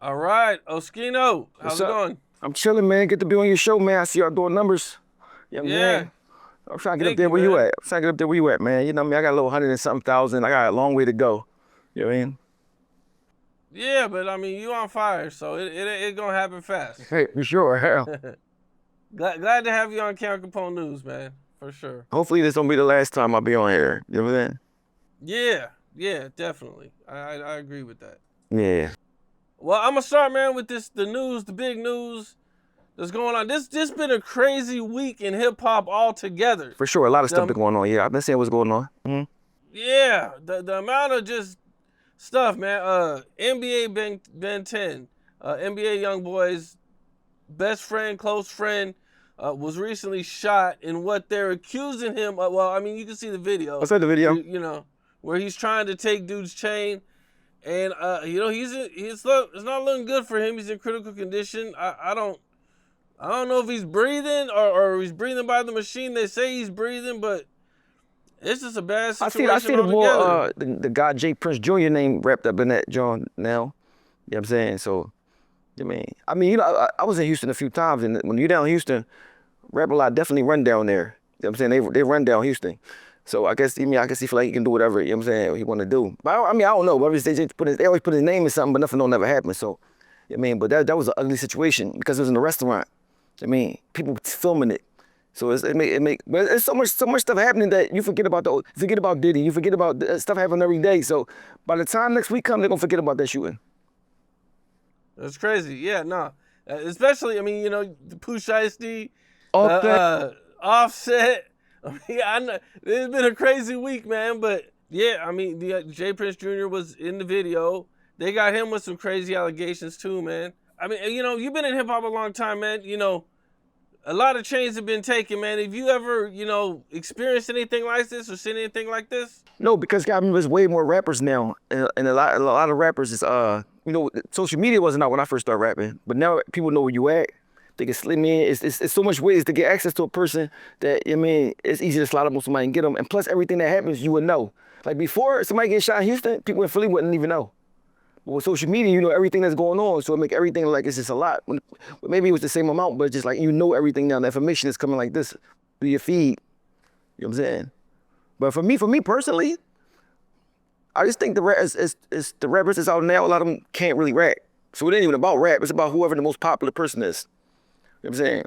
All right, Oschino, how's What's it up? going? I'm chilling, man. Good to be on your show, man. I see y'all doing numbers. You know what I'm Yeah, saying? I'm trying to get up thank there you, where you man. at. I'm trying to get up there where you at, man. You know what I mean? I got a little 100 and something thousand. I got a long way to go. You know what I mean? Yeah, but I mean, you on fire, so it gonna happen fast. Hey, for sure. Hell. Glad to have you on Capone News, man, for sure. Hopefully this won't be the last time I'll be on here. You know what I'm Yeah, yeah, definitely. I agree with that. saying? Yeah. Well, I'm gonna start, man, with the news, the big news that's going on. This been a crazy week in hip hop altogether. For sure. A lot of stuff The been going on. Yeah, I've been seeing what's going on. yeah, the amount of just stuff, man. NBA Ben 10, NBA young boys best friend, close friend, was recently shot in what they're accusing him of. Well, I mean, you can see the video. I saw the Where, video. where he's trying to take dude's chain, and it's not looking good for him. He's in critical condition. I don't know if he's breathing or he's breathing by the machine. They say he's breathing, but it's just a bad I situation see the more altogether. the guy Jay Prince Jr. name wrapped up in that John now. You know what I'm saying? So you know, I was in Houston a few times, and when you're down in Houston, rap a lot definitely run down there. You know what I'm saying? They run down Houston. So I guess he feel like he can do whatever, you know what I'm saying, he want to do. But I don't know. But they always put his name in something, but nothing don't never happen. So, but that was an ugly situation because it was in a restaurant. People filming it. So but it's so much stuff happening that you forget about Diddy, you forget about stuff happening every day. So by the time next week comes, they're gonna forget about that shooting. That's crazy. Yeah, no. Especially, I mean, the Pooh Shiesty, the Off that. Offset. I mean, I know it's been a crazy week, man. But yeah, I mean, the Jay Prince Jr. was in the video. They got him with some crazy allegations too, man. I mean, you've been in hip hop a long time, man. A lot of chains have been taken, man. Have you ever, experienced anything like this or seen anything like this? No, because God, there's way more rappers now, and a lot of rappers is social media wasn't out when I first started rapping, but now people know where you at. They can slim in. It's so much ways to get access to a person that it's easy to slide up on somebody and get them. And plus, everything that happens, you would know. Like before, somebody get shot in Houston, people in Philly wouldn't even know. But with social media, you know everything that's going on, so it make everything like it's just a lot. Maybe it was the same amount, but just like you know everything now. The information is coming like this through your feed. You know what I'm saying? But for me personally, I just think the rappers that's out now, a lot of them can't really rap. So it ain't even about rap. It's about whoever the most popular person is. You know what I'm saying?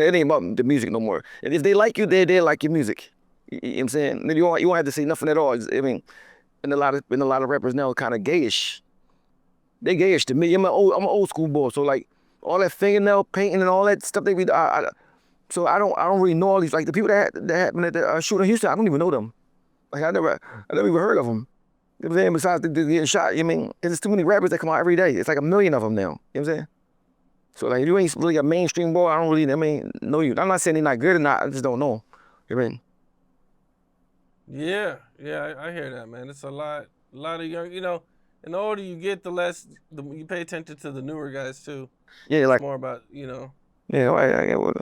It ain't about the music no more. And if they like you, they like your music. You know what I'm saying? You won't have to say nothing at all. And a lot of rappers now are kind of gayish. They gayish to me. I'm an old school boy. So like all that fingernail painting and all that stuff so I don't really know all these, like the people that happened at the shooting in Houston. I don't even know them. Like I never even heard of them. You know what I'm saying? Besides the getting shot, because there's too many rappers that come out every day. It's like 1 million of them now. You know what I'm saying? So like if you ain't really a mainstream boy, I don't really, know you. I'm not saying they're not good or not, I just don't know. You know what I mean? Yeah, I hear that, man. It's a lot of young, and the older you get, the less you pay attention to the newer guys too. Yeah, It's like, more about, yeah, I get what.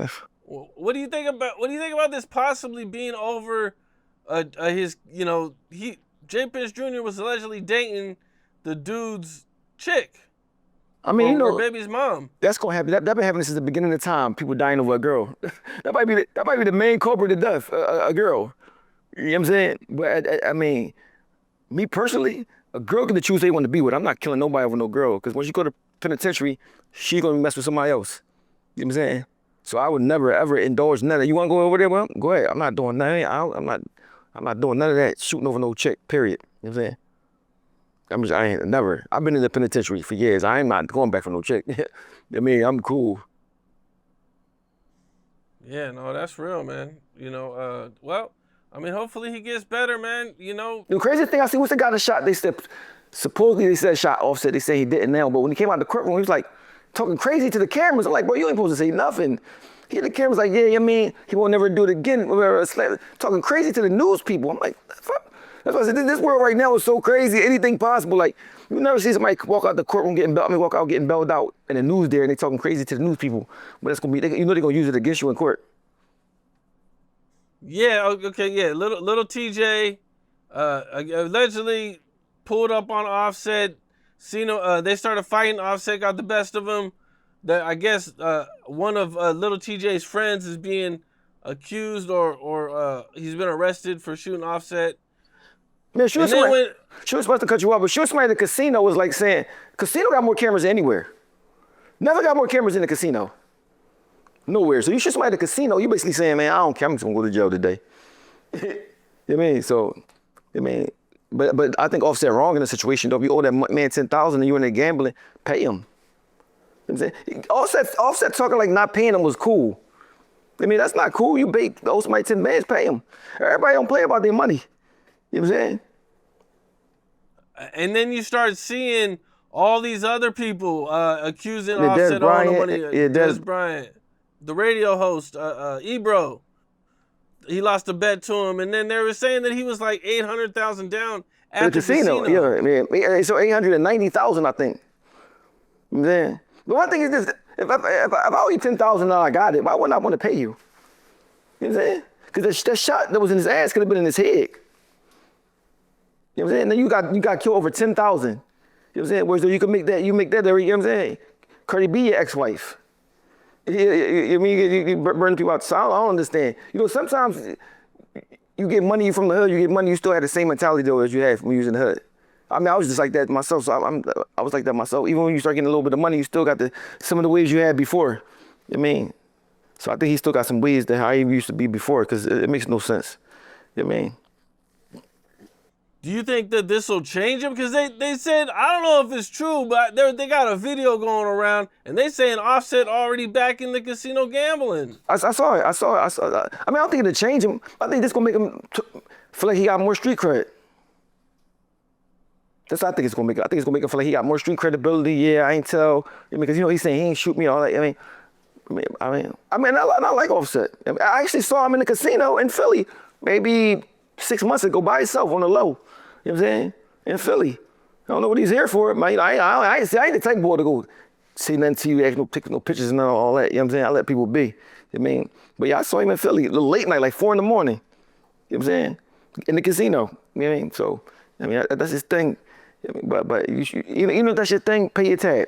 What do you think about this possibly being over his, Jay Prince Jr. was allegedly dating the dude's chick I mean, or baby's mom. that's gonna happen. That been happening since the beginning of time. People dying over a girl. that might be the main culprit of death. A girl. You know what I'm saying? But I mean, me personally, a girl can choose who they want to be with. I'm not killing nobody over no girl. Because once you go to penitentiary, she's gonna mess with somebody else. You know what I'm saying? So I would never ever indulge in that. You want to go over there? Well, go ahead. I'm not doing that. I'm not doing none of that. Shooting over no chick. Period. You know what I'm saying? I ain't never. I've been in the penitentiary for years. I ain't not going back for no chick. I'm cool. Yeah, no, that's real, man. Well, I mean, hopefully he gets better, man. The crazy thing I see was the guy that shot. They said supposedly they said shot Offset. They say he didn't now, but when he came out of the courtroom, he was like talking crazy to the cameras. I'm like, bro, you ain't supposed to say nothing. The camera's like, yeah, he won't never do it again. Talking crazy to the news people. I'm like, fuck. That's why I said this world right now is so crazy. Anything possible. Like you never see somebody walk out the courtroom walk out getting bailed out, and the news there, and they talking crazy to the news people. But that's gonna be, they're gonna use it against you in court. Yeah, okay, yeah. Little TJ allegedly pulled up on Offset, they started fighting. Offset got the best of him. That I guess one of Little TJ's friends is being accused or he's been arrested for shooting Offset. Man, she was supposed to cut you off, but she was somebody at the casino was like saying, casino got more cameras than anywhere. Never got more cameras in the casino. Nowhere. So you shoot somebody at the casino, you basically saying, man, I don't care, I'm just gonna go to jail today. You know what I mean? So, I mean, but I think Offset wrong in the situation though. If you owe that man 10,000 and you in there gambling, pay him. You know what I'm saying? Offset talking like not paying him was cool. I mean, that's not cool. You pay those somebody 10 bands, pay him. Everybody don't play about their money. You know what I'm saying? And then you start seeing all these other people accusing Offset of all the money. Des Bryant, the radio host, Ebro. He lost a bet to him, and then they were saying that he was like 800,000 down at the casino. Yeah, man. So 890,000, I think. You know what I'm saying? But one thing is this: if I owe you 10,000, I got it. Why wouldn't I want to pay you? You know what I'm saying? Because that shot that was in his ass could have been in his head. You know what I'm saying? Then you got killed over 10,000. You know what I'm saying? Whereas you can make that, you know what I'm saying? Cardi B, your ex-wife. You burn people out. So I don't understand. You know, sometimes you get money from the hood, you still have the same mentality though as you had when you was in the hood. I mean, I was just like that myself, so I was like that myself. Even when you start getting a little bit of money, you still got some of the ways you had before. You know what I mean? So I think he still got some ways that how he used to be before, because it makes no sense. You know what I mean? Do you think that this will change him? Because they said, I don't know if it's true, but they got a video going around, and they saying Offset already back in the casino gambling. I saw it. I mean, I don't think it'll change him. I think this gonna make him feel like he got more street cred. That's what I think it's gonna make. I think it's gonna make him feel like he got more street credibility. Yeah, I ain't tell. Because he's saying he ain't shoot me and all that. I like Offset. I actually saw him in the casino in Philly, maybe 6 months ago by himself on the low. You know what I'm saying? In Philly. I don't know what he's here for. Man, I ain't the type of boy to go say nothing to you, take no pictures and all that. You know what I'm saying? I let people be. You know what I mean? But yeah, I saw him in Philly, a little late night, like 4 in the morning. You know what I'm saying? In the casino. You know what I mean? So, I mean, that's his thing. But you should, even if that's your thing, pay your tab.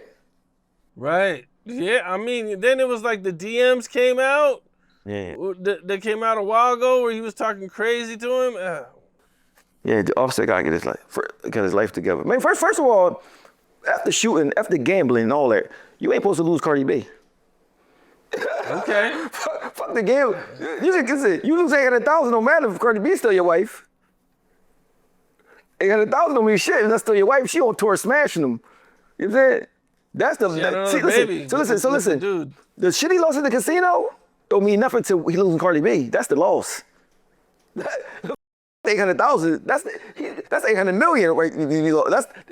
Right. Yeah, I mean, then it was like the DMs came out. Yeah. That came out a while ago where he was talking crazy to him. Yeah, the Offset gotta get his life together. Man, first of all, after shooting, after gambling and all that, you ain't supposed to lose Cardi B. Okay. Fuck the gamble. You lose 800,000, no matter if Cardi B still your wife. 800,000 don't mean shit. If that's still your wife, she on tour smashing them. You know what I'm saying? That's the So listen. Dude. The shit he lost at the casino don't mean nothing till he losing Cardi B. That's the loss. 800,000. That's 800 million. Right?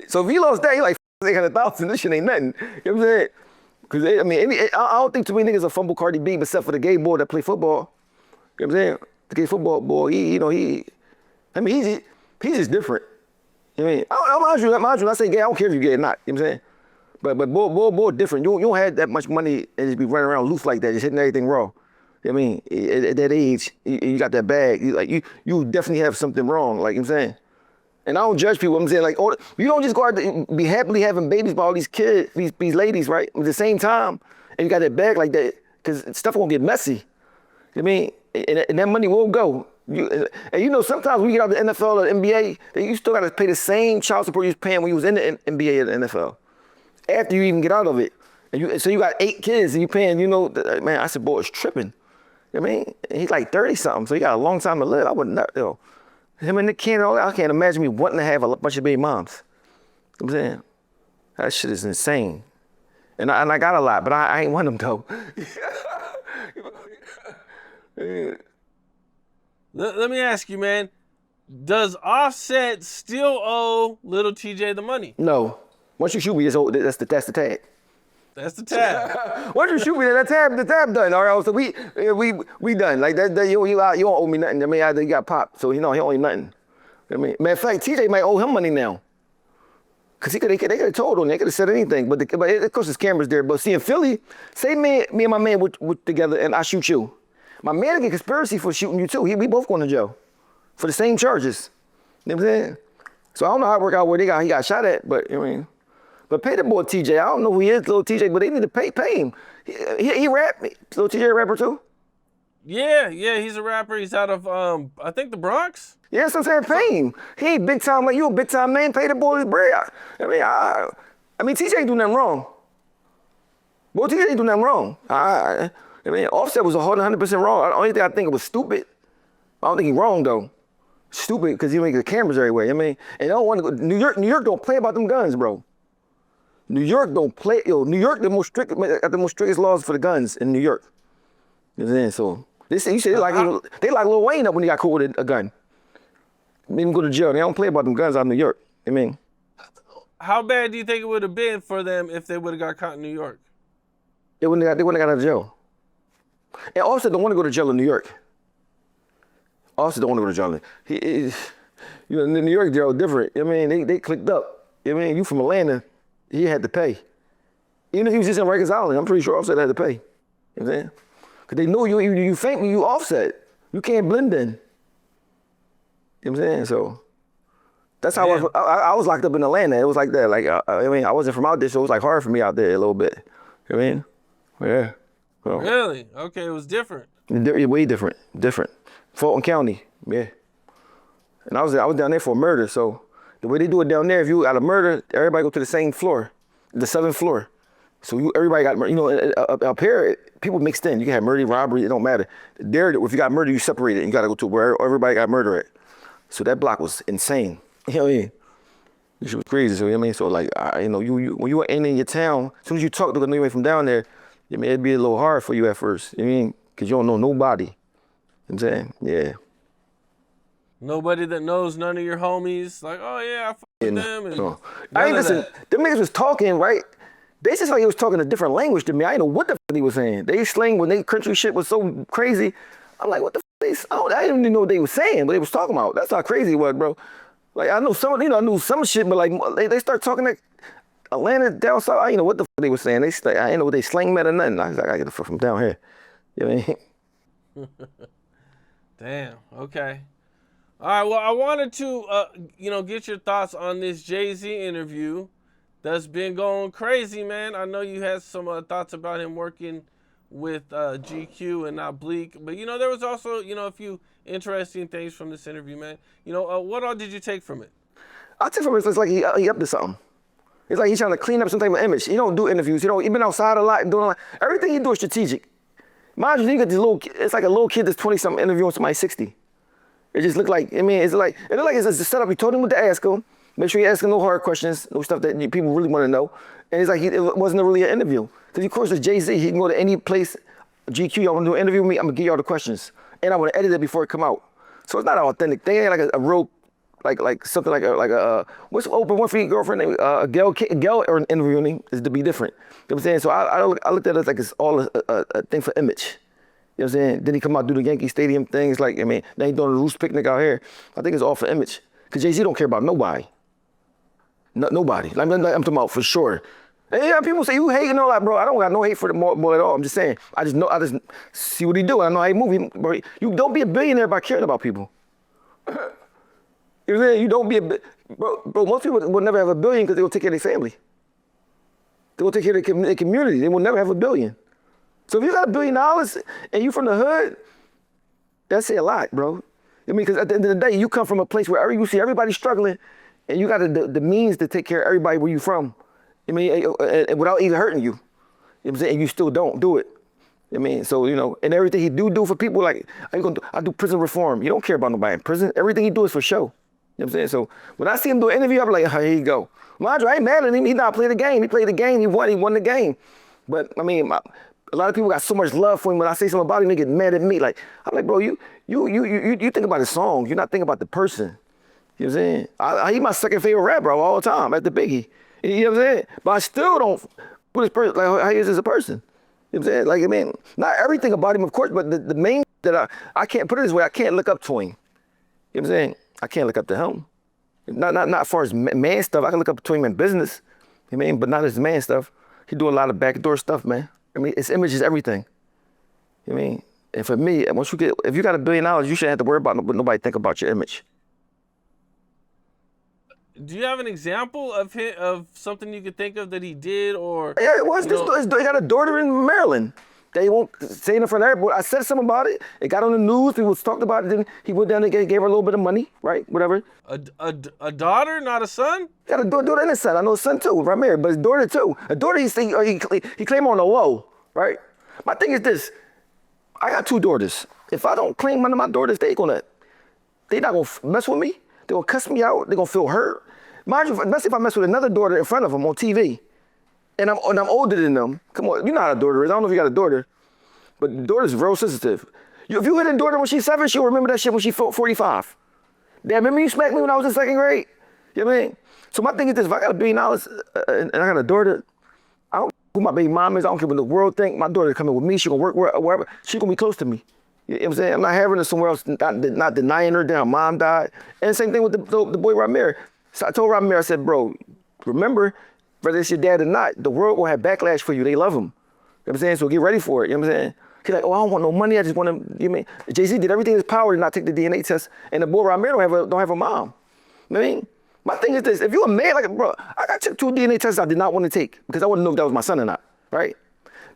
So if he lost that, he like 800,000. This shit ain't nothing. You know what I'm saying? Because I don't think too many niggas will fumble Cardi B, except for the gay boy that play football. You know what I'm saying? The gay football boy. He's just different. You know what I mean? Mind you, I say gay. I don't care if you gay or not. You know what I'm saying? But boy different. You don't have that much money and just be running around loose like that, just hitting everything raw. I mean, at that age, you got that bag. You definitely have something wrong. Like, you know what I'm saying? And I don't judge people. I'm saying, like, you don't just go out to be happily having babies by all these kids, these ladies, right? At the same time, and you got that bag like that, because stuff gonna get messy. You know what I mean? And that money will go. Sometimes when you get out of the NFL or the NBA, you still gotta pay the same child support you was paying when you was in the NBA or the NFL. After you even get out of it. So you got 8 kids and you paying, man, I said, boy, it's tripping. You know what I mean? He's like 30-something, so he got a long time to live. I wouldn't know. Him and the kid, I can't imagine me wanting to have a bunch of baby moms. You know what I'm saying? That shit is insane. And I got a lot, but I ain't one of them, though. Let me ask you, man. Does Offset still owe Little TJ the money? No. Once you shoot me, that's the tag. That's the tab. Once you shoot me, the tab done. All right, so we done. Like that you don't owe me nothing. I mean, you got popped, so he don't owe you nothing. I mean, matter of fact, TJ might owe him money now. Cause they could have told him, they could have said anything. But of course, there's cameras there. But see, in Philly, say me and my man were together, and I shoot you. My man get conspiracy for shooting you too. We both going to jail for the same charges. You know what I'm saying? So I don't know how it worked out where he got shot at, but I mean. But pay the boy TJ. I don't know who he is, little TJ, but they need to pay him. He rap. Little TJ a rapper too? Yeah, he's a rapper. He's out of I think the Bronx. Yeah, that's what I'm saying. Pay him. He ain't big time like you, a big time man. Pay the boy his bread. I mean, TJ ain't doing nothing wrong. Boy, TJ ain't doing nothing wrong. I mean, Offset was 100% wrong. The only thing I think it was stupid. I don't think he's wrong though. Stupid because you make the cameras everywhere. I mean, and I don't want to go. New York don't play about them guns, bro. New York don't play. New York got the most strictest laws for the guns in New York. You know what I'm saying? So you said they like Lil Wayne up when he got caught with a gun. Made him go to jail. They don't play about them guns out in New York. I mean, how bad do you think it would have been for them if they would have got caught in New York? They wouldn't have got out of jail. And Offset don't want to go to jail in New York. Offset don't want to go to jail. In New York jail different. I mean, they clicked up. I mean, you from Atlanta, he had to pay. Even if he was just in Rikers Island, I'm pretty sure Offset had to pay. You know what I'm saying? Because they know you fake me, you Offset. You can't blend in. You know what I'm saying? So that's how I was locked up in Atlanta. It was like that. Like I mean, I wasn't from out there, so it was like hard for me out there a little bit. You know what I mean? Yeah. So, really? Okay, it was different. Way different. Fulton County, yeah. And I was down there for a murder, so the way they do it down there, if you got a murder, everybody go to the same floor, the 7th floor. So everybody got, up here, people mixed in. You can have murder, robbery, it don't matter. There, if you got murder, you separate it. You got to go to where everybody got murder at. So that block was insane. You know what I mean? This shit was crazy. So you know what I mean? So like, you when you were in your town, as soon as you talk to the nigga from down there, I mean, it'd be a little hard for you at first. You know what I mean? Because you don't know nobody. You know what I'm saying? Yeah. Nobody that knows none of your homies, like, oh yeah, I fuck with them. And I ain't listen. Them niggas was talking, right? They just like he was talking a different language to me. I didn't know what the fuck he was saying. They slang when they country shit was so crazy. I'm like, what the fuck? I didn't even know what they was saying, but they was talking about. That's how crazy it was, bro. Like I know some, I knew some shit, but like they start talking like Atlanta down south. I didn't know what the fuck they was saying. I didn't know what they slang meant or nothing. I was like, I get the fuck from down here. You know what I mean? Damn. Okay. All right. Well, I wanted to, get your thoughts on this Jay-Z interview that's been going crazy, man. I know you had some thoughts about him working with GQ and not Bleek, but there was also, a few interesting things from this interview, man. What all did you take from it? I took from it, it's like he up to something. It's like he's trying to clean up some type of image. He don't do interviews. He been outside a lot and doing a lot. Everything he do is strategic. Mind you, it's like a little kid that's 20-something interviewing somebody 60. It just looked like, it looked like it's a setup. He told him what to ask him. Make sure you ask him no hard questions, no stuff that people really want to know. And it's like, it wasn't really an interview. Because of course with Jay-Z, he can go to any place, GQ, y'all want to do an interview with me, I'm going to give y'all the questions. And I want to edit it before it come out. So it's not an authentic thing. It ain't like a real, like something like a what's open one for your girlfriend name? Gel or interviewing is to be different. You know what I'm saying? So I looked at it like it's all a thing for image. You know what I'm saying? Then he come out do the Yankee Stadium thing. It's like, they ain't doing a Roost picnic out here. I think it's all for image. Because Jay-Z don't care about nobody. Nobody. I'm talking about for sure. And yeah, people say you hating all that, bro. I don't got no hate for the boy at all. I'm just saying. I just see what he do. I know how he move. Bro, you don't be a billionaire by caring about people. You know what I'm saying? You don't be bro. Most people will never have a billion because they will take care of their family. They will take care of their community. They will never have a billion. So if you got $1 billion and you from the hood, that's a lot, bro. Because at the end of the day, you come from a place where you see everybody struggling, and you got the means to take care of everybody where you from. And without even hurting you. You know what I'm saying? And you still don't do it. So, and everything he do for people, like, I do prison reform. You don't care about nobody in prison. Everything he do is for show. You know what I'm saying? So when I see him do an interview, I'm like, oh, here you go. Mind you, I ain't mad at him. He not playing the game. He played the game. He won the game. But, a lot of people got so much love for him. When I say something about him, they get mad at me. Like, I'm like, bro, you think about the song. You're not thinking about the person. You know what I'm saying? He's my second favorite rapper all the time after Biggie. You know what I'm saying? But I still don't put his person, like how he is as a person. You know what I'm saying? Like, not everything about him, of course, but the main that I can't put it this way, I can't look up to him. You know what I'm saying? I can't look up to him. Not as far as man stuff. I can look up to him in business. You know what I mean? But not his man stuff. He do a lot of backdoor stuff, man. His image is everything. You know what I mean? And for me, if you got $1 billion, you shouldn't have to worry about what nobody think about your image. do you have an example of something you could think of that he did, or Yeah, it was. They got a daughter in Maryland. They won't say it in front of everybody. I said something about it. It got on the news. People talked about it. Then he went down and gave her a little bit of money, right? Whatever. a daughter, not a son? Got a daughter and a son. I know a son too, right there, but his daughter too. A daughter, he claimed on the low, right? My thing is this. I got 2 daughters. If I don't claim one of my daughters, they not gonna mess with me. They gonna cuss me out. They gonna feel hurt. Mind you, especially if I mess with another daughter in front of them on TV. And I'm older than them. Come on, you know how a daughter is. I don't know if you got a daughter, but the daughter's real sensitive. If you hit a daughter when she's 7, she'll remember that shit when she's 45. Damn, remember you smacked me when I was in 2nd grade? You know what I mean? So my thing is this, if I got $1 billion and I got a daughter, I don't care who my baby mom is, I don't care what the world think. My daughter coming with me, she gonna work wherever, she gonna be close to me. You know what I'm saying? I'm not having her somewhere else, not denying her that her mom died. And the same thing with the boy Ramir. So I told Ramir, I said, bro, remember, whether it's your dad or not, the world will have backlash for you. They love him. You know what I'm saying? So get ready for it. You know what I'm saying? He's like, oh, I don't want no money. I just want to, you know what I mean? Jay-Z did everything in his power to not take the DNA test. And the boy Ramiro don't have a mom. You know what I mean? My thing is this, if you're a man, like, bro, I got 2 DNA tests I did not want to take because I wouldn't know if that was my son or not, right?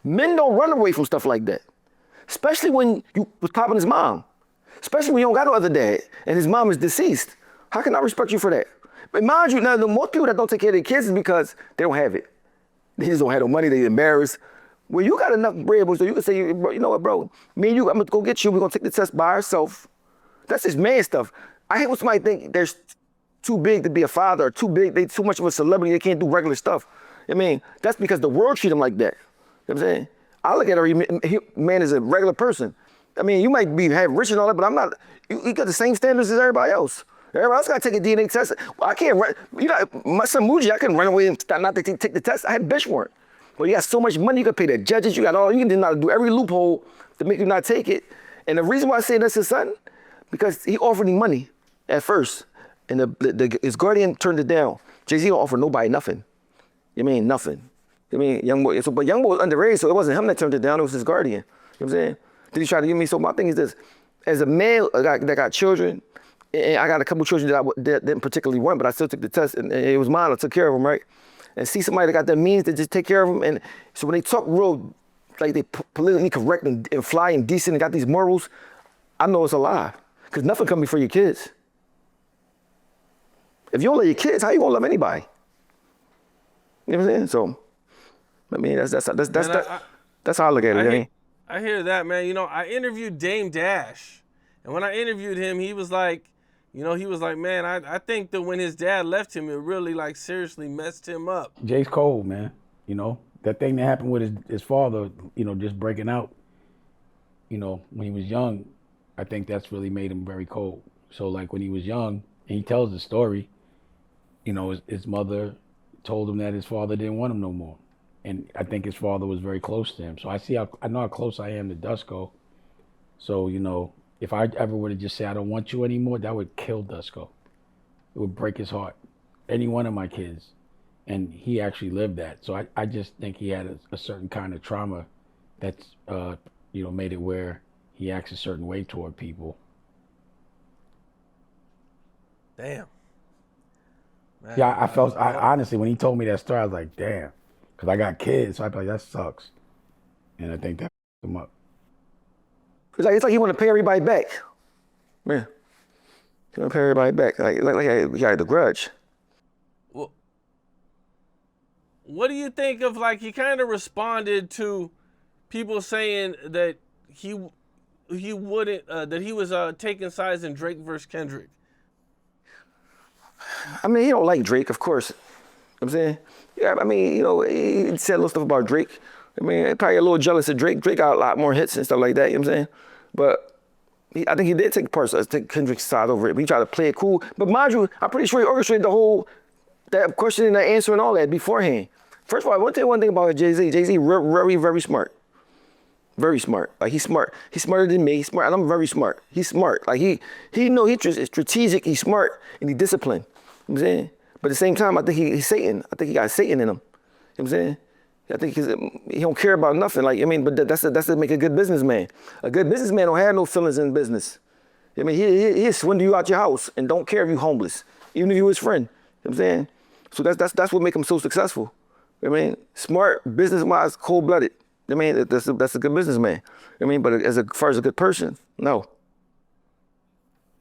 Men don't run away from stuff like that. Especially when you was popping his mom. Especially when you don't got no other dad and his mom is deceased. How can I respect you for that? But mind you, now the most people that don't take care of their kids is because they don't have it. They just don't have no money, they embarrassed. Well, you got enough bread, so you can say, bro, you know what, bro? Me and you, I'm gonna go get you, we're gonna take the test by ourselves. That's just man stuff. I hate when somebody think they're too big to be a father, or they too much of a celebrity, they can't do regular stuff. I mean, that's because the world treat them like that. You know what I'm saying? I look at every man as a regular person. I mean, you might have rich and all that, but I'm not, you got the same standards as everybody else. Everybody else got to take a DNA test. Well, I can't run, you know, my son Muji, I couldn't run away and not to take the test. I had a bench warrant. Well, you got so much money, you can pay the judges, you can not do every loophole to make you not take it. And the reason why I say that's his son, because he offered him money at first, and his guardian turned it down. Jay-Z don't offer nobody nothing. You mean nothing. I mean, young boy, but young boy was underage, so it wasn't him that turned it down, it was his guardian. You know what I'm saying? Did he try to give me, so my thing is this, as a man that got children, and I got a couple children that didn't particularly want, but I still took the test, and it was mine, I took care of them, right? And see somebody that got the means to just take care of them, and so when they talk real, like they politically correct and fly and decent and got these morals, I know it's a lie, because nothing come before your kids. If you don't love your kids, how you gonna love anybody? You know what I'm saying? So, I mean, that's how I look at it. I hear that, man. You know, I interviewed Dame Dash, and when I interviewed him, he was like, man, I think that when his dad left him, it really like seriously messed him up. Jay's cold, man. You know, that thing that happened with his father, you know, just breaking out, you know, when he was young, I think that's really made him very cold. So like when he was young, and he tells the story, you know, his mother told him that his father didn't want him no more. And I think his father was very close to him. So I know how close I am to Dusko. So, you know, if I ever were to just say I don't want you anymore, that would kill Dusko. It would break his heart. Any one of my kids. And he actually lived that. So I just think he had a certain kind of trauma that's, you know, made it where he acts a certain way toward people. Damn. Man, yeah, I honestly, when he told me that story, I was like, damn. Because I got kids, so I'd be like, that sucks. And I think that f***ed him up. It's like he want to pay everybody back. Man, he want to pay everybody back. Like he had the grudge. Well, what do you think of, like, he kind of responded to people saying that he wouldn't, that he was taking sides in Drake versus Kendrick? I mean, he don't like Drake, of course. You know what I'm saying? Yeah, I mean, you know, he said a little stuff about Drake. I mean, probably a little jealous of Drake. Drake got a lot more hits and stuff like that, you know what I'm saying? But I think he did take Kendrick's side over it. He tried to play it cool. But mind you, I'm pretty sure he orchestrated that question and that answer and all that beforehand. First of all, I want to tell you one thing about Jay-Z. Jay-Z very, very smart. Very smart. Like, he's smart. He's smarter than me. He's smart, and I'm very smart. He's smart. Like, he's strategic, he's smart, and he's disciplined. You know what I'm saying? But at the same time, I think he's Satan. I think he got Satan in him. You know what I'm saying? I think he don't care about nothing. Like, I mean, but that's to make a good businessman. A good businessman don't have no feelings in business. I mean, he'll swindle you out your house and don't care if you're homeless, even if you're his friend. You know what I'm saying? So that's what makes him so successful. I mean, smart, business-wise, cold-blooded. I mean, that's a good businessman. I mean, but as far as a good person, no.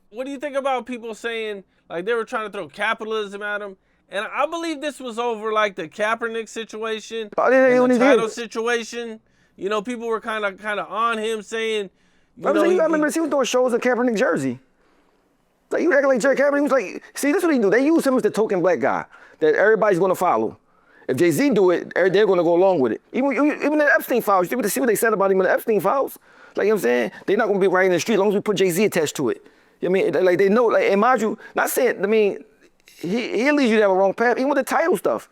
What do you think about people saying, like, they were trying to throw capitalism at him? And I believe this was over, like, the Kaepernick situation, and the title situation. You know, people were kind of on him saying, I remember he was doing shows in Kaepernick jersey. Like, you acting like Jerry Kaepernick. He was like, see, this is what he do. They use him as the token black guy that everybody's going to follow. If Jay-Z do it, they're going to go along with it. Even the Epstein files, you see what they said about him in the Epstein files? Like, you know what I'm saying? They're not going to be right in the street as long as we put Jay-Z attached to it. You know what I mean? Like, they know, like, and mind you, not saying, I mean, he'll lead you down the wrong path, even with the title stuff.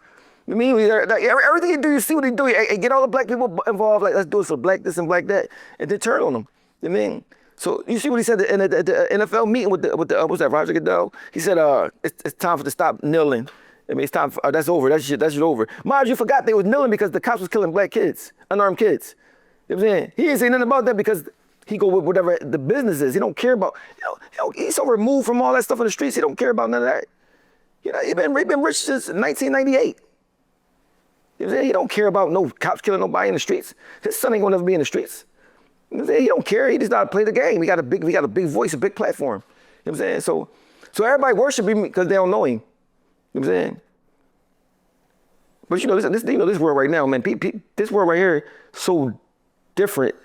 I mean, like, everything you do, you see what he do. Hey, get all the black people involved, like, let's do it for black this and black that, and then turn on them. You know what I mean? So you see what he said in the NFL meeting with the what's that, Roger Goodell? He said, it's time to stop kneeling. I mean, it's time for, that's over, that's shit over. Mind you, forgot they was kneeling because the cops was killing black kids, unarmed kids. You know what I'm saying? He didn't say nothing about that because he go with whatever the business is. He don't care about, he's so removed from all that stuff in the streets. He don't care about none of that. You know, he been rich since 1998. You know what I'm saying? He don't care about no cops killing nobody in the streets. His son ain't gonna never be in the streets. You know what I'm saying? He don't care. He just know how to play the game. We got a big voice, a big platform. You know what I'm saying? So everybody worship him because they don't know him. You know what I'm saying? But you know, this world right now, man, this world right here so different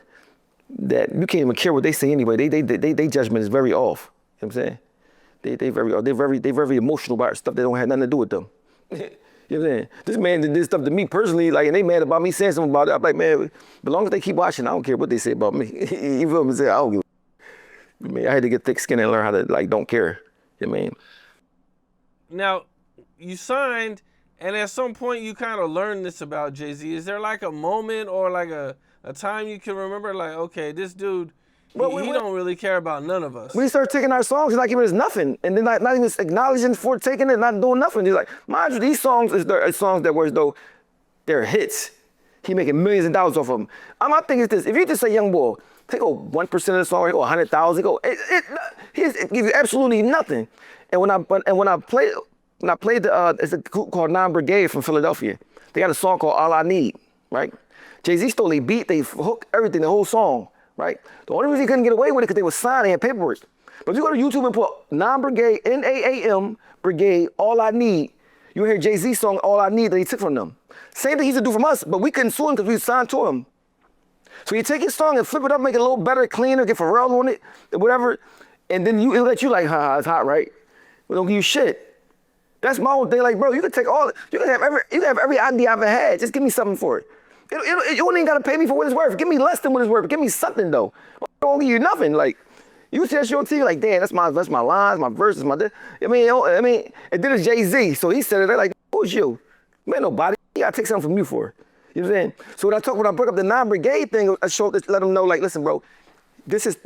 that you can't even care what they say anyway. They judgment is very off. You know what I'm saying? They very emotional about stuff that don't have nothing to do with them. You know what I'm saying? This man did this stuff to me personally, like, and they mad about me saying something about it. I'm like, man, as long as they keep watching, I don't care what they say about me. You feel me? I don't give a I mean, I had to get thick skin and learn how to, like, don't care. You know what I mean? Now, you signed, and at some point you kind of learned this about Jay-Z. Is there like a moment or like a time you can remember, like, okay, this dude, he don't really care about none of us? We start taking our songs, he's not giving us nothing. And then not even acknowledging for taking it, not doing nothing. He's like, mind you, these songs are songs that were as though they're hits. He making millions of dollars off of them. My thing is this, if you just say Young Boy, they go 1% of the song, they go 100,000, it gives you absolutely nothing. And when I played it's a group called Non-Brigade from Philadelphia. They got a song called All I Need, right? Jay-Z stole a beat, they hooked everything, the whole song, right? The only reason he couldn't get away with it because they were signed, they had paperwork. But if you go to YouTube and put Non-Brigade, N-A-A-M, Brigade, All I Need, you hear Jay-Z's song, All I Need, that he took from them. Same thing he used to do from us, but we couldn't sue him because we signed to him. So you take his song and flip it up, make it a little better, cleaner, get Pharrell on it, whatever, and then he'll let you like, it's hot, right? We don't give you shit. That's my whole thing. Like, bro, you can take you can have every idea I've ever had. Just give me something for it. You don't even gotta pay me for what it's worth. Give me less than what it's worth. Give me something though. I don't give you nothing. Like, you test your TV, like, damn, that's my lines, my verses, my this. I mean, and then it's Jay-Z. So he said it. They're like, who's you? Man, nobody. You gotta take something from you for it. You know what I'm saying? So when I broke up the Non-Brigade thing, I showed this, let them know, like, listen, bro, this is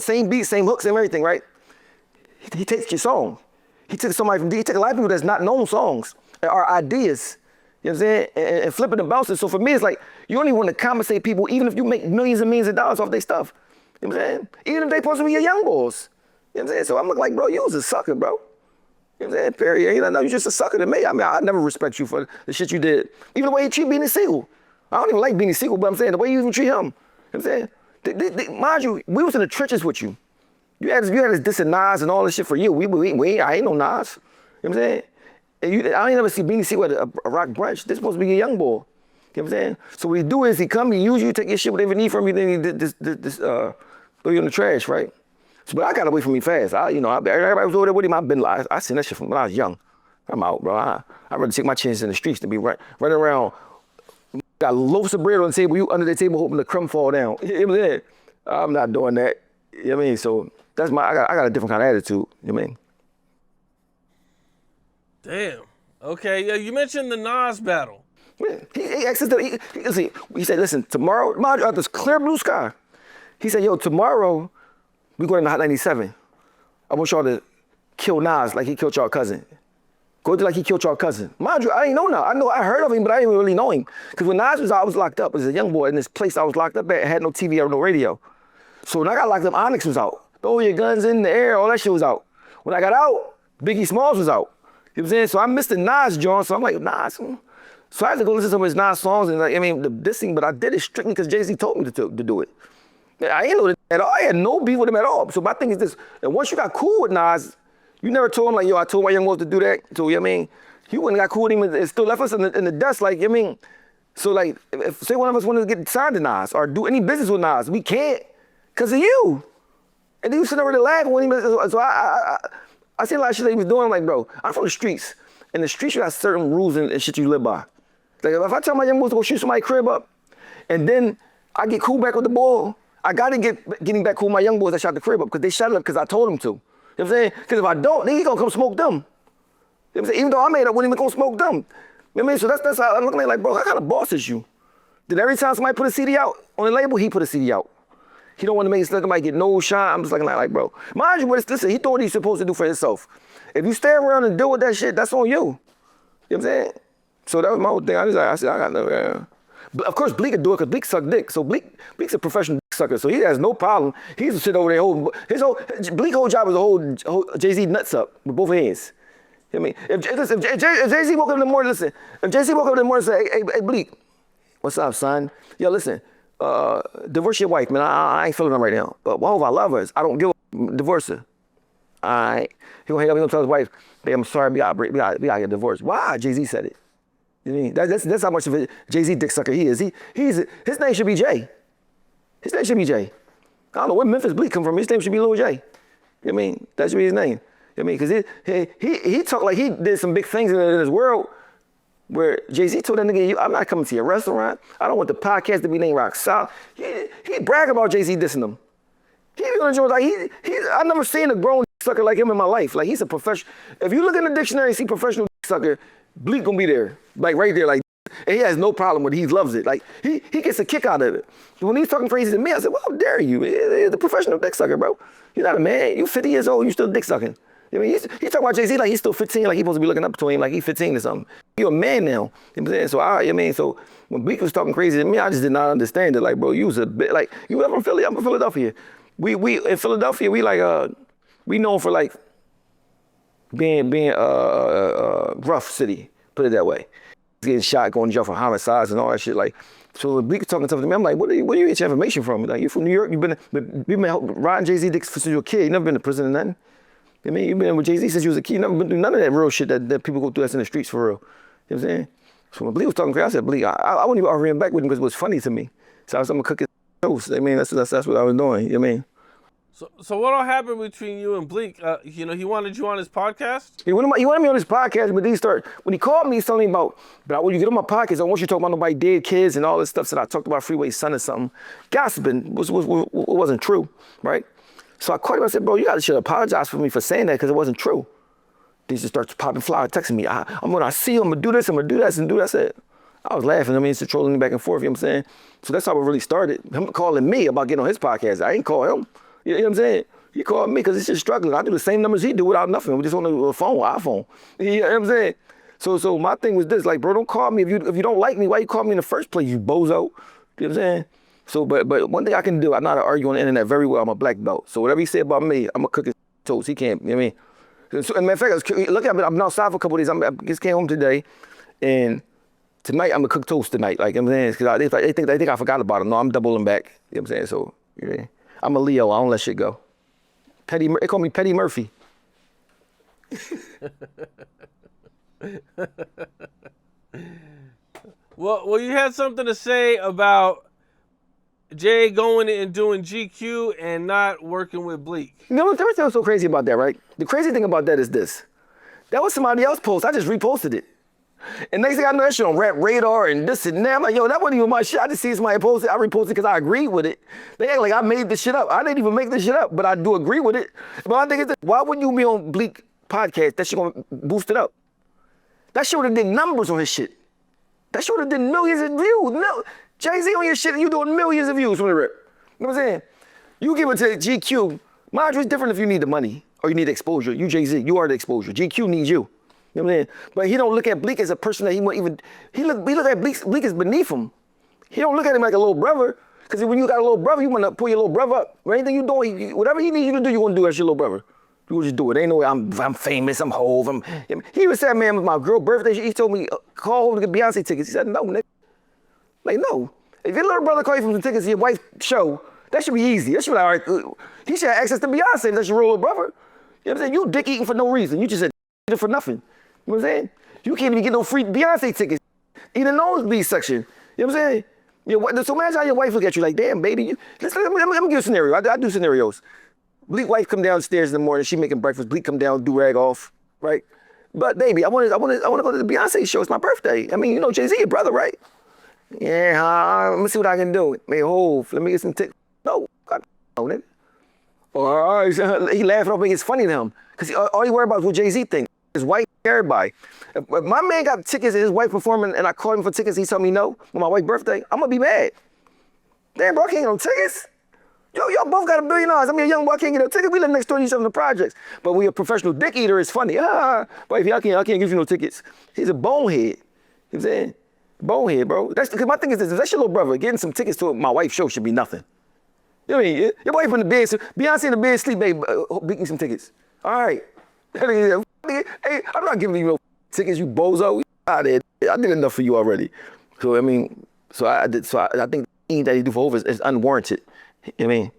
same beat, same hooks, same everything, right? He takes your song. He took a lot of people that's not known songs, or ideas, you know what I'm saying, and flipping and bouncing. So for me, it's like, you only want to compensate people even if you make millions and millions of dollars off their stuff. You know what I'm saying? Even if they supposed to be your young boys. You know what I'm saying? So I'm like, bro, you was a sucker, bro. You know what I'm saying? Perry, you're just a sucker to me. I mean, I never respect you for the shit you did. Even the way you treat Beanie Sigel. I don't even like Beanie Sigel, but I'm saying the way you even treat him. You know what I'm saying? Mind you, we was in the trenches with you. You had this dissing Nas and all this shit for you. I ain't no Nas. You know what I'm saying? And I ain't never see Beanie Sigel at a rock brunch. This supposed to be a young boy. You know what I'm saying? So what he do is he come, he use you, take your shit, whatever he need from you, then he throw you in the trash, right? So, but I got away from me fast. Everybody was over there with him. I seen that shit from when I was young. I'm out, bro. I'd rather take my chances in the streets than be running around. Got loaves of bread on the table, you under the table hoping the crumb fall down. You know what I'm saying? I'm not doing that. You know what I mean? So that's I got a different kind of attitude. You know what I mean? Damn. Okay, yeah, you mentioned the Nas battle. Yeah, he said, listen, tomorrow, mind you, out this clear blue sky, he said, yo, tomorrow, we going to Hot 97. I want y'all to kill Nas like he killed y'all cousin. Go to like he killed y'all cousin. Mind you, I ain't know Nas. I heard of him, but I didn't really know him. Because when Nas was out, I was locked up as a young boy in this place I was locked up at. I had no TV or no radio. So when I got locked up, Onyx was out. Throw your guns in the air, all that shit was out. When I got out, Biggie Smalls was out. You know what I'm saying? So I missed the Nas joint, so I'm like, Nas. So I had to go listen to some of his Nas songs and like, I mean, the dissing, but I did it strictly because Jay-Z told me to do it. I ain't know that at all. I had no beef with him at all. So my thing is this, and once you got cool with Nas, you never told him like, yo, I told my young boys to do that. So, you know what I mean? He went and got cool with him and still left us in the dust, like, you know what I mean? So like, if say one of us wanted to get signed to Nas or do any business with Nas, we can't because of you. And then you sit over there laughing when he, so I seen a lot of shit that he was doing. I'm like, bro, I'm from the streets. In the streets, you got certain rules and shit you live by. Like if I tell my young boys to go shoot somebody's crib up, and then I get cool back with the ball, I gotta getting back cool with my young boys that shot the crib up because they shot it up because I told them to. You know what I'm saying? Because if I don't, then he gonna come smoke them. You know what I'm saying? Even though I made up, when he gonna smoke them. You know what I mean? So that's how I'm looking at it like, bro, what kind of boss is you? That every time somebody put a CD out on the label, he put a CD out. He don't want to make it look like get no shine. I'm just looking like, bro, mind you, but listen, he thought what he's supposed to do for himself. If you stay around and deal with that shit, that's on you. You know what I'm saying? So that was my whole thing. I said, I got no. But of course, Bleek could do it because Bleek sucked dick. So Bleek's a professional dick sucker, so he has no problem. He used to sit over there, Bleek's whole job was to hold Jay-Z nuts up with both hands. You know what I mean? If Jay-Z woke up in the morning, listen, if Jay-Z woke up in the morning and say, hey, Bleek, what's up, son? Yo, listen, divorce your wife, man. I ain't feeling her right now. But why I love her? I don't give a divorce her. All right. He gonna hang up, he gonna tell his wife, hey, I'm sorry, we gotta get divorced. Why? Jay-Z said it. You know what I mean? That's how much of a Jay-Z dick sucker he is. His name should be Jay. His name should be Jay. I don't know where Memphis Bleek come from. His name should be Lil J. You know what I mean? That should be his name. You know what I mean? Because he talked like he did some big things in this world where Jay-Z told that nigga, I'm not coming to your restaurant. I don't want the podcast to be named Rock South. He brag about Jay-Z dissing him. I never seen a grown sucker like him in my life. Like he's a professional. If you look in the dictionary and see professional sucker, Bleek gonna be there, like right there, like, and he has no problem with it. He loves it. Like he gets a kick out of it. When he's talking crazy to me, I said, well, how dare you? He's the professional dick sucker, bro. You're not a man. You 50 years old, you still dick sucking. I mean, he's talking about Jay-Z like he's still 15, like he's supposed to be looking up to him like he's 15 or something. You're a man now. You know what I'm saying? So so when Bleek was talking crazy to me, I just did not understand it. Like, bro, you was a bit like, you ever from Philly? I'm from Philadelphia. We in Philadelphia, we known for like being rough city, put it that way. Getting shot, going to jail for homicides and all that shit. Like, so when Bleek was talking tough to me, I'm like, where do you get your information from? Like, you from New York? You've been riding Jay-Z dick since you were a kid. You never been to prison or nothing. I mean, you've been with Jay-Z since you was a kid. You never been through none of that real shit that people go through that's in the streets for real. You know what I'm saying? So when Bleek was talking crazy, I said, Bleek, I wouldn't even argue him back with him because it was funny to me. So I was gonna cook his toast. I mean, that's what I was doing. You know what I mean? So what all happened between you and Bleek? He wanted you on his podcast? He wanted me on his podcast, but when he called me, he's telling me about, but when you get on my podcast, I want you to talk about nobody dead kids and all this stuff that I talked about Freeway's son or something. Gossiping wasn't true, right? So I called him, I said, bro, you should apologize for me for saying that because it wasn't true. He just starts popping flowers, texting me, when I see him, I'm gonna do this, I'm gonna do that, and do that. I said, I was laughing, he's trolling me back and forth, you know what I'm saying? So that's how it really started. Him calling me about getting on his podcast. I ain't call him. You know what I'm saying? He called me because he's just struggling. I do the same numbers he do without nothing. We just on the phone, iPhone. You know what I'm saying? So my thing was this, like, bro, don't call me. If you don't like me, why you call me in the first place, you bozo? You know what I'm saying? So, but one thing I can do, I know how to argue on the internet very well. I'm a black belt. So whatever he say about me, I'm going to cook his toast. He can't, you know what I mean? So, and matter of fact, look at me, I'm outside for a couple of days. I just came home today, and tonight I'm going to cook toast tonight. Like, you know what I'm saying? Because they think I forgot about him. No, I'm doubling back. You know what I'm saying? So, you know, I'm a Leo. I don't let shit go. They call me Petty Murphy. Well, you had something to say about Jay going and doing GQ and not working with Bleek. You know what's so crazy about that, right? The crazy thing about that is this. That was somebody else's post. I just reposted it. And next thing I know, that shit on Rap Radar and this and that. I'm like, yo, that wasn't even my shit. I just see somebody post it. I reposted it because I agreed with it. They act like I made this shit up. I didn't even make this shit up, but I do agree with it. But I think is this, why wouldn't you be on Bleek podcast? That shit gonna boost it up. That shit would have did numbers on his shit. That shit would have did millions of views. Jay-Z on your shit and you doing millions of views from the rip. You know what I'm saying? You give it to GQ. Mind you, it's different if you need the money or you need exposure. You Jay-Z, you are the exposure. GQ needs you. You know what I'm saying? But he don't look at Bleek as a person that he won't even, he look at Bleek as beneath him. He don't look at him like a little brother, because when you got a little brother, you want to pull your little brother up. Or anything you doing, whatever he needs you to do, you want to do as your little brother. People just do it. Ain't no way I'm famous, I'm Hove. He even said, man, it was my girl's birthday. He told me, call Hove to get Beyonce tickets. He said, no, nigga. Like, no. If your little brother call you for some tickets to your wife's show, that should be easy. That should be like, all right, he should have access to Beyonce. That's your little brother. You know what I'm saying? You dick eating for no reason. You just said it for nothing. You know what I'm saying? You can't even get no free Beyonce tickets in the nosebleed section. You know what I'm saying? So imagine how your wife look at you like, damn, baby. Let me give you a scenario. I do scenarios. Bleek wife come downstairs in the morning. She making breakfast. Bleek come down, do rag off, right? But baby, I want to go to the Beyonce show. It's my birthday. I mean, you know, Jay-Z, your brother, right? Yeah, let me see what I can do. Man, Hove, let me get some tickets. No, God, no, nigga. Or he laughing off me. It's funny to him because all he worried about is what Jay-Z think. His wife, everybody. If my man got tickets and his wife performing and I called him for tickets, he told me no on my wife's birthday, I'm gonna be mad. Damn, bro, I can't get no tickets. Yo, y'all both got $1 billion. I mean, a young boy can't get no tickets. We live next door to each other in the projects. But when you're a professional dick eater, it's funny. But if I can't give you no tickets. He's a bonehead. You know what I'm saying? Bonehead, bro. Because my thing is this, if that's your little brother, getting some tickets to my wife's show should be nothing. You know what I mean? Your wife in the bed, Beyonce in the bed, sleep, babe, beat me some tickets. All right. Hey, I'm not giving you no tickets, you bozo. I did enough for you already. So, I mean, I think the thing that he do for Hove is unwarranted. You know what I mean?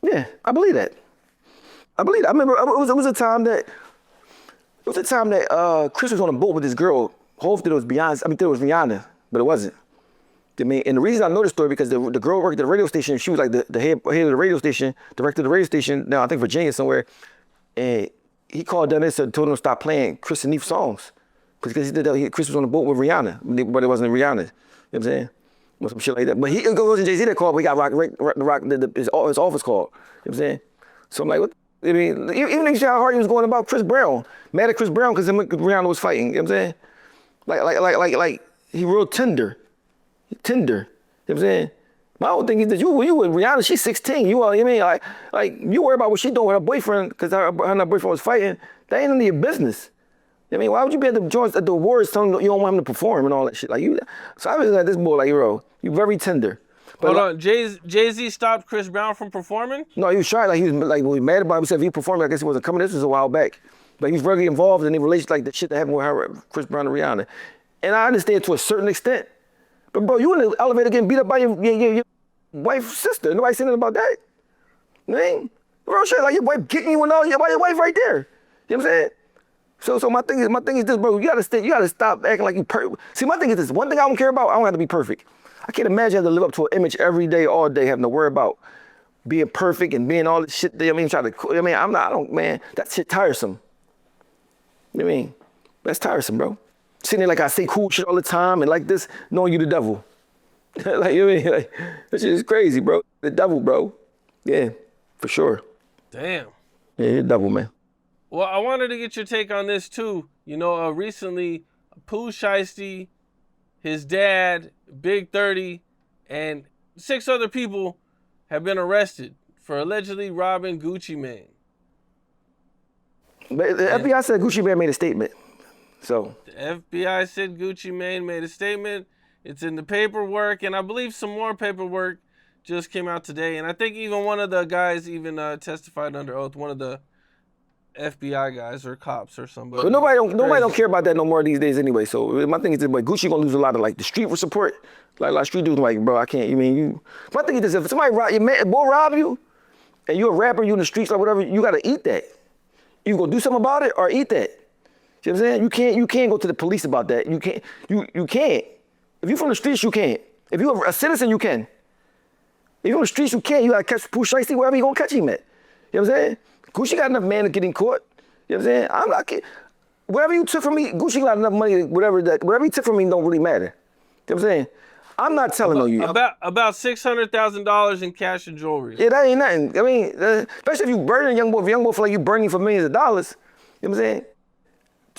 Yeah, I believe that. I remember it was a time that Chris was on a boat with this girl. Hove thought it was Beyonce. I mean, thought it was Rihanna, but it wasn't. I mean, and the reason I know the story because the girl worked at the radio station. She was like the head of the radio station, director of the radio station. Now I think Virginia somewhere. And he called down there and told him to stop playing Chris and Neef songs because he did that. Chris was on the boat with Rihanna, but it wasn't Rihanna. You know what I'm saying? Or some shit like that. But it wasn't Jay-Z that called, but he got his office call. You know what I'm saying? So I'm like, what? I mean, even if you see how hard he was going about Chris Brown, mad at Chris Brown because him and Rihanna was fighting. You know what I'm saying? Like he real tender. Tender. You know what I'm saying? My whole thing is that you with Rihanna, she's 16. You know what I mean? Like you worry about what she doing with her boyfriend because her boyfriend was fighting. That ain't none of your business. I mean, why would you be at the awards telling you don't want him to perform and all that shit? Like you. So I was like, this boy, like, bro, you very tender. But hold on, Jay-Z stopped Chris Brown from performing? No, he was shy. Like he was mad about himself. He performed. I guess he wasn't coming. This was a while back, but he was very involved in the relationship, like the shit that happened with her, Chris Brown and Rihanna. And I understand to a certain extent. But bro, you in the elevator getting beat up by your wife's sister. Nobody saying anything about that. You know what I mean? Real shit, like your wife kicking you and all, your wife right there. You know what I'm saying? So my thing is this, bro. You gotta stop acting like you perfect. See, my thing is this. One thing I don't care about, I don't have to be perfect. I can't imagine having to live up to an image every day, all day, having to worry about being perfect and being all this shit. I mean, man, that shit tiresome. You know what I mean? That's tiresome, bro. Sitting there like I say cool shit all the time and like this, knowing you the devil. Like, you know what I mean? Like, that shit is crazy, bro. The devil, bro. Yeah, for sure. Damn. Yeah, you're the devil, man. Well, I wanted to get your take on this too. You know, recently, Pooh Shiesty, his dad, Big 30, and 6 other people have been arrested for allegedly robbing Gucci Mane. But the FBI said Gucci Mane made a statement. So the FBI said Gucci Mane made a statement. It's in the paperwork, and I believe some more paperwork just came out today. And I think even one of the guys even testified under oath. One of the FBI guys or cops or somebody. But nobody don't care about that no more these days anyway. So my thing is this, but Gucci gonna lose a lot of like the street support. Like a lot of street dudes like, bro, I can't. My thing is this: if somebody rob you, and you're a rapper, you in the streets or whatever, you gotta eat that. You gonna do something about it or eat that. You know what I'm saying? You can't go to the police about that. You can't. You can't. If you're from the streets, you can't. If you're a citizen, you can. If you're on the streets, you can't. You gotta catch Pooh Shiesty wherever you gonna catch him at. You know what I'm saying? Gucci got enough man to get in court. You know what I'm saying? I'm not kidding. Whatever you took from me, Gucci got enough money. Whatever he took from me don't really matter. You know what I'm saying? I'm not telling on you. About $600,000 in cash and jewelry. Yeah, that ain't nothing. I mean, especially if you burning young boy. If young boy feel like you burning for millions of dollars. You know what I'm saying?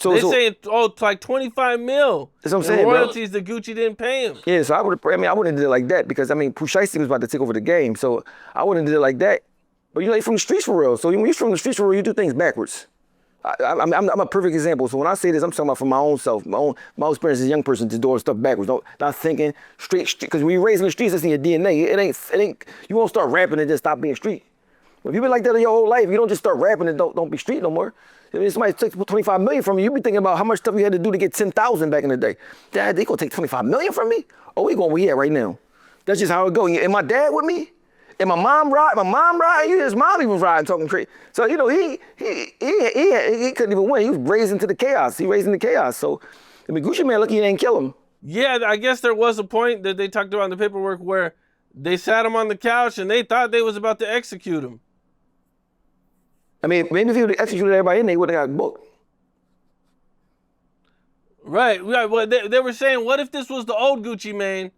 They say it's like 25 mil. That's what I'm saying, royalties that Gucci didn't pay him. Yeah, so I wouldn't have did it like that because Pooh Shiesty was about to take over the game. So I wouldn't have did it like that. But you're from the streets for real. So when you're from the streets for real, you do things backwards. I'm a perfect example. So when I say this, I'm talking about from my own self, my own experience as a young person, just doing stuff backwards, not thinking straight. Because when you're raised in the streets, it's in your DNA. It ain't. You won't start rapping and just stop being street. If you've been like that your whole life, you don't just start rapping and don't be street no more. If somebody takes 25 million from you, you be thinking about how much stuff you had to do to get 10,000 back in the day. Dad, they gonna take 25 million from me? Oh, we going where he at right now. That's just how it goes. And my dad with me? And my mom ride, his mom even riding, talking crazy. So, you know, he couldn't even win. He was raised into the chaos. He raised into chaos. So, I mean, Gucci Mane, lucky he didn't kill him. Yeah, I guess there was a point that they talked about in the paperwork where they sat him on the couch and they thought they was about to execute him. I mean, maybe if he would have executed everybody in there, he would have got booked. Right. Well, they were saying, what if this was the old Gucci Mane?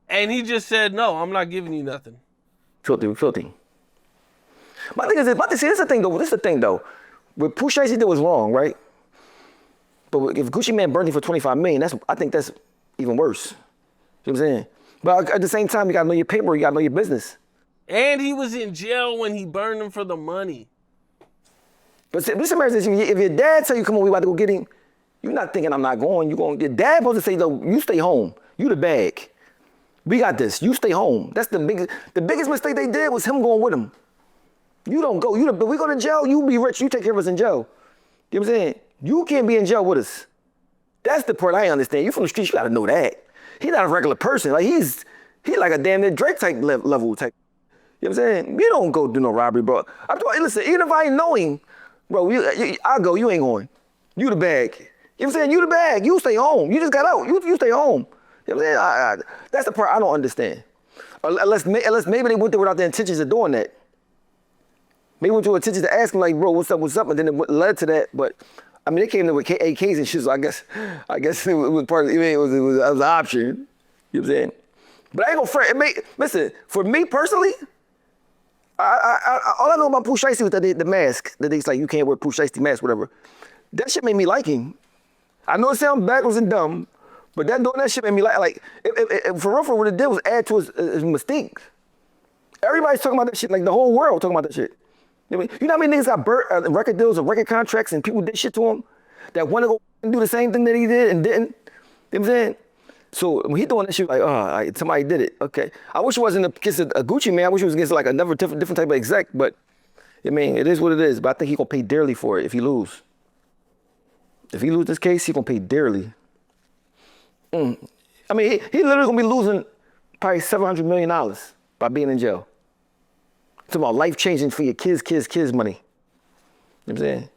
And he just said, no, I'm not giving you nothing. Filthy. My thing is, this is the thing though. What Pooh Shiesty did was wrong, right? But if Gucci Mane burned him for 25 million, I think that's even worse. You know what I'm saying? But at the same time, you gotta know your paper, you gotta know your business. And he was in jail when he burned him for the money. But this American, if your dad tell you, come on, we about to go get him, you're not thinking I'm not going. Your dad supposed to say, though, you stay home. You the bag. We got this. You stay home. That's the biggest mistake they did was him going with him. You don't go. If we go to jail, you be rich. You take care of us in jail. You know what I'm saying? You can't be in jail with us. That's the part I understand. You from the streets, you gotta know that. He's not a regular person. Like he's like a damn near Drake type level type. You know what I'm saying? You don't go do no robbery, bro. Listen, even if I ain't knowing, bro, I'll go. You ain't going. You the bag. You know what I'm saying? You the bag. You stay home. You just got out. You stay home. You know what I'm saying? That's the part I don't understand. Unless maybe they went there without the intentions of doing that. Maybe went to intentions to ask him like, bro, what's up? And then it led to that. But I mean, they came there with AKs and shit. So I guess it was part of it was an option. You know what I'm saying? But I ain't gonna front. Listen, for me personally, all I know about Pooh Shiesty was that the mask. That they's like, you can't wear Pooh Shiesty mask, whatever. That shit made me like him. I know it sounds backwards and dumb, but doing that shit made me like for real, what it did was add to his mistakes. Everybody's talking about that shit, like the whole world talking about that shit. You know how many niggas got record deals or record contracts and people did shit to him that want to go and do the same thing that he did and didn't? You know what I'm saying? So when he doing that shit, like, somebody did it. Okay. I wish it wasn't against a Gucci Mane. I wish it was against like another different type of exec, but I mean, it is what it is. But I think he gonna pay dearly for it if he lose. If he lose this case, he gonna pay dearly. I mean, he literally gonna be losing probably $700 million by being in jail. It's about life changing for your kids' money. You know what I'm saying?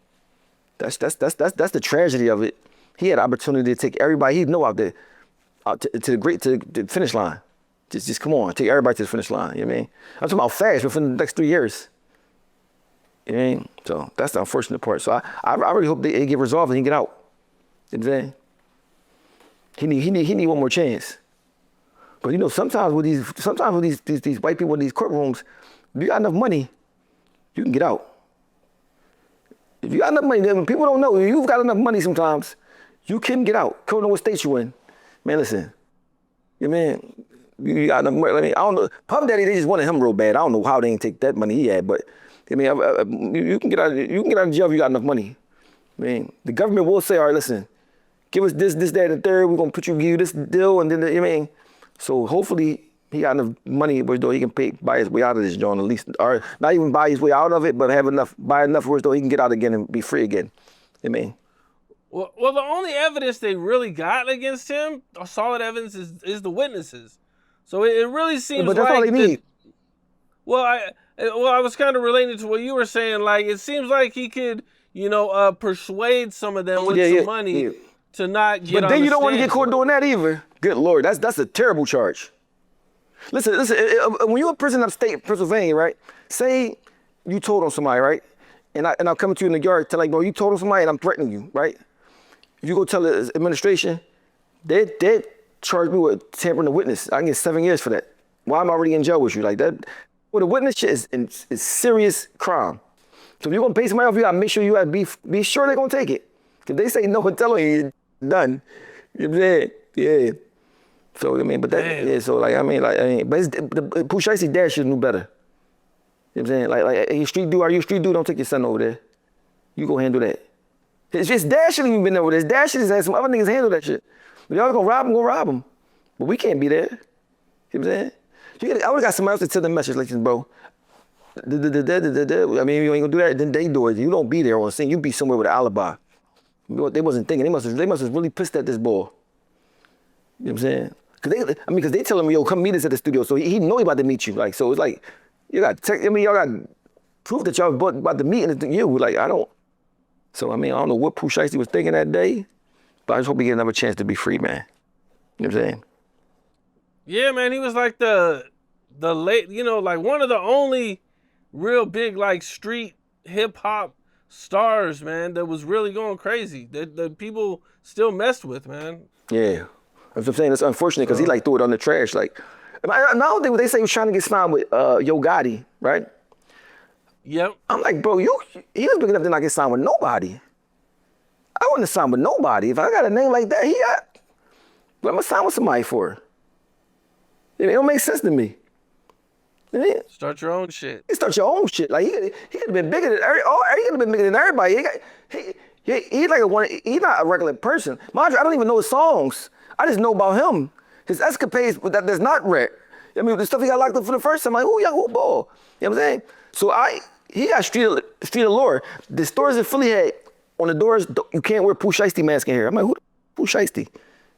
That's the tragedy of it. He had the opportunity to take everybody he know out there to the finish line. Just come on, take everybody to the finish line. You know what I mean? I'm talking about fast within the next 3 years. You know what I mean? So that's the unfortunate part. So I really hope they get resolved and he get out. You know what I'm saying? He need one more chance. But you know, sometimes with these white people in these courtrooms, if you got enough money, you can get out. If you got enough money, then people don't know. If you've got enough money sometimes, you can get out. Don't know what state you in. Man, listen. You mean you got enough money. I mean, I don't know. Puff Daddy, they just wanted him real bad. I don't know how they didn't take that money he had, but I mean, you can get out of jail if you got enough money. I mean, the government will say, all right, listen, give us this, that, and the third. We're gonna give you this deal, and then you know what I mean. So hopefully he got enough money where he can buy his way out of this joint at least, or not even buy his way out of it, but buy enough where he can get out again and be free again. I mean. Well, the only evidence they really got against him, solid evidence, is the witnesses. So it really seems but that's all they need. Well, I was kind of relating to what you were saying. Like, it seems like he could, persuade some of them with some money to not get on the stand. But then you don't want to get caught doing that either. Good Lord, that's a terrible charge. Listen, when you're a prisoner upstate Pennsylvania, right? Say you told on somebody, right? And I'm coming to you in the yard, telling, bro, you told on somebody and I'm threatening you, right? If you go tell the administration, they charge me with tampering the witness. I can get 7 years for that. Why I'm already in jail with you like that? Well, the witness shit is serious crime. So if you're gonna pay somebody off, you gotta make sure you gotta be sure they're gonna take it. If they say no and tell them you're done, you know what I'm saying? Yeah. So I mean, but so but the Pooh Shiesty dad should know better. You know what I'm saying? Like you street dude, are you a street dude? Don't take your son over there. You go handle that. It's just Dash shouldn't even been there with this. Dash should just had some other niggas handle that shit. But y'all gonna rob him, go rob him. But we can't be there. You know what I'm saying? I would've got somebody else to tell the message like this, bro. I mean, you ain't gonna do that, then they do it. You don't be there on the scene. You be somewhere with an alibi. They wasn't thinking. They must have really pissed at this boy. You know what I'm saying? Cause they tell him, yo, come meet us at the studio. So he know he about to meet you. Like, so it's like, y'all got proof that y'all about to meet and you. Like, I don't. So, I mean, I don't know what Pooh Shiesty was thinking that day, but I just hope he get another chance to be free, man. You know what I'm saying? Yeah, man, he was like the late, like one of the only real big like street hip hop stars, man, that was really going crazy. That people still messed with, man. Yeah, that's what I'm saying. It's unfortunate because he like threw it on the trash. Like, now they say he was trying to get signed with Yo Gotti, right? Yep. I'm like, bro, he was big enough to not get signed with nobody. I wouldn't have signed with nobody. If I got a name like that, what am I sign with somebody for? It don't make sense to me. You know? Start your own shit. You start your own shit. Like he could have been bigger than he could have been bigger than everybody. He's not a regular person. Mind you, I don't even know his songs. I just know about him. His escapades, but that's not rap. I mean, the stuff he got locked up for the first time, like, who ball? You know what I'm saying? So he got street allure. The stores in Philly had on the doors, you can't wear Pooh Shiesty mask in here. I'm like, who the Pooh Shiesty?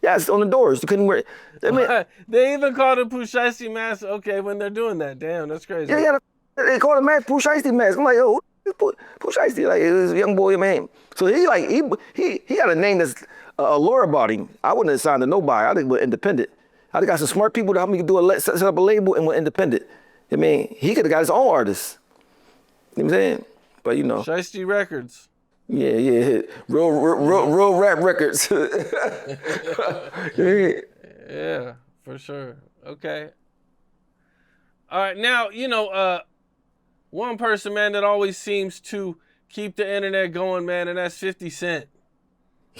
Yeah, it's on the doors. You couldn't wear it. I mean, they even called it Pooh Shiesty mask. Okay, when they're doing that, damn, that's crazy. Yeah, they called it mask Pooh Shiesty mask. I'm like, yo, Pooh Shiesty, like, it was a young boy, man. So he got a name that's allure about him. I wouldn't have signed to nobody. I think we're independent. I got some smart people to help me set up a label and we're independent. I mean, he could have got his own artists. You know what I'm saying? But Shiesty Records. Yeah. Real rap records. Yeah, for sure. Okay. All right, now, one person, man, that always seems to keep the internet going, man, and that's 50 Cent.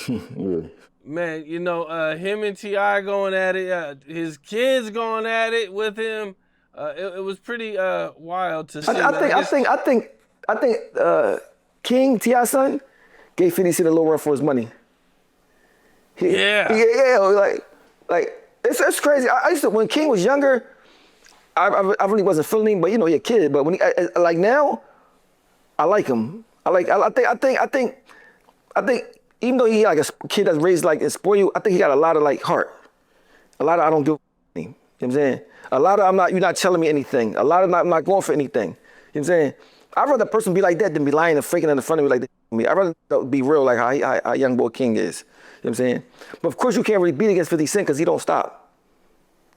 Yeah. Man, him and T.I. going at it, his kids going at it with him. It was pretty wild to see. I think King, T.I.'s son, gave 50 Cent a little run for his money. Yeah, like it's crazy. I used to, when King was younger, I really wasn't feeling him, but he a kid. But when he like now, I like him. I think even though he like a kid that's raised like and spoiled, I think he got a lot of like heart. A lot of I don't give a. You know what I'm saying? A lot of you're not telling me anything. A lot of I'm not going for anything. You know what I'm saying? I'd rather a person be like that than be lying and faking in the front of me like that. I'd rather be real like how young boy King is. You know what I'm saying? But of course you can't really beat against 50 Cent because he don't stop.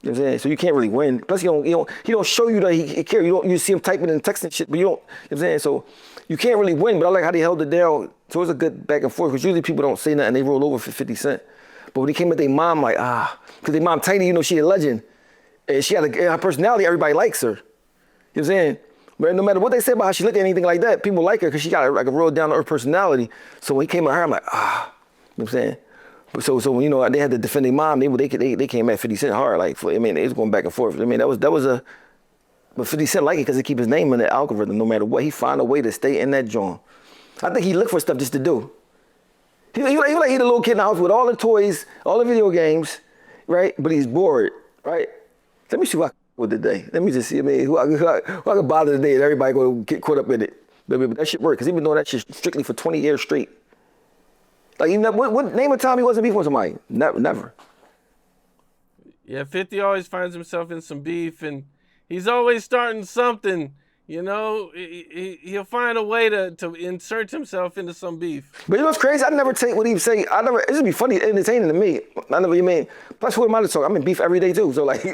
You know what I'm saying? So you can't really win. Plus he don't show you that he cares. You see him typing and texting shit, but you don't. You know what I'm saying? So you can't really win. But I like how they held it down. So it was a good back and forth because usually people don't say nothing. They roll over for 50 Cent. But when he came at their mom, like because their mom Tiny, she a legend, and she had her personality. Everybody likes her. You know what I'm saying? But no matter what they say about how she looked at anything like that, people like her because she got like a real down-to-earth personality. So when he came at her, I'm like, you know what I'm saying? But so when they had to defend their mom, they came at 50 Cent hard. Like, I mean, it was going back and forth. I mean, that was but 50 Cent like it because he keep his name in the algorithm. No matter what, he find a way to stay in that joint. I think he looked for stuff just to do. He like he the little kid in the house with all the toys, all the video games, right? But he's bored, right? Let me see what I with today. Let me just see, who I could bother today and everybody go get caught up in it. But that shit work because he been doing that shit strictly for 20 years straight. Like, what name of time he wasn't beefing with somebody? Never. Yeah, 50 always finds himself in some beef, and he's always starting something. He'll find a way to insert himself into some beef. But you know what's crazy? I never take what he say. It just be funny, entertaining to me. I never, plus who am I to talk? I'm in beef every day too. So like, you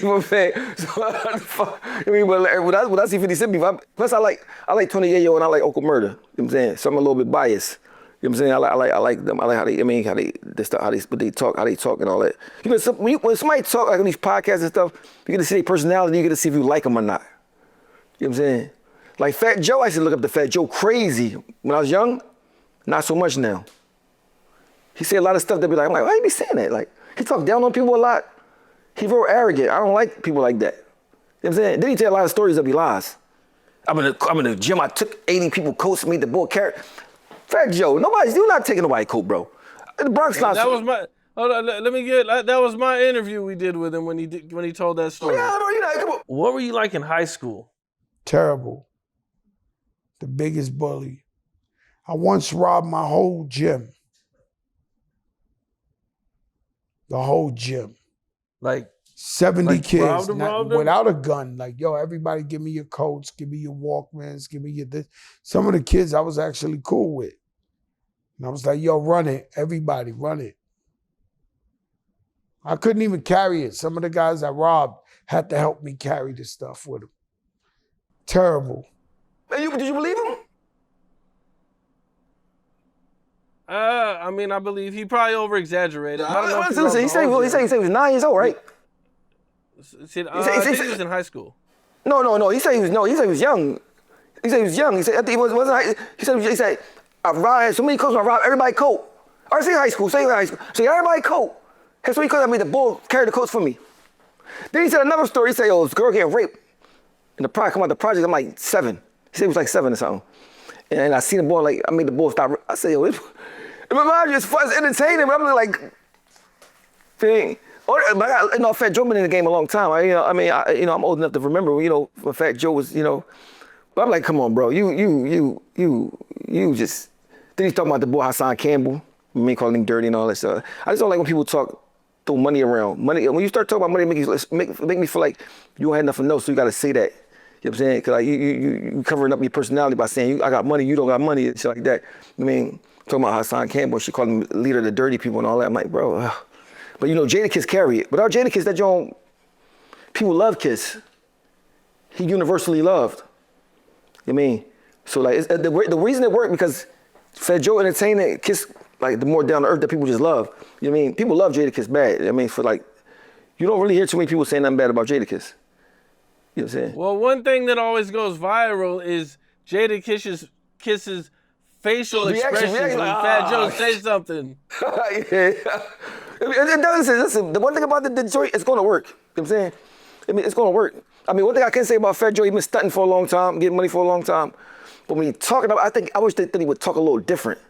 know what I'm saying? So, but when I see 50 Cent beef, plus I like Tony Yayo and I like Uncle Murder. You know what I'm saying? So I'm a little bit biased. You know what I'm saying? I like them. I like how they talk and all that. When somebody talk like on these podcasts and stuff, you get to see their personality. You get to see if you like them or not. You know what I'm saying? Like Fat Joe, I used to look up to Fat Joe crazy. When I was young, not so much now. He said a lot of stuff that be like, I'm like, why you be saying that? Like, he talk down on people a lot. He real arrogant. I don't like people like that. You know what I'm saying? Then he tell a lot of stories that be lies. I'm in the gym, I took 80 people coats, made the boy carrot. Fat Joe, you're not taking nobody coat, bro. The Bronx not. That was my. Hold on, let me get. That was my interview we did with him when he told that story. Yeah, bro, come on. What were you like in high school? Terrible. The biggest bully. I once robbed my whole gym. The whole gym. Like 70 kids robbed them? without a gun. Like, yo, everybody give me your coats, give me your Walkmans, give me your this. Some of the kids I was actually cool with. And I was like, yo, run it. Everybody, run it. I couldn't even carry it. Some of the guys I robbed had to help me carry the stuff with them. Terrible. Did you believe him? I mean, I believe he probably over-exaggerated. I don't know if Listen, he said he was 9 years old, right? I think he was in high school. No. He said he was young. He said he was young. He said I think he wasn't. He said I robbed so many coats. I robbed everybody coat. Or say high school. Say everybody coat. Had so many coats. I made the bull carry the coats for me. Then he said another story. He said, yo, this girl getting raped. And the project come out the project. I'm like 7. He said he was like 7 or something. And I seen the boy I made the bull stop. I said, yo, in my mind it's fun, it's entertaining, but I'm like, thing. Fat Joe been in the game a long time. I'm old enough to remember, when Fat Joe was, But I'm like, come on, bro, you just. Then he's talking about the boy Hassan Campbell, me calling him dirty and all that stuff. I just don't like when people throw money around. Money, when you start talking about money, make me feel like you don't have nothing else, so you got to say that. You know what I'm saying? Because you covering up your personality by saying, I got money, you don't got money, and shit like that. I mean, talking about Hassan Campbell, she called him leader of the dirty people and all that. I'm like, bro. But Jadakiss carry it. Without Jadakiss, people love Kiss. He universally loved. You know what I mean? So like, the reason it worked because Fat Joe entertained Kiss, like the more down to earth that people just love. You know what I mean? People love Jadakiss bad. I mean, you don't really hear too many people saying nothing bad about Jadakiss. You know what I'm saying? Well, one thing that always goes viral is Jadakiss's facial expressions when Fat Joe says something. Yeah. It does. Listen, the one thing about the joint, it's going to work. You know what I'm saying? I mean, it's going to work. I mean, one thing I can say about Fat Joe, he's been stunting for a long time, getting money for a long time. But when he's talking about, I wish that he would talk a little different.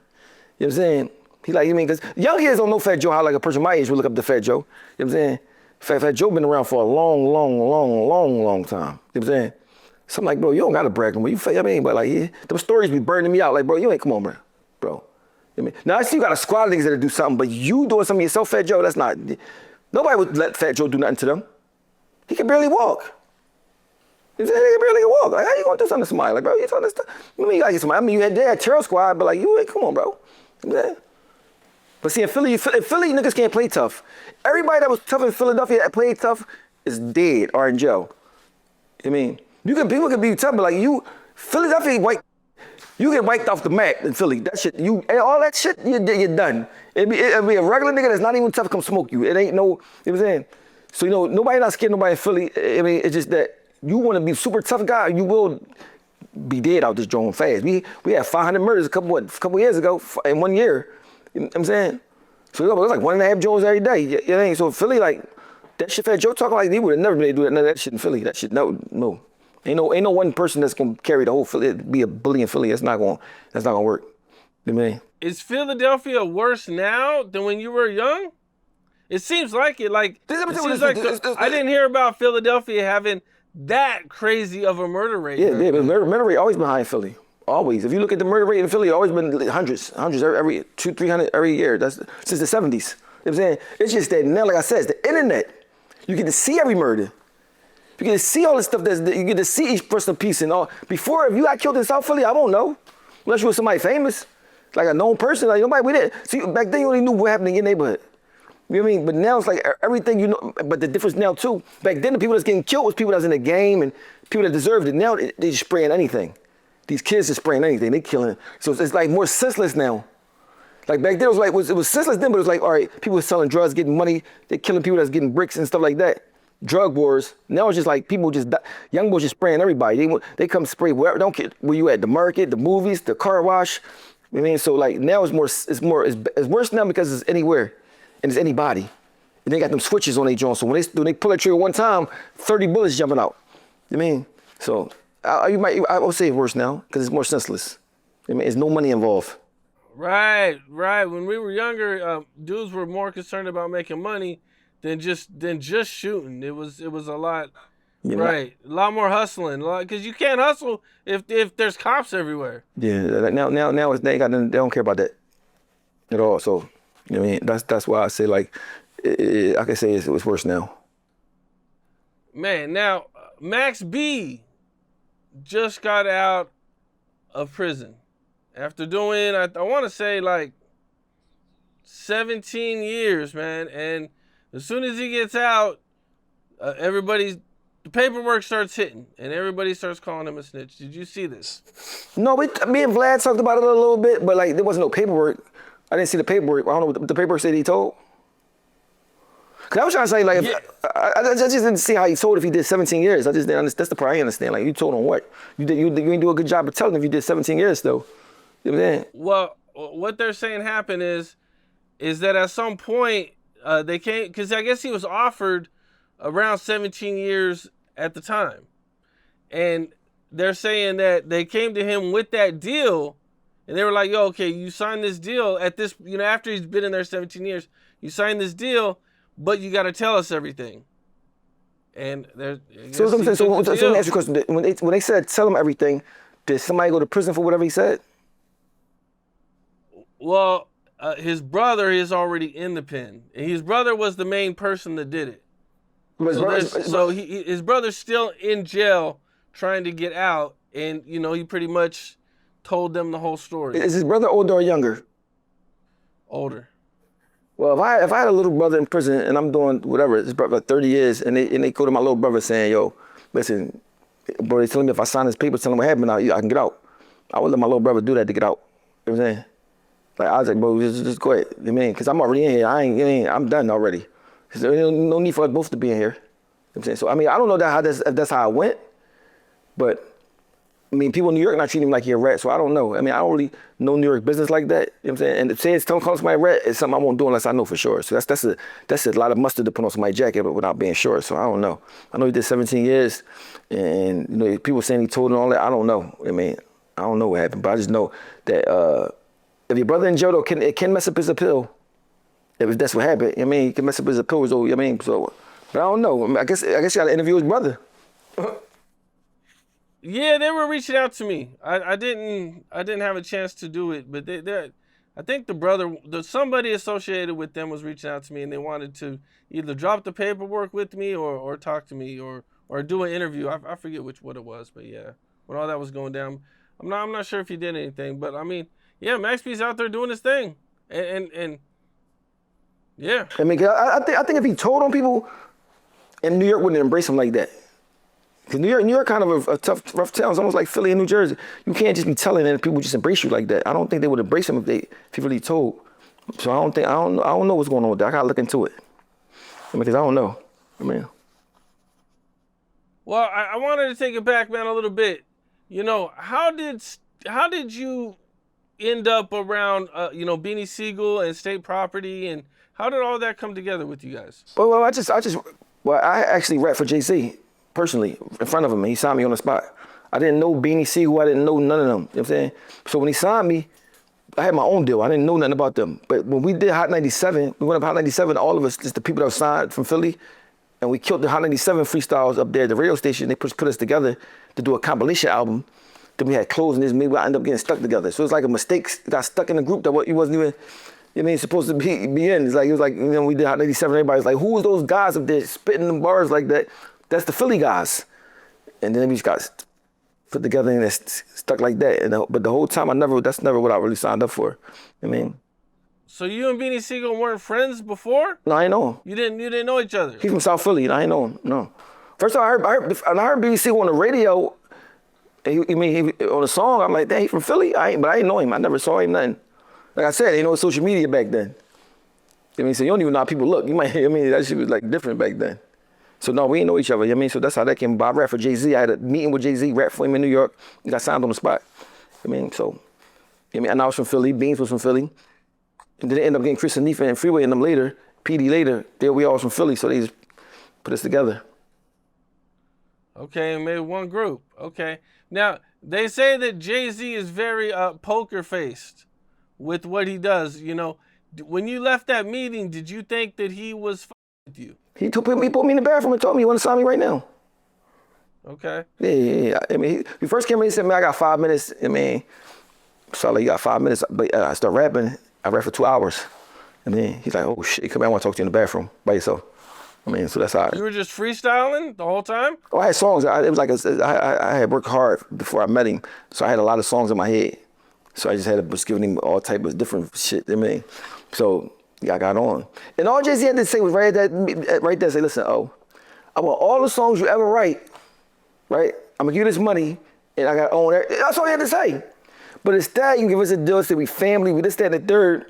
You know what I'm saying? Because young kids don't know Fat Joe how like a person my age would look up to Fat Joe. You know what I'm saying? Fat Joe been around for a long time. You know what I'm saying? So I'm like, bro, you don't gotta brag no more. But like, yeah, them stories be burning me out. Like, bro, you ain't, come on, bro. You know what I mean? Now I see you got a squad of niggas that do something, but you doing something yourself, Fat Joe, that's not, nobody would let Fat Joe do nothing to them. He can barely walk. You know what I'm saying? He can barely walk. Like, how you gonna do something to somebody? Like, bro, you talking this stuff? I mean, you gotta get somebody. I mean, they had Terror Squad, but like, you ain't, come on, bro. You know what I'm saying? But see, in Philly niggas can't play tough. Everybody that was tough in Philadelphia that played tough is dead or in jail. I mean, people can be tough, but like Philadelphia, you get wiped off the map in Philly. That shit, all that shit, you're done. It'd be a regular nigga that's not even tough come smoke you. It ain't no, you know what I'm saying? So, nobody not scared of nobody in Philly. I mean, it's just that you want to be super tough guy, you will be dead out this joint fast. We had 500 murders a couple years ago in 1 year. You know what I'm saying? So it was like 1.5 Joes every day. You know what I mean? So Philly, like, that shit Fat Joe talking like he would have never been able to do none of that shit in Philly. That shit, no. Ain't no one person that's gonna carry the whole Philly, be a bully in Philly. That's not gonna work. You know what I mean? Is Philadelphia worse now than when you were young? It seems like it. Like, I didn't hear about Philadelphia having that crazy of a murder rate. Yeah, but murder rate always been high in Philly. Always. If you look at the murder rate in Philly, it's always been hundreds every 200-300 every year. That's since the 70s. You know what I'm saying? It's just that now, like I said, it's the internet. You get to see every murder. You get to see all this stuff. You get to see each person piece and all. Before, if you got killed in South Philly, I won't know. Unless you were somebody famous, like a known person. Like nobody we did. See, back then you only knew what happened in your neighborhood. You know what I mean? But now it's like everything you know. But the difference now too, back then the people that's getting killed was people that's in the game and people that deserved it. Now they just spraying anything. These kids are spraying anything. They killing. So it's like more senseless now. Like back then it was senseless then, but it was like, all right, people were selling drugs, getting money. They're killing people that's getting bricks and stuff like that. Drug wars. Now it's just like people just, young boys just spraying everybody. They come spray wherever, don't care where you at, the market, the movies, the car wash. You know what I mean? So like now it's worse now because it's anywhere and it's anybody. And they got them switches on their joint. So when they pull that trigger one time, 30 bullets jumping out. You know what I mean? So I would say it's worse now because it's more senseless. I mean, there's no money involved. Right. When we were younger, dudes were more concerned about making money than just shooting. It was a lot. Yeah, Right, a lot more hustling, because you can't hustle if there's cops everywhere. yeah. Like now they don't care about that at all. So, you know what I mean? That's why I say like, I can say it's worse now. Man, now Max B just got out of prison after doing I want to say like 17 years, man. And as soon as he gets out, the paperwork starts hitting, and everybody starts calling him a snitch. Did you see this? No, me and Vlad talked about it a little bit, but like there wasn't no paperwork. I didn't see the paperwork. I don't know what the paperwork said he told. Cause I was trying to say like, I just didn't see how he told if he did 17 years. I just didn't understand. That's the part I understand. Like you told him what? You didn't do a good job of telling if you did 17 years though. You know what I'm saying? Well, what they're saying happened is that at some point they came, because I guess he was offered around 17 years at the time. And they're saying that they came to him with that deal, and they were like, yo, okay, you signed this deal at this, after he's been in there 17 years, you signed this deal, but you got to tell us everything. And there's So let me ask you a question. When they said tell him everything, did somebody go to prison for whatever he said? Well, his brother is already in the pen. And his brother was the main person that did it. His brother's still in jail trying to get out, and he pretty much told them the whole story. Is his brother older or younger? Older. Well, if I had a little brother in prison and I'm doing whatever, his brother 30 years, and they go to my little brother saying, yo, listen, bro, they telling me if I sign this paper, tell them what happened, I can get out. I would let my little brother do that to get out. You know what I'm saying? Like I was like, bro, just go ahead. You know what I mean? Because I'm already in here. I'm done already. There's no need for us both to be in here. You know what I'm saying? So I mean, I don't know if that's how it went, but I mean, people in New York not treating him like he a rat, so I don't know. I mean, I don't really know New York business like that. You know what I'm saying? And to say it's calling somebody a rat is something I won't do unless I know for sure. So that's a lot of mustard to put on somebody's jacket, but without being sure. So I don't know. I know he did 17 years, and people saying he told and all that. I don't know. I mean, I don't know what happened, but I just know that if your brother in jail, though, it can mess up his appeal. If that's what happened, I mean, it can mess up his appeal. So I mean, but I don't know. I mean, I guess you got to interview his brother. Yeah, they were reaching out to me. I didn't have a chance to do it, but I think somebody associated with them was reaching out to me, and they wanted to either drop the paperwork with me or talk to me or do an interview. I forget what it was, but yeah, when all that was going down, I'm not sure if he did anything, but I mean, yeah, Max B's out there doing his thing, and yeah. I mean, I think if he told on people, and New York wouldn't embrace him like that. Because New York kind of a tough, rough town. It's almost like Philly and New Jersey. You can't just be telling and people just embrace you like that. I don't think they would embrace him if he really told. So I don't know what's going on with that. I gotta look into it. I mean, because I don't know. I mean. Well, I wanted to take it back, man, a little bit. How did you end up around, Beanie Sigel and State Property, and how did all that come together with you guys? Well, I actually rapped for Jay-Z. Personally, in front of him, and he signed me on the spot. I didn't know Beanie Sigel, I didn't know none of them, you know what I'm saying? So when he signed me, I had my own deal. I didn't know nothing about them. But when we did Hot 97, we went up Hot 97, all of us, just the people that were signed from Philly, and we killed the Hot 97 freestyles up there at the radio station. They put us together to do a compilation album. Then we had clothes and this, maybe I ended up getting stuck together. So it's like a mistake, got stuck in a group that you wasn't even, supposed to be in. It was like, we did Hot 97, everybody was like, who was those guys up there spitting them bars like that? That's the Philly guys. And then we just got put together and it's stuck like that. But the whole time, that's never what I really signed up for. I mean. So you and Beanie Sigel weren't friends before? No, I ain't know him. You didn't know each other? He's from South Philly, and I ain't know him, no. First time I heard Beanie Sigel on the radio, he on a song, I'm like, dang, he from Philly? But I didn't know him. I never saw him, nothing. Like I said, ain't no social media back then. So you don't even know how people look. That shit was like different back then. So no, we didn't know each other. So that's how that came about. I rapped for Jay-Z. I had a meeting with Jay-Z, rapped for him in New York. He got signed on the spot. And I was from Philly. Beans was from Philly. And then they ended up getting Chris and Neef and Freeway and them later. PD later. We all was from Philly, so they just put us together. Okay, and made one group. Okay. Now, they say that Jay-Z is very poker-faced. with what he does. You know, when you left that meeting, did you think that he was with you? He put me in the bathroom and told me he want to sign me right now. Okay. Yeah. I mean, he first came in and he said, man, I got 5 minutes. I mean, so like, you got 5 minutes. But I start rapping. I rap for 2 hours. I mean, he's like, oh shit, come here, I want to talk to you in the bathroom by yourself. I mean, so that's how. You were just freestyling the whole time? Oh, I had songs. It was like I had worked hard before I met him, so I had a lot of songs in my head. So I just was giving him all type of different shit. I mean, so yeah, I got on. And all Jay-Z had to say was right there, say, listen, I want all the songs you ever write, right? I'm gonna give you this money, and I got to own it. That's all he had to say. But instead, you can give us a deal, say we family, we this, that, and the third.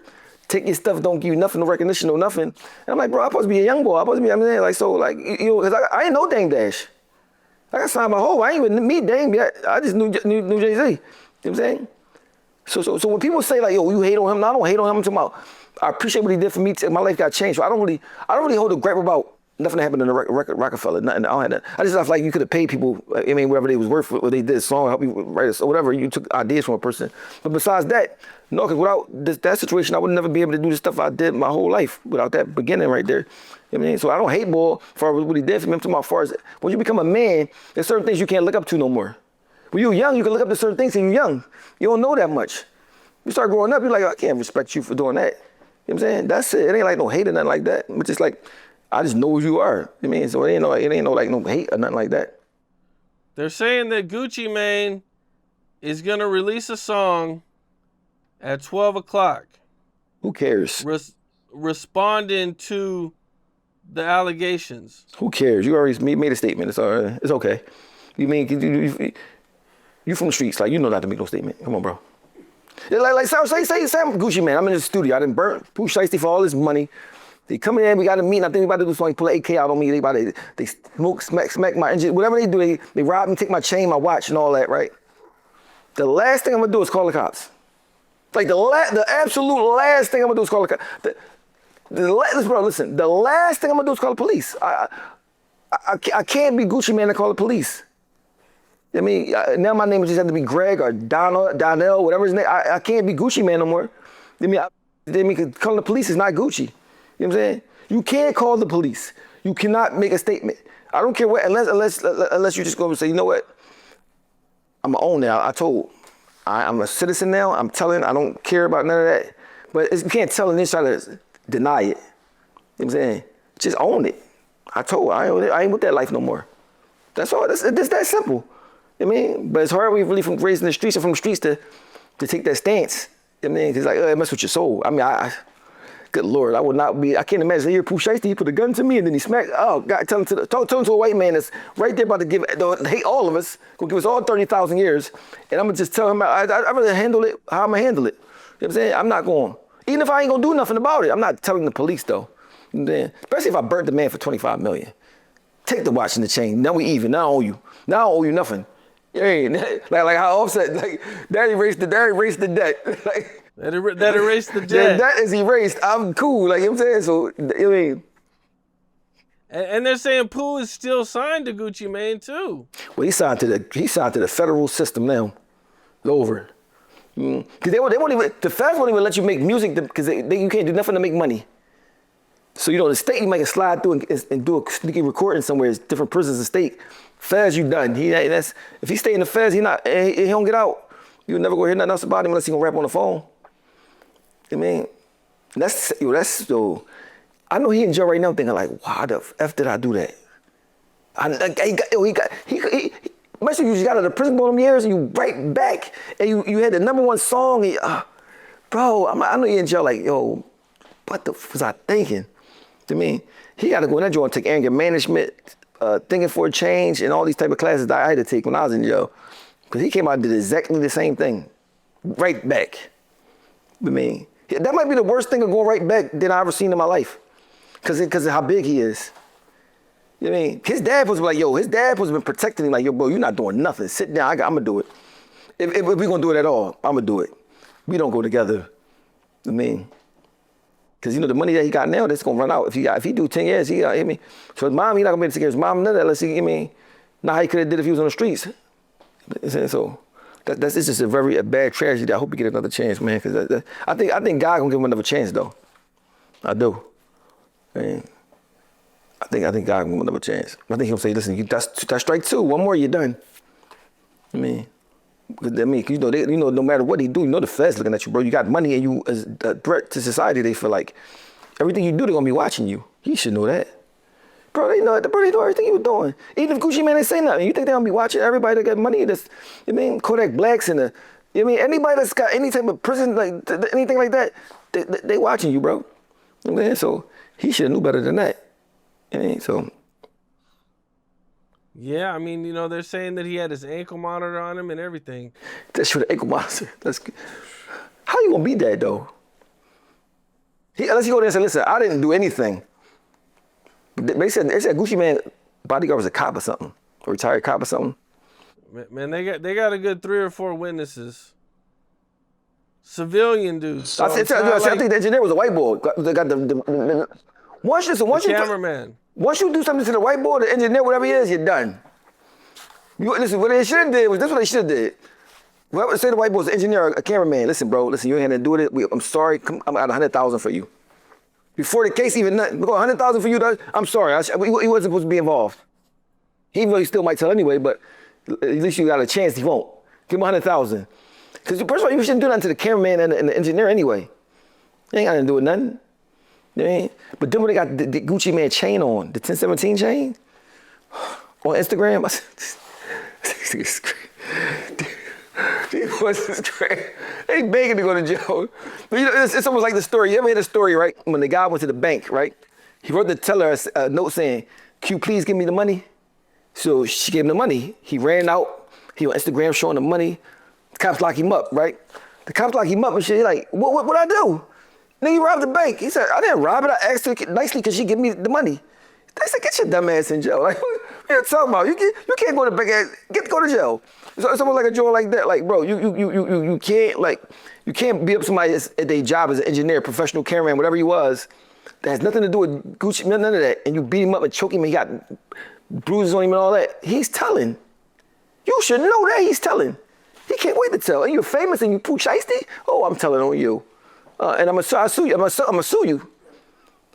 Take your stuff, don't give you nothing, no recognition, no nothing. And I'm like, bro, I'm supposed to be a young boy. I'm supposed to be, I mean, like, so, like, you know, cause I ain't know Dame Dash. I got signed my whole, I ain't even meet Dame yet. I just knew Jay-Z. You know what I'm saying? So when people say like, yo, you hate on him, no, I don't hate on him. I'm talking about, I appreciate what he did for me. My life got changed. So I don't really hold a grab about nothing that happened in the Rockefeller. Nothing. I just feel like you could have paid people, I mean, whatever they was worth, what they did, a song, help you write it, or whatever. You took ideas from a person. But besides that, no, because without that situation, I would never be able to do the stuff I did my whole life without that beginning right there. You know what I mean? So I don't hate Ball for what he did for me. I'm talking about as far as when you become a man, there's certain things you can't look up to no more. When you're young, you can look up to certain things and you're young. You don't know that much. You start growing up, you're like, I can't respect you for doing that. You know what I'm saying? That's it. It ain't like no hate or nothing like that. But just like, I just know who you are. You know what I mean? So it ain't no like no hate or nothing like that. They're saying that Gucci Mane is gonna release a song at 12 o'clock. Who cares? Responding to the allegations. Who cares? You already made a statement. It's all right. It's okay. You mean you from the streets? Like, you know not to make no statement. Come on, bro. Like say I'm Gucci Mane. I'm in the studio. I done burnt Pooh Shiesty for all this money. They come in, we got a meeting. I think we about to do something. Pull an AK out on me. They smoke, smack my engine. Whatever they do, they rob me, take my chain, my watch, and all that. Right. The last thing I'm gonna do is call the cops. Like the absolute last thing I'm gonna do is call the cops. Listen. The last thing I'm gonna do is call the police. I can't be Gucci Mane and call the police. I mean, now my name just have to be Greg or Donnell, whatever his name. I can't be Gucci Mane no more. I mean, calling the police is not Gucci. You know what I'm saying? You can't call the police. You cannot make a statement. I don't care what, unless you just go and say, you know what? I'm gonna own that. I told. I'm a citizen now. I'm telling. I don't care about none of that. But you can't tell and then try to deny it. You know what I'm saying? Just own it. I told. I ain't with that life no more. That's all. It's that simple. You know what I mean? But it's hard when you really from raised in the streets and from the streets to take that stance. You know what I mean? It's like, it mess with your soul. I mean, good Lord, I would not be, I can't imagine. Here, Pooh Shiesty, he put a gun to me and then he smacked, oh, God, tell him to a white man that's right there about to hate all of us, gonna give us all 30,000 years. And I'm gonna just tell him, I'd rather handle it how I'm gonna handle it. You know what I'm saying? I'm not going, even if I ain't gonna do nothing about it, I'm not telling the police though. You know what I'm saying? Especially if I burnt the man for 25 million. Take the watch and the chain, now we even, now I owe you. Now I don't owe you nothing. Hey, like how Offset, like, daddy erased the debt. Like, that erased the debt. The debt is erased. I'm cool. Like, you know what I'm saying? So, I mean. And they're saying Pooh is still signed to Gucci Mane too. Well, he's signed to the federal system now. It's over. Because they won't even, the feds won't even let you make music because you can't do nothing to make money. So, you know, the state, you might slide through and do a sneaky recording somewhere. It's different prisons and state. Feds, you done. If he stay in the feds, he don't get out. You'll never go hear nothing else about him unless he gonna rap on the phone. I mean, I know he in jail right now thinking like, why the F did I do that? Imagine you just got out of the prison for them years and you right back and you had the #1 song and, bro, I know he in jail like, yo, what the f was I thinking? I mean, he got to go in that joint and take anger management, thinking for a change, and all these type of classes that I had to take when I was in jail. Because he came out and did exactly the same thing, right back. I mean, that might be the worst thing of going right back than I ever seen in my life, because of how big he is. You know what I mean? His dad was like, yo, his dad was been protecting him like, yo, bro, you're not doing nothing. Sit down, I'm gonna do it. If we're gonna do it at all, I'm gonna do it. We don't go together. I mean, because you know the money that he got now, that's gonna run out. If he do 10 years, I mean, so his mom, he not gonna be able to take care of his mom, none of that. Unless he, I mean, not how he could have did if he was on the streets. So, That's it's just a bad tragedy. I hope he get another chance, man. Cause I think God gonna give him another chance though. I do. Man, I think God gonna give him another chance. I think he'll say, listen, that's strike 2. One more, you're done. I mean, you know, no matter what he do, you know the feds looking at you, bro. You got money and you as a threat to society. They feel like everything you do, they're gonna be watching you. He should know that. Bro, they know everything he was doing. Even if Gucci Mane ain't say nothing, you think they're gonna be watching everybody that got money? That's, Kodak Blacks and anybody that's got any type of prison, like anything like that, they watching you, bro. So he should have knew better than that. So. Yeah, I mean, you know, they're saying that he had his ankle monitor on him and everything. That's for the ankle monitor. How you gonna beat that though? Unless you go there and say, listen, I didn't do anything. They said Gucci Mane bodyguard was a cop or something, a retired cop or something. Man, they got a good 3 or 4 witnesses. Civilian dudes. So I think the engineer was a white boy. They got the once cameraman. Once you do something to the white boy, the engineer, whatever he is, you're done. Listen, what they should have did was that's what they should have did. Whoever say the white boy's an engineer, a cameraman. Listen, bro. Listen, you ain't had to do it. I'm sorry. I'm at 100,000 for you. Before the case even nothing, 100,000 for you. I'm sorry. He wasn't supposed to be involved. Even though he still might tell anyway, but at least you got a chance. He won't. Give him 100,000. Because first of all, you shouldn't do nothing to the cameraman and the engineer anyway. You ain't got to do with nothing. You know what I mean? But then when they got the Gucci Mane chain on, the 1017 chain on Instagram, they begging to go to jail. But you know, it's almost like the story. You ever hear the story, right? When the guy went to the bank, right? He wrote the teller a note saying, "Can you please give me the money?" So she gave him the money. He ran out. He on Instagram showing the money. The cops lock him up, right? The cops lock him up and shit. He like, what I do? Nigga, you robbed the bank. He said, I didn't rob it. I asked her nicely because she give me the money. They said, get your dumb ass in jail. Like, what are you talking about? You can't go to bank ass. Go to jail. So it's almost like a joint like that. Like, bro, you can't beat up somebody at their job as an engineer, professional cameraman, whatever he was. That has nothing to do with Gucci, none of that. And you beat him up and choke him. And he got bruises on him and all that. He's telling. You should know that he's telling. He can't wait to tell. And you're famous and you poo shiesty? Oh, I'm telling on you. And I'm gonna sue you. I'm gonna sue you.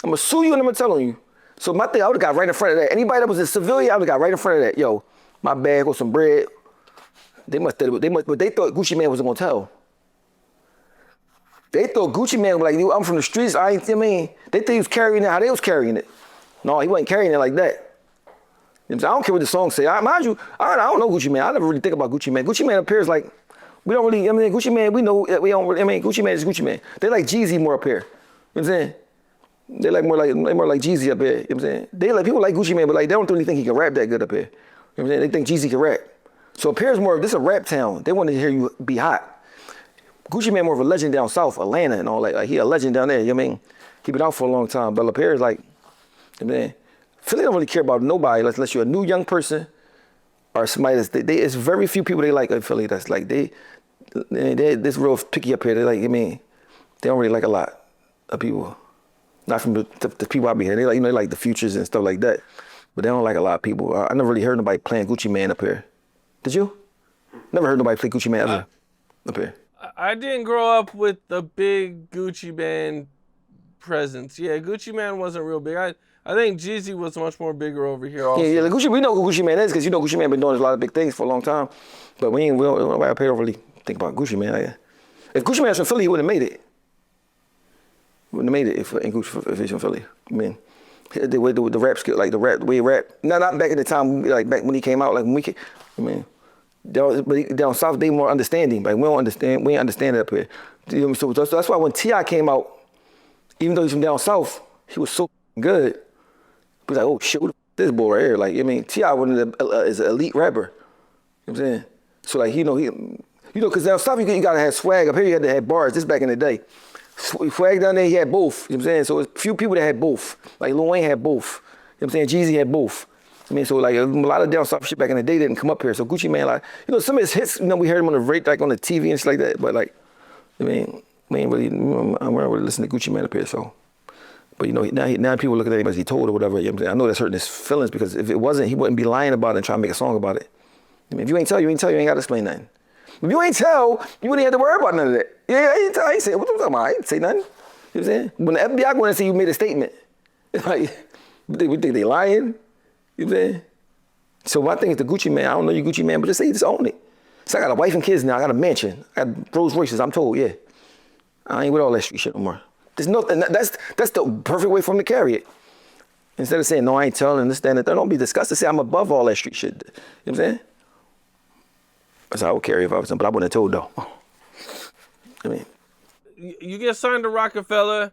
I'm gonna sue you and I'm gonna tell on you. So my thing, I would've got right in front of that. Anybody that was a civilian, I would've got right in front of that. Yo, my bag with some bread. But they thought Gucci Mane wasn't gonna tell. They thought Gucci Mane was like, I'm from the streets. They think he was carrying it how they was carrying it. No, he wasn't carrying it like that. You know, I don't care what the song say. Mind you, I don't know Gucci Mane. I never really think about Gucci Mane. Gucci Mane appears like, we don't really, Gucci Mane, we know, Gucci Mane is Gucci Mane. They like Jeezy more up here. You know what I'm saying? They more like Jeezy up here. You know what I'm saying? People like Gucci Mane, but like they don't really think he can rap that good up here. You know what I'm saying? They think Jeezy can rap. So up here is more, this is a rap town. They want to hear you be hot. Gucci Mane more of a legend down south, Atlanta and all that. Like he a legend down there, you know what I mean? He been out for a long time. But up here is like, you know what I mean? Philly don't really care about nobody unless you're a new young person or somebody that's, it's very few people they like in Philly that's like, they're real picky up here. They like, they don't really like a lot of people. Not from the people I be here. They like, they like the Futures and stuff like that. But they don't like a lot of people. I never really heard nobody playing Gucci Mane up here. Did you? Never heard nobody play Gucci Mane ever up here. I didn't grow up with a big Gucci Mane presence. Yeah, Gucci Mane wasn't real big. I think Jeezy was much more bigger over here also. Yeah, Gucci, we know who Gucci Mane is because Gucci Mane been doing a lot of big things for a long time. But we don't nobody up here don't really think about Gucci Mane. Like, if Gucci Mane was from Philly, he wouldn't have made it. Wouldn't have made it if he's from Philly. The way the rap skill, like the way he rap. Not back in the time, like back when he came out, like when we came, down south they more understanding. Like we ain't understand it up here. You know, so that's why when T.I. came out, even though he's from down south, he was so good. He was like, oh shit, this boy right here. Like, T.I. is an elite rapper. You know what I'm saying? So like, because down south you gotta have swag. Up here you had to have bars. This back in the day. Swag down there, he had both. You know what I'm saying? So it's few people that had both. Like Lil Wayne had both. You know what I'm saying? Jeezy had both. So like a lot of down south shit back in the day didn't come up here. So Gucci Mane, like, some of his hits, we heard him on the radio, like on the TV and shit like that. But like, we ain't really, I'm not really listening to Gucci Mane up here. So, but now people look at him as he told or whatever. You know what I'm saying? I know that's hurting his feelings because if it wasn't, he wouldn't be lying about it and trying to make a song about it. If you ain't tell, you ain't got to explain nothing. If you ain't tell, you wouldn't have to worry about none of that. Yeah, I ain't tell. I ain't say, what you talking about? I ain't say nothing. You know what I'm saying? When the FBI go in and say you made a statement, like, we think they lying. You know what I'm saying? So my thing is the Gucci man. I don't know you Gucci man, but just say you just own it. So I got a wife and kids now. I got a mansion. I got Rolls Royces. I'm told, yeah. I ain't with all that street shit no more. There's nothing. That's the perfect way for him to carry it. Instead of saying no, I ain't telling this, that, and that. Don't be disgusted. Say I'm above all that street shit. You know what I'm saying? That's how I would carry if I was him, but I wouldn't have told though. I mean, you get signed to Rockefeller,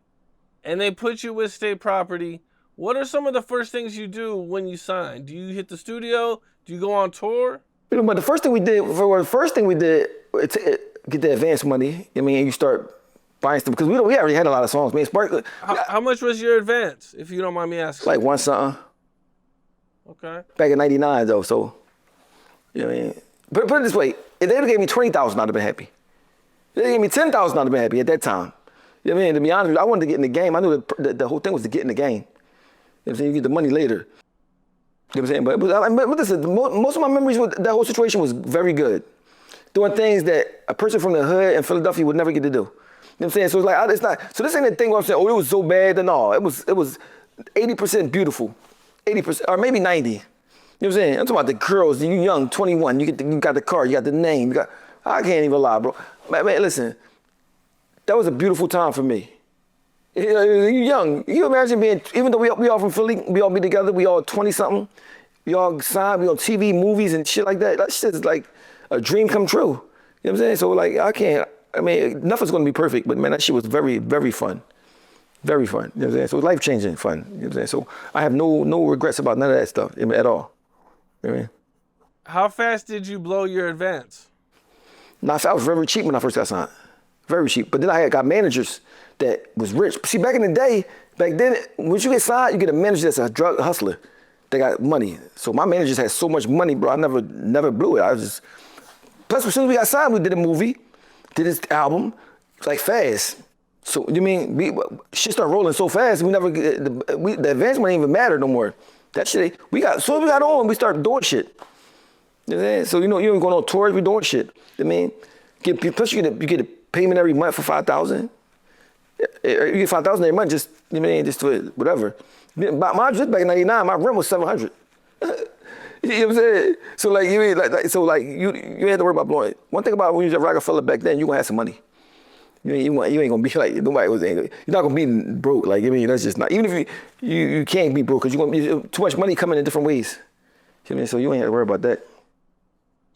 and they put you with State Property. What are some of the first things you do when you sign? Do you hit the studio? Do you go on tour? You know, but the first thing we did, get the advance money. I mean, and you start buying stuff because we already had a lot of songs. Man, Spark. How much was your advance, if you don't mind me asking? Like one something. Okay. Back in '99 though, so you know what I mean. Put it this way: if they gave me $20,000, I'd have been happy. If they gave me $10,000, I'd have been happy at that time. You know what I mean? To be honest with you, I wanted to get in the game. I knew the whole thing was to get in the game. You know what I'm saying? You get the money later. You know what I'm saying? But listen, most of my memories with that whole situation was very good. Doing things that a person from the hood in Philadelphia would never get to do. You know what I'm saying? So it's like, it's not, so this ain't the thing where I'm saying, oh, it was so bad. No, it was 80% beautiful. 80%, or maybe 90. You know what I'm saying? I'm talking about the girls, you young, 21, you got the car, you got the name, I can't even lie, bro. Man, listen, that was a beautiful time for me. You young, you imagine being, even though we all from Philly, we all be together, we all 20-something, we all signed, we on TV, movies and shit like that. That shit is like a dream come true. You know what I'm saying? So like, nothing's gonna be perfect, but man, that shit was very, very fun. Very fun, you know what I'm saying? So life-changing fun, you know what I'm saying? So I have no regrets about none of that stuff at all. You know what I mean? How fast did you blow your advance? Nah, I was very cheap when I first got signed. Very cheap. But then I got managers that was rich. See, back in the day, back then, once you get signed, you get a manager that's a drug hustler. They got money. So my managers had so much money, bro, I never blew it. I was just, plus as soon as we got signed, we did a movie, did this album, like fast. So you mean, shit started rolling so fast, we never, the advance money even mattered no more. That shit, as soon as we got on, we started doing shit. You know what I'm saying? So you ain't going on tours, we doing shit. I mean, plus you get a payment every month for $5,000. You get $5,000 every month, just, you know what I mean, just whatever. Back in '99, my rent was $700. You know what I'm saying? So like you had to worry about blowing it. One thing about when you was at Rockefeller back then, you gonna have some money. You ain't gonna be like you're not gonna be broke. Like I mean, that's just not. Even if you can't be broke because you're gonna too much money coming in different ways. You know what I mean? So you ain't have to worry about that.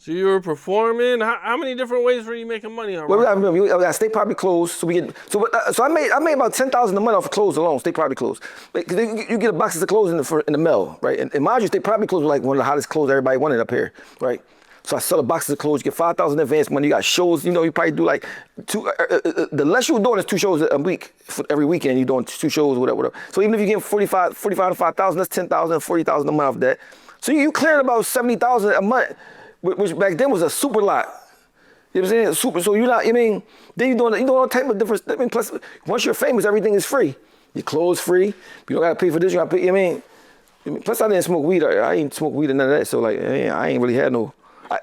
So you were performing. How many different ways were you making money on? Well, we got State Property clothes, so I made about $10,000 a month off of clothes alone. State Property clothes. You get boxes of clothes in the mail, right? And mind you, State Property clothes were like one of the hottest clothes everybody wanted up here, right? So I sell the boxes of clothes. You get $5,000 in advance money. You got shows. You know, you probably do like the less you're doing is 2 shows a week. Every weekend you're doing 2 shows, whatever. So even if you get 45 to 5,000, that's $10,000, $40,000 a month off that. So you clearing about $70,000 a month. Which back then was a super lot. You know what I'm saying? Super. So you're not, I mean, then you're doing all type of different, I mean, plus, once you're famous, everything is free. Your clothes free. You don't got to pay for this, you got to pay, I mean, plus I didn't smoke weed. I ain't smoke weed and none of that. So like, I ain't really had no, I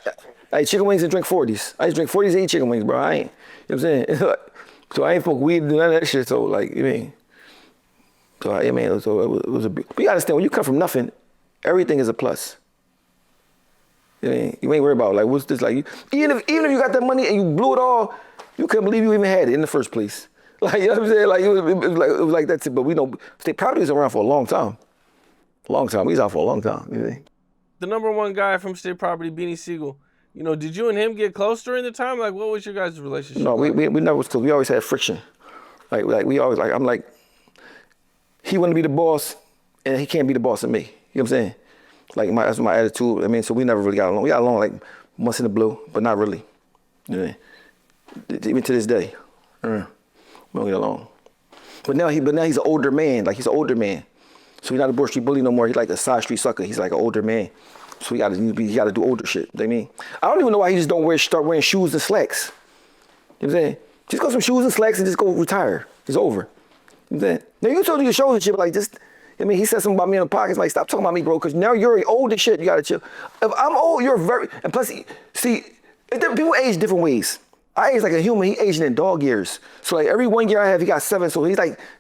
ate chicken wings and drink 40s. I used to drink 40s and eat chicken wings, bro. I ain't, you know what I'm saying? So I ain't smoke weed and none of that shit. So like, I mean, so it was a, but you understand, when you come from nothing, everything is a plus. You ain't worried about like what's this like. Even if you got that money and you blew it all, you couldn't believe you even had it in the first place. Like you know what I'm saying? Like it was like that. But we know State Property was around for a long time. We was out for a long time. You know? The #1 guy from State Property, Beanie Sigel. You know, did you and him get close during the time? Like, what was your guys' relationship? No, we never was close. We always had friction. Like we always like I'm like he wanted to be the boss, and he can't be the boss of me. You know what I'm saying? Like that's my attitude. I mean, so we never really got along. We got along like once in the blue, but not really. You know, even to this day, we don't get along. But now he's an older man. Like he's an older man, so he's not a Broad Street bully no more. He's like a side street sucker. He's like an older man, so he got to do older shit. You know what I mean, I don't even know why he just don't start wearing shoes and slacks. You know what I'm saying? Just go some shoes and slacks and just go retire. It's over. You know what I'm saying? Now you can still do your shows and shit, but like just. I mean, he said something about me in the pockets, like, stop talking about me, bro, because now you're old as shit, you gotta chill. If I'm old, you're very, and plus, see, People age different ways. I age like a human. He aging in dog years. So like every 1 year I have, he got 7. So he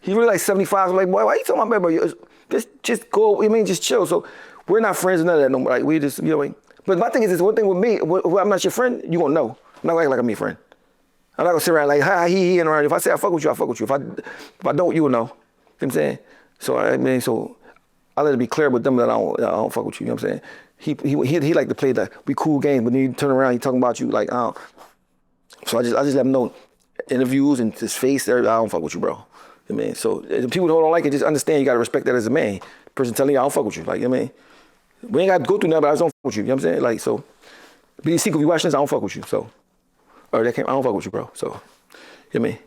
really like 75. I'm like, boy, why you talking about bro? Just go. I mean, just chill. So we're not friends or none of that no more. Like we just, you know. But my thing is this one thing with me. I'm not your friend. You gonna know. I'm not gonna act like I'm your friend. I'm not gonna sit around like hi he and around. If I say I fuck with you, I fuck with you. If I don't, you will know. You know what I'm saying? So I mean, so I let it be clear with them that I don't fuck with you. You know what I'm saying? He like to play the we cool game, but then you turn around, he talking about you like I don't. So I just let him know, interviews and his face, I don't fuck with you, bro. I mean, so if people who don't like it, just understand you gotta respect that as a man. The person telling you I don't fuck with you, like I mean, we ain't got to go through nothing, but I just don't fuck with you. You know what I'm saying? Like so, be secret. If you watch this, I don't fuck with you. So, or I don't fuck with you, bro. So, you know what I mean?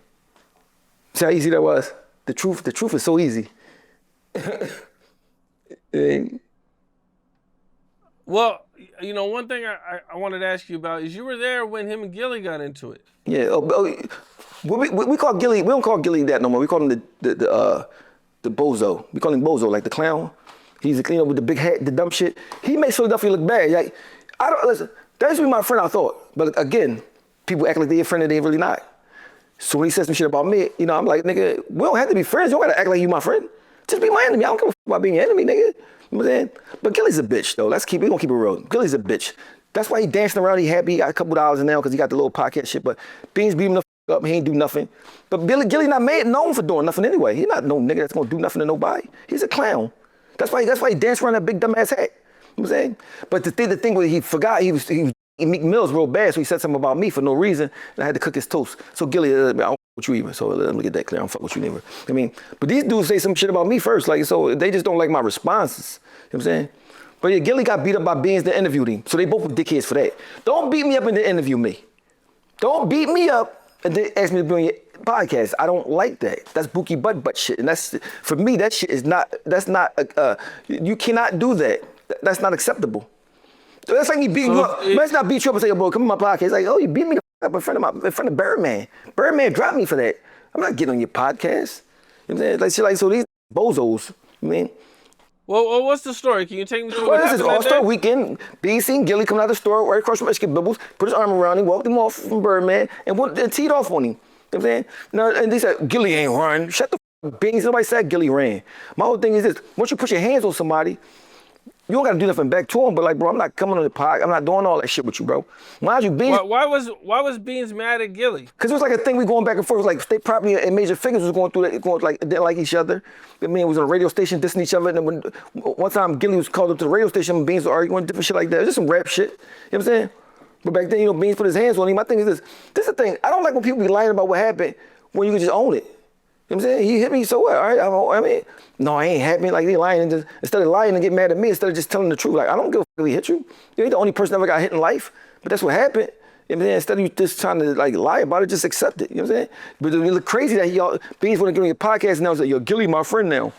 See how easy that was? The truth is so easy. Well, you know, one thing I wanted to ask you about is you were there when him and Gillie got into it. Yeah. We call Gillie. We don't call Gillie that no more. We call him the bozo. We call him bozo, like the clown. He's with the big hat, the dumb shit. He makes Philadelphia look bad. Like I don't listen. That used to be my friend. I thought, but again, people act like they're a friend and they really not. So when he says some shit about me, you know, I'm like, nigga, we don't have to be friends. You don't gotta act like you my friend. Just be my enemy. I don't give a fuck about being your enemy, nigga. You know what I'm saying? But Gillie's a bitch, though. We gonna keep it real. Gillie's a bitch. That's why he dancing around. He happy. He got a couple dollars in now because he got the little podcast shit. But Beans beat him the fuck up. He ain't do nothing. But Gillie not known for doing nothing anyway. He not no nigga that's gonna do nothing to nobody. He's a clown. That's why he danced around that big dumbass hat. You know what I'm saying? But the thing was he forgot he was Meek Mill's real bad, so he said something about me for no reason, and I had to cook his toast. So Gillie, I don't fuck with you either. So let me get that clear. I don't fuck with you neither. I mean, but these dudes say some shit about me first, like so they just don't like my responses. You know what I'm saying? But yeah, Gillie got beat up by Beans that interviewed him, so they both were dickheads for that. Don't beat me up and then interview me. Don't beat me up and then ask me to be on your podcast. I don't like that. That's Bookie butt shit, and that's for me. That shit is not. That's not. You cannot do that. That's not acceptable. That's like me beating you up. Let's not beat you up and say, bro, come on my podcast. It's like, oh, you beat me the up in front of Birdman. Birdman dropped me for that. I'm not getting on your podcast. You know what I'm saying? Like shit like so these bozos, you mean? Well, what's the story? Can you take me through Well, what this is happened that All-Star day? Weekend. B seen Gillie coming out of the store right across from Mexican Bubbles, put his arm around him, walked him off from Birdman, and teed off on him. You know what I'm saying? Now, and they said, Gillie ain't run. Shut the fuck, Beans. Nobody said Gillie ran. My whole thing is this. Once you put your hands on somebody, you don't gotta do nothing back to him, but like, bro, I'm not coming on the pod. I'm not doing all that shit with you, bro. Mind you, Beans. Why was Beans mad at Gillie? Cause it was like a thing we going back and forth. It was like state property and major figures was going through that, they didn't like each other. I mean, it was on a radio station dissing each other. And then one time Gillie was called up to the radio station and Beans were arguing, different shit like that. It was just some rap shit. You know what I'm saying? But back then, you know, Beans put his hands on him. My thing is this. This is the thing. I don't like when people be lying about what happened when you can just own it. You know what I'm saying? He hit me, so what? All right, I mean, no, I ain't happy. Like, they lying and just, instead of lying and get mad at me, instead of just telling the truth. Like, I don't give a fuck if he hit you. You ain't the only person that ever got hit in life, but that's what happened. You know what I'm saying? Instead of you just trying to, like, lie about it, just accept it. You know what I'm saying? But it look crazy that Beans want to give me a podcast and now he's like, yo, Gillie, my friend now.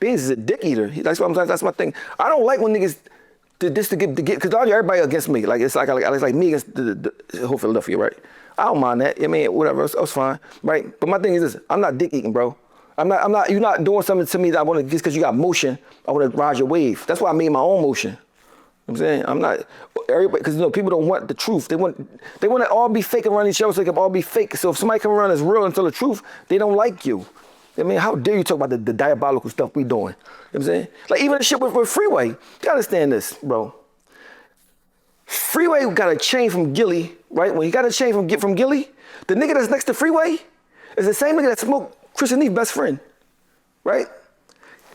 Beans is a dick eater. That's my thing. I don't like when niggas did this to get, because everybody against me. Like, it's like me against the whole Philadelphia, right? I don't mind that. I mean, whatever, it's fine, right? But my thing is this, I'm not dick eating, bro. You're not doing something to me that I want to, just because you got motion, I want to ride your wave. That's why I made my own motion. You know what I'm saying? I'm not, everybody, because you know, people don't want the truth. They want to all be fake and run each other so they can all be fake. So if somebody come around that's real and tell the truth, they don't like you. I mean, how dare you talk about the diabolical stuff we doing? You know what I'm saying? Like even the shit with Freeway, you understand this, bro. Freeway got a chain from Gillie, right? When he got a chain from Gillie, the nigga that's next to Freeway is the same nigga that smoked Chris and Neve's best friend, right?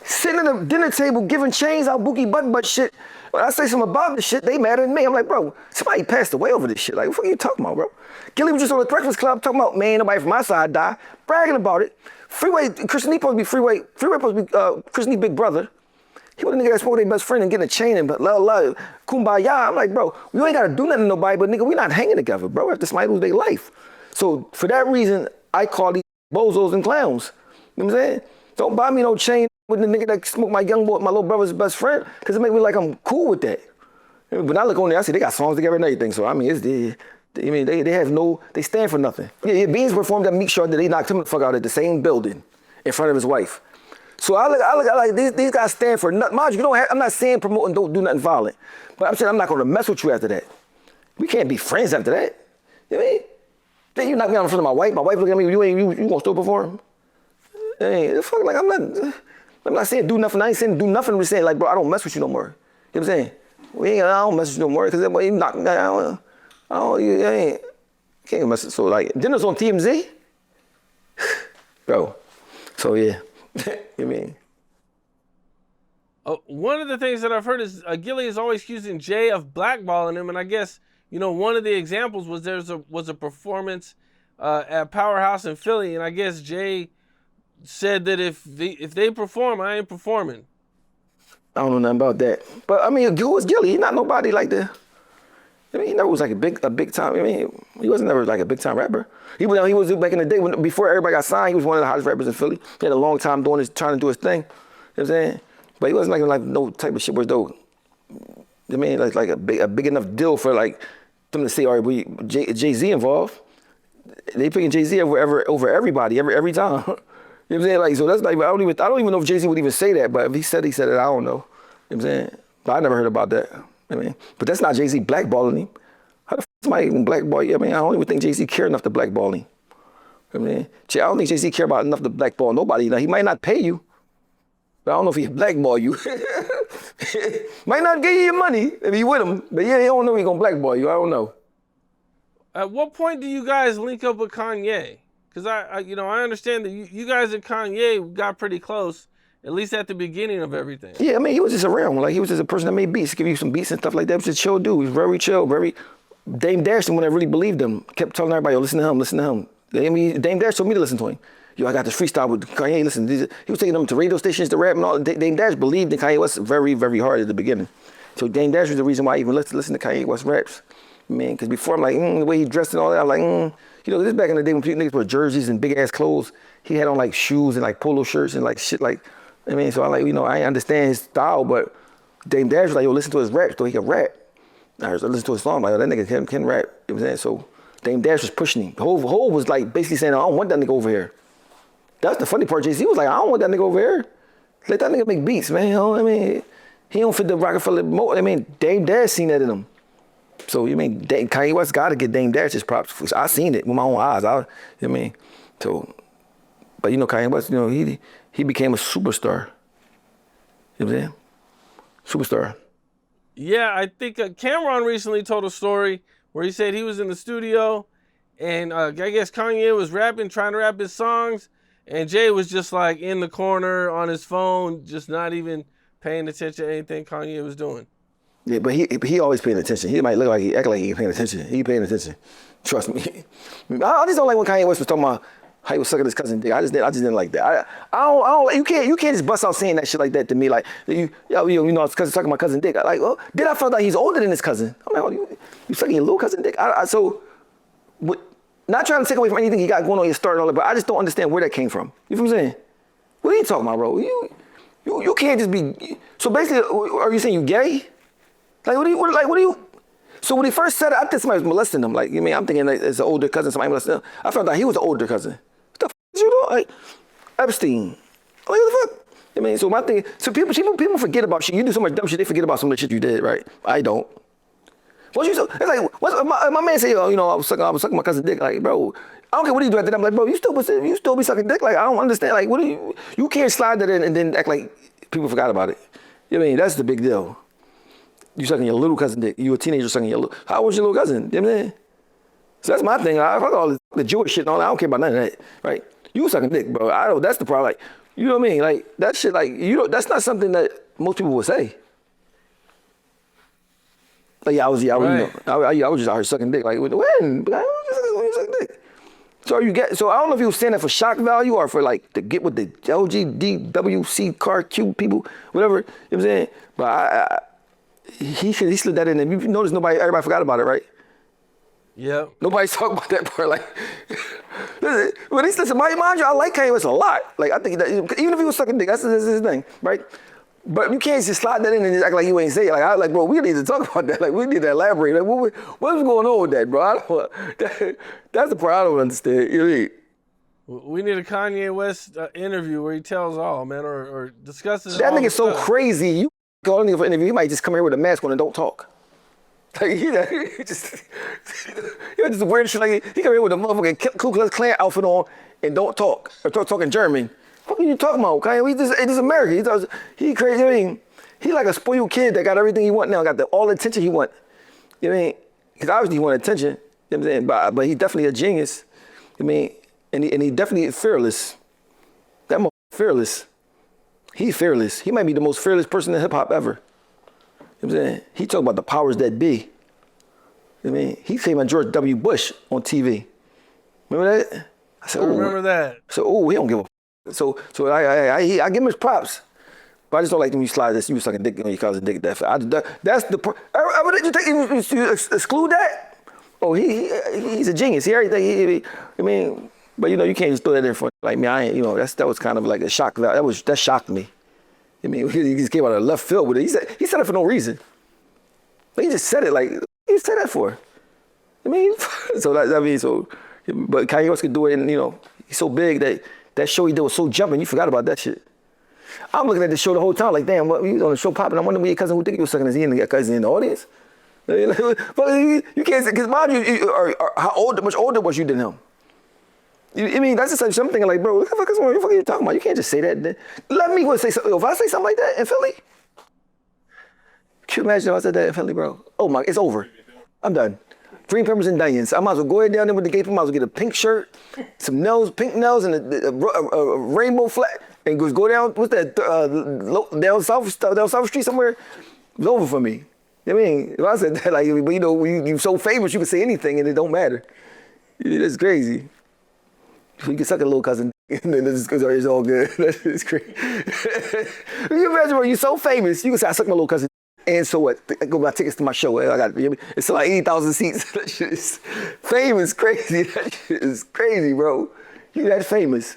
Sitting at the dinner table giving chains out Bookie butt shit. When I say something about this shit, they mad at me. I'm like, bro, somebody passed away over this shit. Like, what are you talking about, bro? Gillie was just on the Breakfast Club talking about, man, nobody from my side died, bragging about it. Freeway, Chris and Neve supposed to be Freeway supposed to be Chris and Neve's big brother. He was a nigga that smoked their best friend and getting a chain and love, kumbaya. I'm like, bro, you ain't gotta do nothing to nobody, but nigga, we not hanging together, bro. After somebody lose their life. So for that reason, I call these bozos and clowns. You know what I'm saying? Don't buy me no chain with the nigga that smoked my young boy, my little brother's best friend, because it make me like I'm cool with that. But I look on there, I see they got songs together and everything. So I mean, they stand for nothing. Yeah, Beans performed at Meek Show that they knocked him the fuck out at the same building in front of his wife. So I look like these guys stand for nothing. Mind you, I'm not saying promote and don't do nothing violent, but I'm saying I'm not gonna mess with you after that. We can't be friends after that. You know what I mean? Then you knock me out in front of my wife. My wife looking at me. You gonna still perform? Hey, the fuck, like I'm not saying do nothing. I ain't saying do nothing. I'm just saying like, bro, I don't mess with you no more. You know what I'm saying? I don't mess with you no more because you knock me down. You ain't can't mess with. So like dinner's on TMZ, bro. So yeah, you know what I mean. One of the things that I've heard is Gillie is always accusing Jay of blackballing him, and I guess one of the examples was was a performance at Powerhouse in Philly, and I guess Jay said that if they perform, I ain't performing. I don't know nothing about that, but I mean, who was Gillie? He not nobody like the. I mean, he never was like a big time. I mean, he wasn't never like a big time rapper. He was back in the day before everybody got signed. He was one of the hottest rappers in Philly. He had a long time trying to do his thing. You know what I'm saying? But he wasn't like no type of shit where though. I mean, like a big enough deal for like them to say, all right, we Jay-Z involved. They picking Jay-Z over everybody every time. You know what I'm saying? Like, so that's like, I don't even know if Jay-Z would even say that, but if he said it, I don't know. You know what I'm saying? But I never heard about that. I mean, but that's not Jay-Z blackballing him. How the f somebody even blackball you? I mean, I don't even think Jay-Z care enough to blackball him. I mean, I don't think Jay-Z care about enough to blackball nobody. Now, he might not pay you, but I don't know if he blackball you. Might not give you your money if he with him, but yeah, he don't know he gonna blackball you. I don't know. At what point do you guys link up with Kanye? Because I understand that you guys and Kanye got pretty close, at least at the beginning of everything. Yeah, I mean, he was just around. Like, he was just a person that made beats, give you some beats and stuff like that. He was a chill dude. He was very chill, very. Dame Dash, when I really believed him, kept telling everybody, yo, listen to him. I mean, Dame Dash told me to listen to him. Yo, I got this freestyle with Kanye. Listen, he was taking them to radio stations to rap and all. Dame Dash believed in Kanye West very, very hard at the beginning. So Dame Dash was the reason why I even listen to Kanye West raps. Man, because before I'm like, the way he dressed and all that, I'm like, this is back in the day when niggas wore jerseys and big ass clothes. He had on like shoes and like polo shirts and like shit like, I mean, so I like, I understand his style, but Dame Dash was like, yo, listen to his raps so he can rap. I listened to his song, like, yo, that nigga can rap. You know what I'm saying? So Dame Dash was pushing him. Hov was like basically saying, I don't want that nigga over here. That's the funny part. Jay-Z was like, I don't want that nigga over here. Let that nigga make beats, man. I mean, he don't fit the Rockefeller mold. I mean, Dame Dash seen that in him. So, you mean, Kanye West got to get Dame Dash his props. I seen it with my own eyes. I mean, so, but Kanye West, he became a superstar. You know what I'm saying? Superstar. Yeah, I think Cameron recently told a story where he said he was in the studio and I guess Kanye was rapping, trying to rap his songs, and Jay was just like in the corner on his phone, just not even paying attention to anything Kanye was doing. Yeah, but he always paying attention. He might look like he act like he ain't paying attention. He paying attention. Trust me. I just don't like when Kanye West was talking about how he was sucking his cousin dick. I just didn't like that. I don't. You can't just bust out saying that shit like that to me. Like his cousin sucking my cousin dick. Like, well, then I felt like he's older than his cousin. I'm like, oh, you sucking your little cousin dick? Not trying to take away from anything he got going on your start and all that, but I just don't understand where that came from. You know what I'm saying? What are you talking about, bro? You can't just be. So basically, are you saying you gay? Like, what do you? So when he first said it, I think somebody was molesting him. Like, I'm thinking like it's an older cousin, somebody molesting him. I found out he was an older cousin. What the f you doing? Like, Epstein. Like, what the fuck? So my thing, so people forget about shit. You do so much dumb shit, they forget about some of the shit you did, right? I don't. It's like, my man say, I was sucking my cousin dick. Like, bro, I don't care what he do after that. I'm like, bro, you still be sucking dick? Like, I don't understand. Like, you can't slide that in and then act like people forgot about it. You know what I mean? That's the big deal. You sucking your little cousin dick. You a teenager sucking your little. How was your little cousin? You know what I'm saying? So that's my thing. I fuck all the Jewish shit and all that. I don't care about none of that, right? You sucking dick, bro. That's the problem. Like, you know what I mean? Like, that shit, like, that's not something that most people would say. Like, I was just out here sucking dick. Like, when? I was just sucking dick. So I don't know if he was saying that for shock value or for like to get with the LGBTWC car Q people, whatever. You know what I'm saying? But he slid that in, and you notice everybody forgot about it, right? Yeah. Nobody's talking about that part. Like, when he listen, mind you, I like Kanye West a lot. Like, I think that even if he was sucking dick, that's his thing, right? But you can't just slide that in and just act like you ain't say it. Like, bro, we need to talk about that. Like, we need to elaborate. Like, what's going on with that, bro? That's the part I don't understand. You know what I mean? We need a Kanye West interview where he tells all, man, or discusses. That nigga's so crazy. You call a nigga for an interview, he might just come here with a mask on and don't talk. Like he just weird shit. Like he come here with a motherfucking Ku Klux Klan outfit on and don't talk or talking German. What are you talking about? Okay, this is America. He crazy. I mean, he like a spoiled kid that got everything he want now. Got all the attention he want. You know what I mean? Because obviously he want attention. You know what I'm saying? But he's definitely a genius. I mean, and he definitely is fearless. That motherfucker fearless. He's fearless. He might be the most fearless person in hip hop ever. You know what I'm saying? He talk about the powers that be. You know what I mean? He came at George W. Bush on TV. Remember that? I said, I remember that. So, he don't give a f. So I give him his props. But I just don't like when you slide this. You was sucking dick on your cousin dick. That's the. Did you exclude that? Oh, he's a genius. He everything. I mean, but you know, you can't just throw that in front. Like me, I ain't. You know, that was kind of like a shock. That shocked me. I mean, he just came out of left field with it. He said it for no reason. But he just said it like he said that for. I mean, so but Kanye West could do it, and you know, he's so big that show he did was so jumping. You forgot about that shit. I'm looking at the show the whole time, like, damn, what, he was on the show popping. I wonder where your cousin who think he was sucking his hand, cousin in the audience. But you can't say, because mind you, how much older was you than him? I mean, that's just something like, bro, what the fuck are you talking about? You can't just say that. Let me go say something. If I say something like that in Philly, can you imagine if I said that in Philly, bro? Oh my, it's over. I'm done. Green peppers and onions. I might as well go ahead down there with the gate. I might as well get a pink shirt, some nails, pink nails, and a rainbow flag, and go down. What's that? Down South Street somewhere. It's over for me. You know what I mean, if I said that, like, but you know, you're so famous, you can say anything and it don't matter. That's crazy. You can suck a little cousin, and then it's all good. That's crazy. Can you imagine, bro? You're so famous, you can say, I suck my little cousin. And so what? I go buy tickets to my show. I got, it's like 80,000 seats. That shit is famous, crazy. That shit is crazy, bro. You that famous.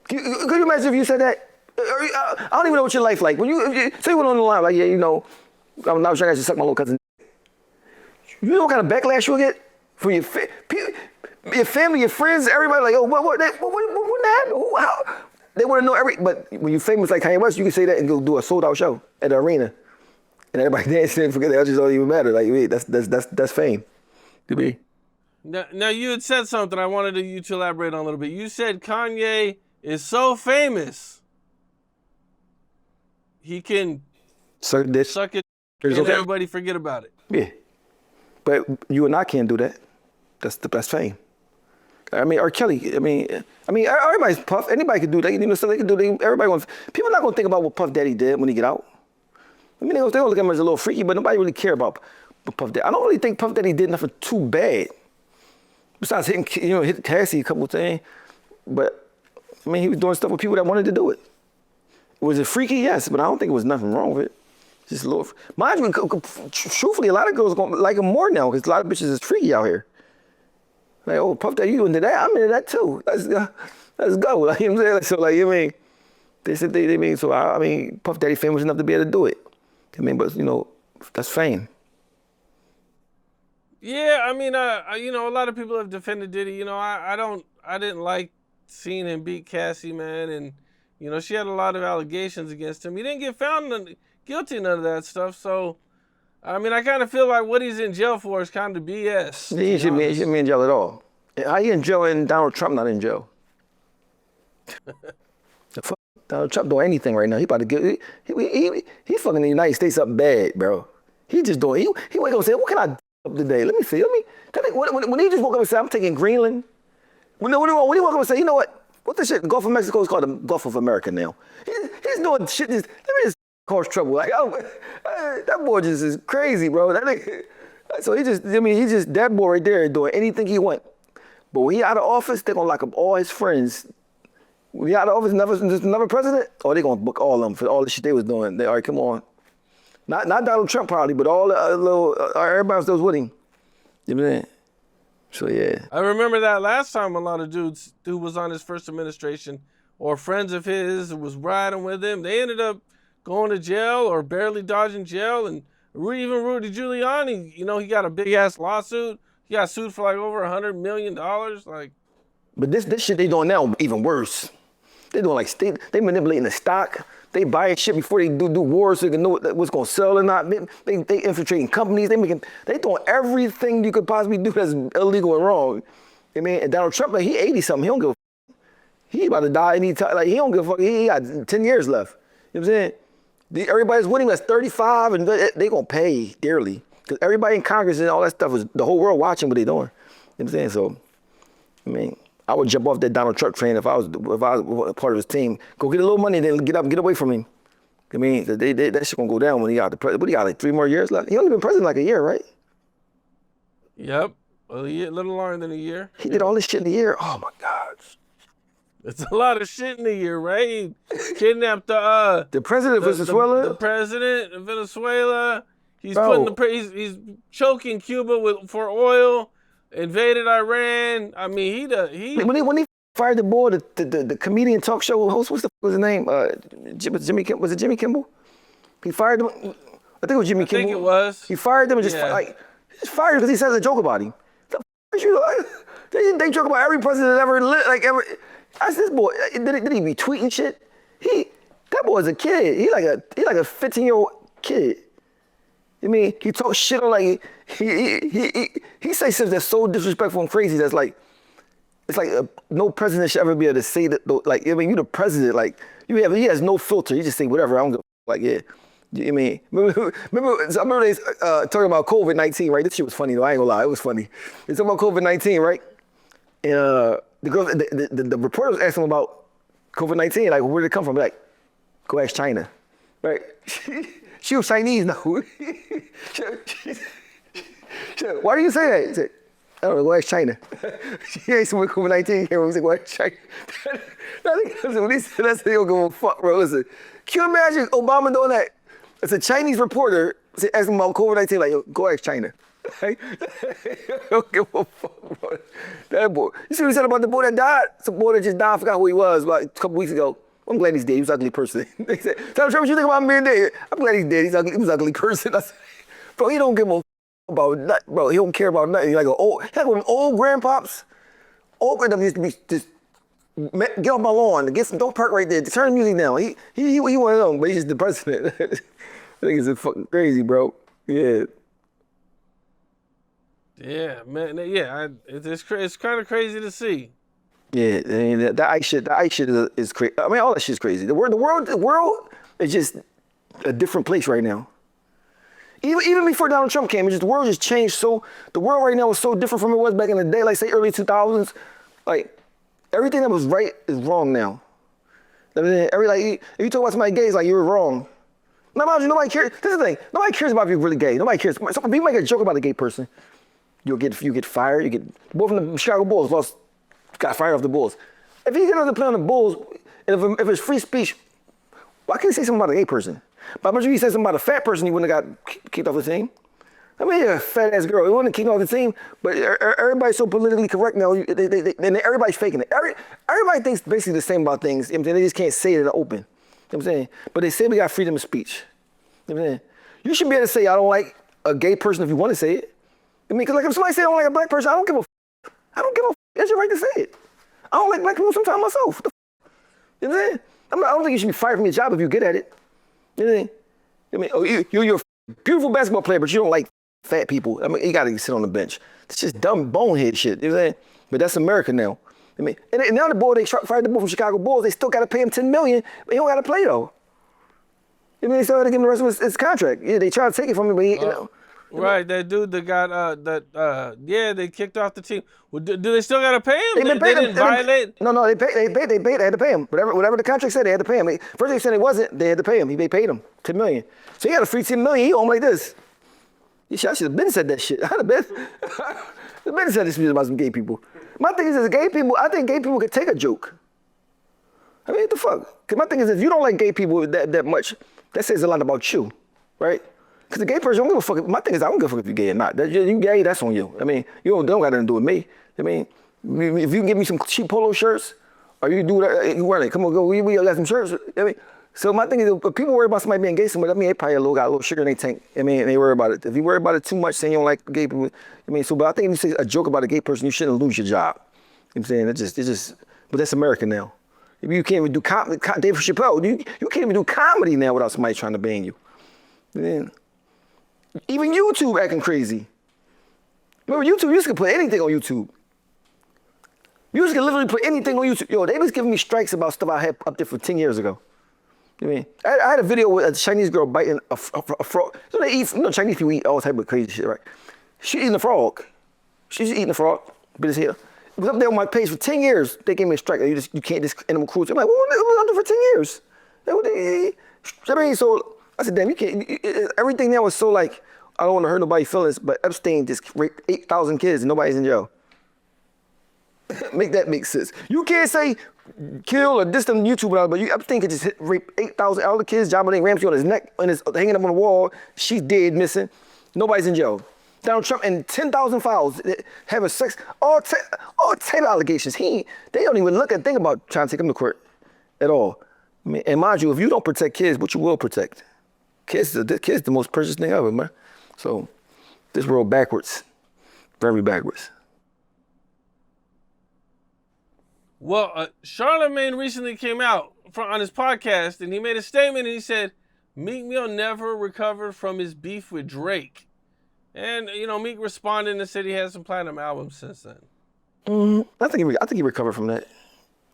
Could you imagine if you said that? I don't even know what your life like. When you say you went on the line, like, yeah, you know, I'm not sure I should suck my little cousin. You know what kind of backlash you'll get from your family, your friends, everybody? Like, oh, what happened? How? They want to know But when you're famous like Kanye West, you can say that and go do a sold out show at the arena. And everybody dancing and forget that just don't even matter. Like, wait, that's fame to me. Now you had said something I wanted you to elaborate on a little bit. You said Kanye is so famous he can suck it and everybody forget about it. Yeah, but you and I can't do that. That's fame. I mean, R. Kelly. I mean, everybody's Puff. Anybody can do that. You know, so they can do. Everybody. People not gonna think about what Puff Daddy did when he get out. I mean, they don't look at him as a little freaky, but nobody really care about Puff Daddy. I don't really think Puff Daddy did nothing too bad. Besides hitting Cassie a couple of times. But, I mean, he was doing stuff with people that wanted to do it. Was it freaky? Yes, but I don't think it was nothing wrong with it. Just a little. Mind you, truthfully, a lot of girls gonna like him more now because a lot of bitches is freaky out here. Like, oh, Puff Daddy, you into that? I'm into that too. Let's go. Like, you know what I'm saying? So, like, you know what I mean? They said they mean, so I mean, Puff Daddy famous enough to be able to do it. I mean, but you know, that's fame. Yeah, I mean, you know, a lot of people have defended Diddy. You know, I didn't like seeing him beat Cassie, man, and you know, she had a lot of allegations against him. He didn't get found guilty of none of that stuff. So, I mean, I kind of feel like what he's in jail for is kind of BS. He shouldn't be in jail at all. How you in jail and Donald Trump not in jail? The fuck? Donald Trump doing anything right now. He about to get he fucking the United States up bad, bro. He just doing he wake up and say, what can I do up today? Let me see. When he just woke up and said, I'm taking Greenland. When he woke up and say, you know what the shit? The Gulf of Mexico is called the Gulf of America now. He's doing shit. Let me just cause trouble. Like, that boy just is crazy, bro. So he just that boy right there doing anything he want. But when he out of office, they're gonna lock up all his friends. When he out of office, another president, or they gonna book all of them for all the shit they was doing. All right, come on. Not Donald Trump probably, but all the everybody else that was with him. You know what I'm saying? So yeah. I remember that last time a lot of dudes who was on his first administration or friends of his was riding with him, they ended up going to jail or barely dodging jail. And even Rudy Giuliani, you know, he got a big ass lawsuit. He got sued for like over $100 million. Like, but this shit they doing now even worse. They doing like they manipulating the stock. They buying shit before they do wars so they can know what's gonna sell or not. They infiltrating companies. They doing everything you could possibly do that's illegal and wrong. I mean, and Donald Trump, like, he 80 something. He don't give a he about to die anytime. Like, he don't give a fuck. He got 10 years left. You know what I'm saying? Everybody's winning that's 35 and they gonna pay dearly. Because everybody in Congress and all that stuff is the whole world watching what they doing. You know what I'm saying? So, I mean, I would jump off that Donald Trump train if I was part of his team. Go get a little money, then get up and get away from him. I mean, that shit gonna go down when he got the president. What he got, like 3 more years left? He only been president like a year, right? Yep, a little longer than a year. He did all this shit in a year. Oh my God. It's a lot of shit in a year, right? He kidnapped the president of Venezuela. The president of Venezuela. He's Bro. he's choking Cuba for oil. Invaded Iran. I mean, When he fired the boy, the comedian talk show host, what's the fuck was his name? Jimmy Kimmel. Was it Jimmy Kimmel? He fired him. I think it was Jimmy Kimmel. I think it was. He fired him and just fired him because he says a joke about him. The fuck you like? They joke about every president that ever lived, like ever. I said, this boy, did he be tweeting shit? That boy's a kid. He like a 15-year-old kid. I mean, he talks shit on like he say stuff that's so disrespectful and crazy. That's like, it's like no president should ever be able to say that. Like, I mean, you the president. Like, he has no filter. You just say whatever. I don't give a like, yeah. I mean, remember they talking about COVID-19, right? This shit was funny though. I ain't gonna lie, it was funny. They talking about COVID-19, right? And the reporter was asking him about COVID-19, like, where did it come from? Like, go ask China, right? She was Chinese now. Why do you say that? He said, I don't know, go ask China. She ain't somewhere COVID-19 came. He said, go ask China. When he said that, he don't give a fuck, bro. Listen, can you imagine Obama doing that? It's a Chinese reporter asking about COVID-19, like, yo, go ask China. Don't give a fuck, bro. That boy. You see what he said about the boy that died? Some boy that just died. I forgot who he was, about a couple weeks ago. I'm glad he's dead. He was an ugly person. They said, Donald Trump, what you think about him being dead? I'm glad he's dead. He was an ugly person. I said, bro, he don't give a fuck about nothing. Bro, he don't care about nothing. He's like an old grandpops. Old grandpops used to be just get off my lawn. Don't park right there. Turn the music down. He one of them, but he's just the president. I think it's fucking crazy, bro. Yeah. Yeah, man. Yeah, it's kind of crazy to see. Yeah, I mean, that ice shit is crazy. I mean, all that shit's crazy. The world is just a different place right now. Even before Donald Trump came, the world just changed. So the world right now is so different from it was back in the day, like say early 2000s. Like everything that was right is wrong now. I mean, if you talk about somebody gay, it's like you're wrong. Nobody cares. This is the thing. Nobody cares about if you're really gay. Nobody cares. So if you make a joke about a gay person, you get fired. Both from the Chicago Bulls got fired off the Bulls. If you get another play on the Bulls, and if it's free speech, why can't you say something about a gay person? But I'm sure you said something about a fat person, you wouldn't have got kicked off the team. I mean, you're a fat ass girl. You wouldn't have kicked off the team, but everybody's so politically correct now, and everybody's faking it. Everybody thinks basically the same about things. You know what I'm saying? They just can't say it in the open. You know what I'm saying? But they say we got freedom of speech. You know what I'm saying? You should be able to say I don't like a gay person if you want to say it. I mean, because like if somebody say I don't like a black person, I don't give a f. I don't give a f. That's your right to say it. I don't like black people sometimes myself. What the f? You know what I'm saying? I don't think you should be fired from your job if you're good at it. You know what I mean? You're a beautiful basketball player, but you don't like fat people. I mean, you gotta sit on the bench. It's just dumb bonehead shit. You know what I'm saying? But that's America now. I mean, and now the boy, they fired the boy from Chicago Bulls. They still gotta pay him $10 million, but he don't gotta play though. I mean, they still gotta give him the rest of his contract. Yeah, they try to take it from him, but he, you know. Right, that dude that got they kicked off the team. Well, do they still gotta pay him? They didn't violate. No, they had to pay him. Whatever the contract said, they had to pay him. First they said it wasn't, they had to pay him. They paid him $10 million. So he got a free $10 million. He home like this. I should have been said that shit. I'd have been said this about some gay people. My thing is, gay people, I think gay people could take a joke. I mean, what the fuck? Because my thing is, if you don't like gay people that much, that says a lot about you, right? Because the gay person, I don't give a fuck. My thing is, I don't give a fuck if you're gay or not. You gay, that's on you. I mean, you don't got nothing to do with me. I mean, if you can give me some cheap polo shirts, or you do that, you wear it. Come on, we got some shirts. I mean, so my thing is, if people worry about somebody being gay somewhere, I mean, they probably got a little sugar in their tank. I mean, they worry about it. If you worry about it too much, saying you don't like gay people, I mean, but I think if you say a joke about a gay person, you shouldn't lose your job. You know what I'm saying? It's just, but that's America now. You can't even do David Chappelle. You can't even do comedy now without somebody trying to bang you. Man. Even YouTube acting crazy. Remember YouTube, you used to put anything on YouTube. You used to literally put anything on YouTube. Yo, they was giving me strikes about stuff I had up there for 10 years ago. You know what I mean? I had a video with a Chinese girl biting a frog. So they eat, Chinese people eat all type of crazy shit, right? She eating a frog. She's eating a frog, bit his hair. It was up there on my page for 10 years. They gave me a strike. You can't just animal cruelty. I'm like, well, it was under for 10 years. I mean, so I said, damn, you can't. Everything now was so like, I don't want to hurt nobody's feelings, but Epstein just raped 8,000 kids and nobody's in jail. Make sense. You can't say kill or diss them on YouTube, but Epstein could just rape 8,000 other kids. John Benet Ramsey on his neck and is hanging up on the wall. She's dead, missing. Nobody's in jail. Donald Trump and 10,000 files having sex, all type of allegations. They don't even think about trying to take him to court at all. I mean, and mind you, if you don't protect kids, what you will protect? Kids the most precious thing ever, man. So this world backwards, very backwards. Well, Charlemagne recently came out on his podcast and he made a statement and he said, Meek Mill never recovered from his beef with Drake. And, Meek responded and said he had some platinum albums since then. I think he recovered from that.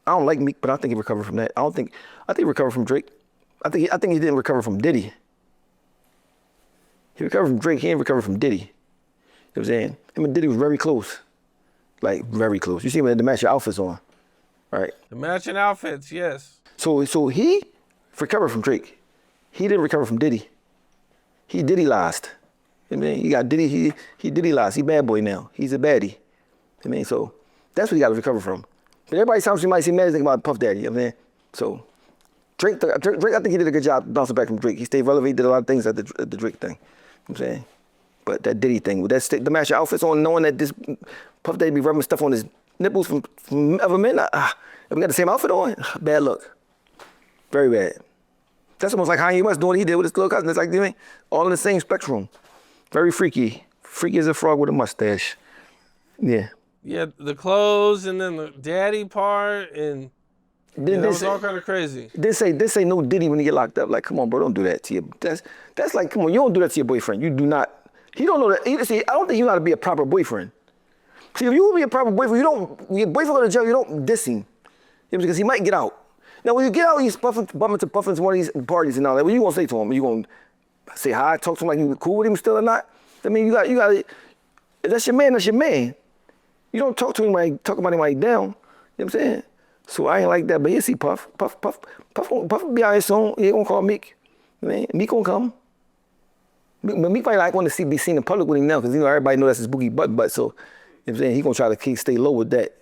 I don't like Meek, but I think he recovered from that. I think he recovered from Drake. I think he didn't recover from Diddy. He recovered from Drake. He didn't recover from Diddy. You know what I'm saying? Him and Diddy was very close. Like, very close. You see him had the match outfits on. Right. The matching outfits, yes. So he recovered from Drake. He didn't recover from Diddy. He Diddy lost. I mean, he got Diddy. He Diddy lost. He bad boy now. He's a baddie. I mean, so that's what he got to recover from. But everybody sounds might see mad thing about Puff Daddy. I mean, so Drake, I think he did a good job bouncing back from Drake. He stayed relevant. He did a lot of things at the Drake thing. You know what I'm saying, but that Diddy thing, the match outfits on, knowing that this Puff Daddy be rubbing stuff on his nipples from other men. We got the same outfit on. Bad look. Very bad. That's almost like Kanye West doing what he did with his little cousin. It's like, you know, all in the same spectrum. Very freaky. Freaky as a frog with a mustache. Yeah. Yeah, the clothes and then the daddy part and that was all kind of crazy. They say no Diddy when he get locked up. Like, come on, bro, don't do that to you. That's like, come on, you don't do that to your boyfriend. You do not. He don't know that. See, I don't think you know how to be a proper boyfriend. See, if you want to be a proper boyfriend, when your boyfriend go to jail, you don't diss him. Because he might get out. Now, when you get out, he's bumping to one of these parties and all that. What you gonna say to him? You gonna say hi, talk to him like you cool with him still or not? I mean, you got. If that's your man, that's your man. You don't talk to him like talk about him like down. You know what I'm saying? So I ain't like that. But you see, Puff will be out here soon. He ain't gonna call Meek. I mean, Meek gonna come. But Meek might like want to be seen in public with him now because everybody know that's his boogie butt. So you know what I'm saying, he gonna try to stay low with that.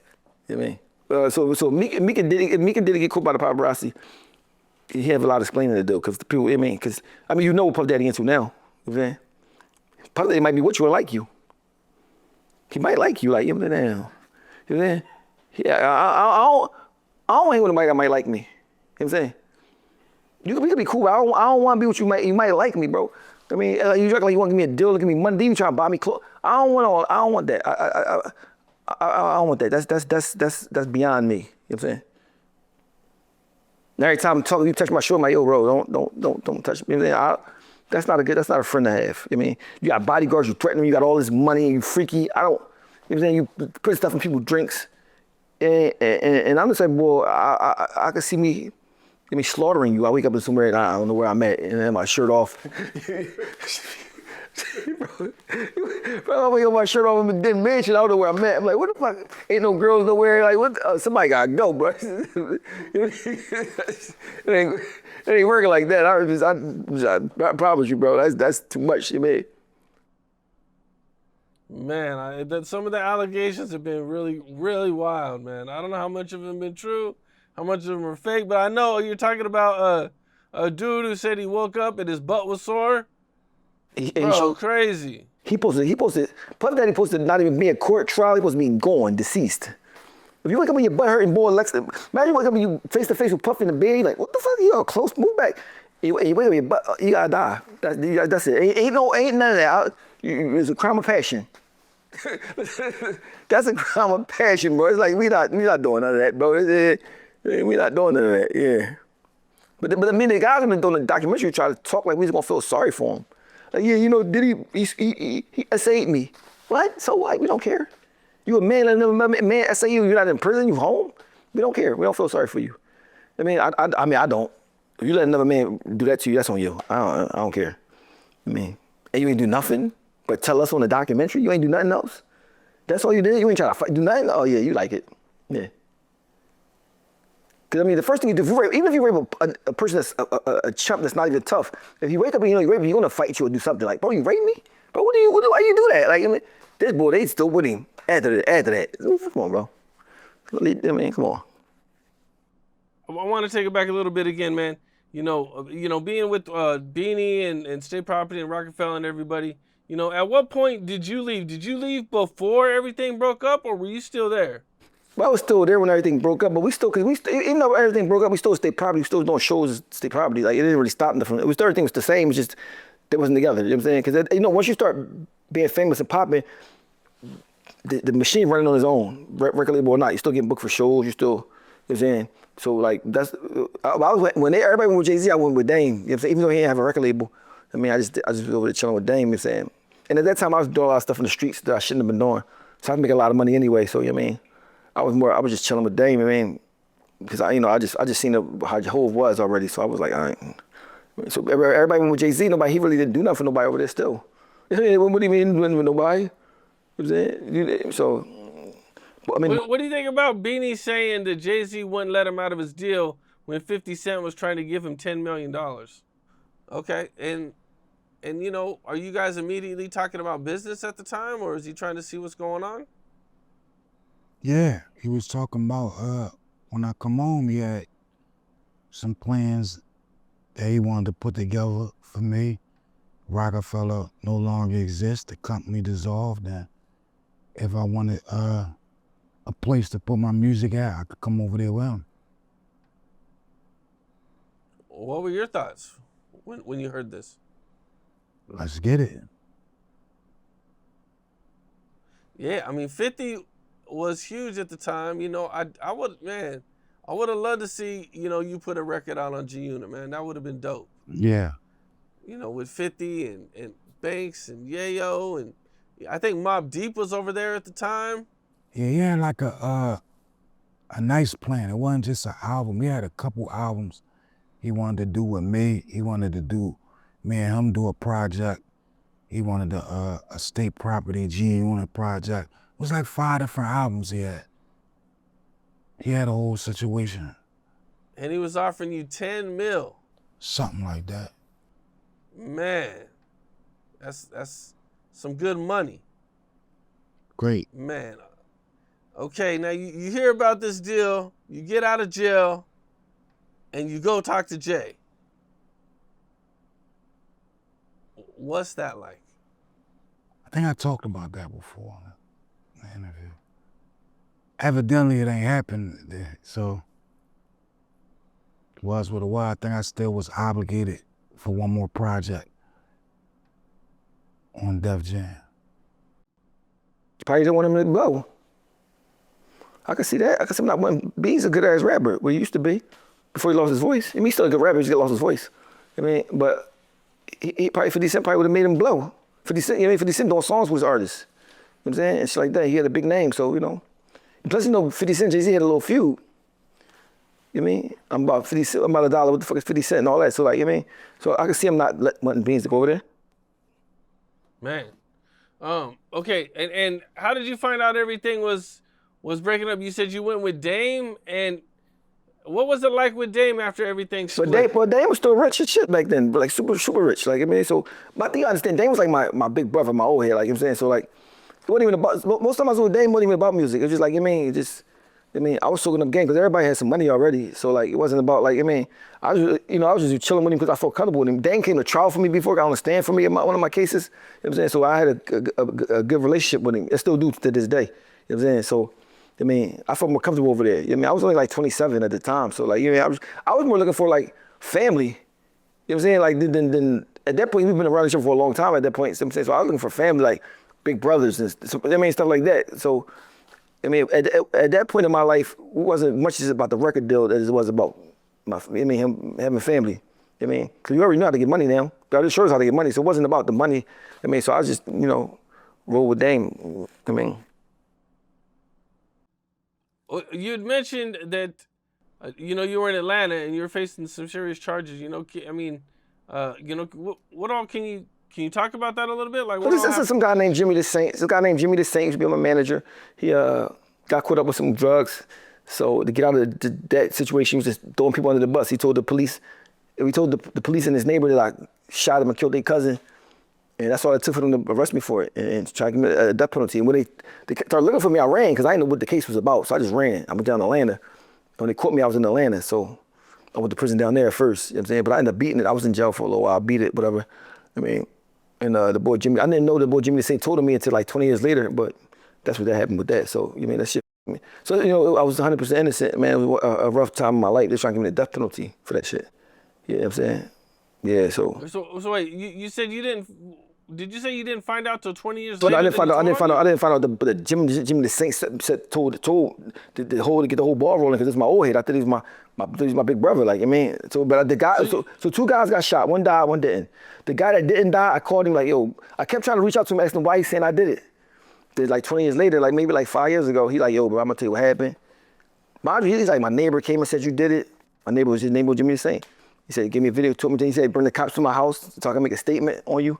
You know what I mean? So Meek and Diddy get caught by the paparazzi. He have a lot of explaining to do because the people, you know what Puff Daddy into now. You know what I'm saying? Puff Daddy might be with you or like you. He might like you, like, you know what I'm saying? Yeah, I don't hang with anybody that might like me. You know what I'm saying? We could be cool, but I don't want to be with you. You might like me, bro. I mean, you act like you want to give me a deal, give me money, you trying to buy me clothes. I don't want that. I don't want that. That's beyond me. You know what I'm saying? And every time you touch my shoulder, I'm like, yo, bro, don't touch me. That's not a friend to have. I mean, you got bodyguards, you threaten them, you got all this money, you freaky. You know what I'm saying? You put stuff in people's drinks. And I'm just like, boy, I can see me slaughtering you. I wake up in somewhere and I don't know where I'm at, and I have my shirt off. Bro, I wake up my shirt off in the mansion. I don't know where I'm at. I'm like, what the fuck? Ain't no girls nowhere. Like, what? Somebody gotta go, bro. It ain't working like that. I promise you, bro. That's too much, man. Man, some of the allegations have been really, really wild, man. I don't know how much of them been true, how much of them are fake, but I know you're talking about a dude who said he woke up and his butt was sore. Crazy. He posted, Puff Daddy posted not even being court trial, he supposed to be gone, deceased. If you wake up with your butt hurting, boy, imagine wake up when you face to face with Puff in the bed, you're like, what the fuck, you all close, move back. You wake up with your butt, you gotta die. That's it. Ain't none of that. It's a crime of passion. That's a crime of passion, bro. It's like, we not doing none of that, bro. We not doing none of that, yeah. But I mean, the guys in the documentary try to talk like we was gonna feel sorry for him. Like, yeah, you know, did he essayed me. What? So what? We don't care. You a man, another man essay you, you're not in prison, you home? We don't care. We don't feel sorry for you. I mean, I don't. If you let another man do that to you, that's on you. I don't care. I mean, and you ain't do nothing but tell us on the documentary, you ain't do nothing else? That's all you did? You ain't try to fight, do nothing? Oh yeah, you like it. Yeah. Because I mean, the first thing you do, even if you rape a person that's a chump that's not even tough, if you wake up and you know you rape him, you're gonna fight you or do something like, bro, you rape me? Bro, why you do that? Like, I mean, this boy, they still with him after that. Come on, bro. I mean, come on. I want to take it back a little bit again, man. You know, being with Beanie and State Property and Rockefeller and everybody. You know, at what point did you leave? Did you leave before everything broke up, or were you still there? Well, I was still there when everything broke up, but even though everything broke up, we still State Property. We still doing shows at State Property. Like, it didn't really stop nothing. Everything was the same. It's just they wasn't together. You know what I'm saying? Because you know, once you start being famous and popping, the machine running on its own, record label or not, you still getting booked for shows. You still, you know what I'm saying? So like that's everybody went with Jay-Z, I went with Dame. You know what I'm saying? Even though he didn't have a record label, I mean, I just was over there chilling with Dame. You know what I'm saying? And at that time, I was doing a lot of stuff in the streets that I shouldn't have been doing. So I was making a lot of money anyway. So, you know what I mean? I was just chilling with Dame, I mean, because I just seen how Hove was already, so I was like, all right. So everybody went with Jay-Z, he really didn't do nothing for nobody over there still. What do you mean with nobody? You know what I'm saying? So, I mean. What do you think about Beanie saying that Jay-Z wouldn't let him out of his deal when 50 Cent was trying to give him $10 million? Okay, and you know, are you guys immediately talking about business at the time, or is he trying to see what's going on? Yeah, he was talking about when I come home, he had some plans that he wanted to put together for me. Rockefeller no longer exists, the company dissolved, and if I wanted a place to put my music at, I could come over there with him. What were your thoughts when you heard this? Let's get it. Yeah, I mean, 50 was huge at the time. You know, I would have loved to see, you know, you put a record out on G-Unit, man. That would have been dope. Yeah. You know, with 50 and Banks and Yayo, and I think Mobb Deep was over there at the time. Yeah, he had like a nice plan. It wasn't just an album. He had a couple albums he wanted to do with me. He wanted to do, me and him do a project. He wanted a State Property G-Unit project. It was like 5 different albums he had. He had a whole situation. And he was offering you 10 mil. Something like that. Man, that's some good money. Great. Man. Okay, now you hear about this deal, you get out of jail, and you go talk to Jay. What's that like? I think I talked about that before in the interview. Evidently, it ain't happened, so it was what it was. I think I still was obligated for one more project on Def Jam. Probably didn't want him to go. I can see that. I can see him not wanting. B's a good ass rapper. Well, he used to be before he lost his voice. I mean, he's still a good rapper. He just lost his voice. I mean, but he probably 50 Cent probably would have made him blow. 50 Cent, you know, 50 Cent doing songs with his artists. You know what I'm saying? And shit like that. He had a big name, so you know. Plus, you know, 50 Cent, Jay-Z had a little feud. You know what I mean? I'm about $1. What the fuck is 50 Cent and all that? So like, you know what I mean? So I can see him not wanting Beans to go over there. Man. Okay, and how did you find out everything was breaking up? You said you went with Dame, and what was it like with Dame after everything split? But Dame was still rich as shit back then, like super rich. Like, I mean, so, but I think you understand, Dame was like my big brother, my old head, like, you know what I'm saying? So like, it wasn't even about, most time I was with Dame, it wasn't even about music. It was just like, you know what I mean, I was soaking up game because everybody had some money already. So like, it wasn't about like, I mean, I was just chilling with him because I felt comfortable with him. Dame came to trial for me before, got on the stand for me in one of my cases. You know what I'm saying? So I had a good relationship with him. I still do to this day. You know what I'm saying? So, I mean, I felt more comfortable over there. You know what I mean? I was only like 27 at the time. So like, you know, I was more looking for like family. You know what I'm saying? Like, then at that point, we've been around each other for a long time at that point. You know what I'm saying? So I was looking for family, like big brothers and so, I mean, stuff like that. So I mean, at that point in my life, it wasn't much as about the record deal as it was about him having family. I mean, because you already know how to get money now. God just shows how to get money, so it wasn't about the money. I mean, so I just, roll with Dame. I mean. You had mentioned that, you were in Atlanta and you were facing some serious charges. I mean, what all can you talk about that a little bit? Like, what This is some guy named Jimmy the Saint. This guy named Jimmy the Saint used to be my manager. He got caught up with some drugs. So to get out of that situation, he was just throwing people under the bus. He told the police the police in his neighborhood that I shot him and killed their cousin. And that's all it took for them to arrest me for it and try to give me a death penalty. And when they started looking for me, I ran because I didn't know what the case was about. So I just ran. I went down to Atlanta. When they caught me, I was in Atlanta. So I went to prison down there first. You know what I'm saying? But I ended up beating it. I was in jail for a little while. I beat it, whatever. I mean, and the boy Jimmy, I didn't know the boy Jimmy the Saint told on me until like 20 years later. But that's what that happened with that. So, that shit. So, I was 100% innocent, man. It was a rough time in my life. They're trying to give me the death penalty for that shit. You know what I'm saying? Yeah, so wait, you said you didn't. Did you say you didn't find out till 20 years later? I didn't find out the Jimmy the Saint told get the whole ball rolling because it's my old head. I thought he was my big brother. Like, but the guy, so two guys got shot. One died, one didn't. The guy that didn't die, I called him like, yo, I kept trying to reach out to him, asking him why he's saying I did it. Then like 20 years later, like maybe like 5 years ago, he like, yo, bro, I'm gonna tell you what happened. Mind you, he's like, my neighbor came and said you did it. His neighbor was Jimmy the Saint. He said, give me a video, told me, he said, bring the cops to my house so I can make a statement on you.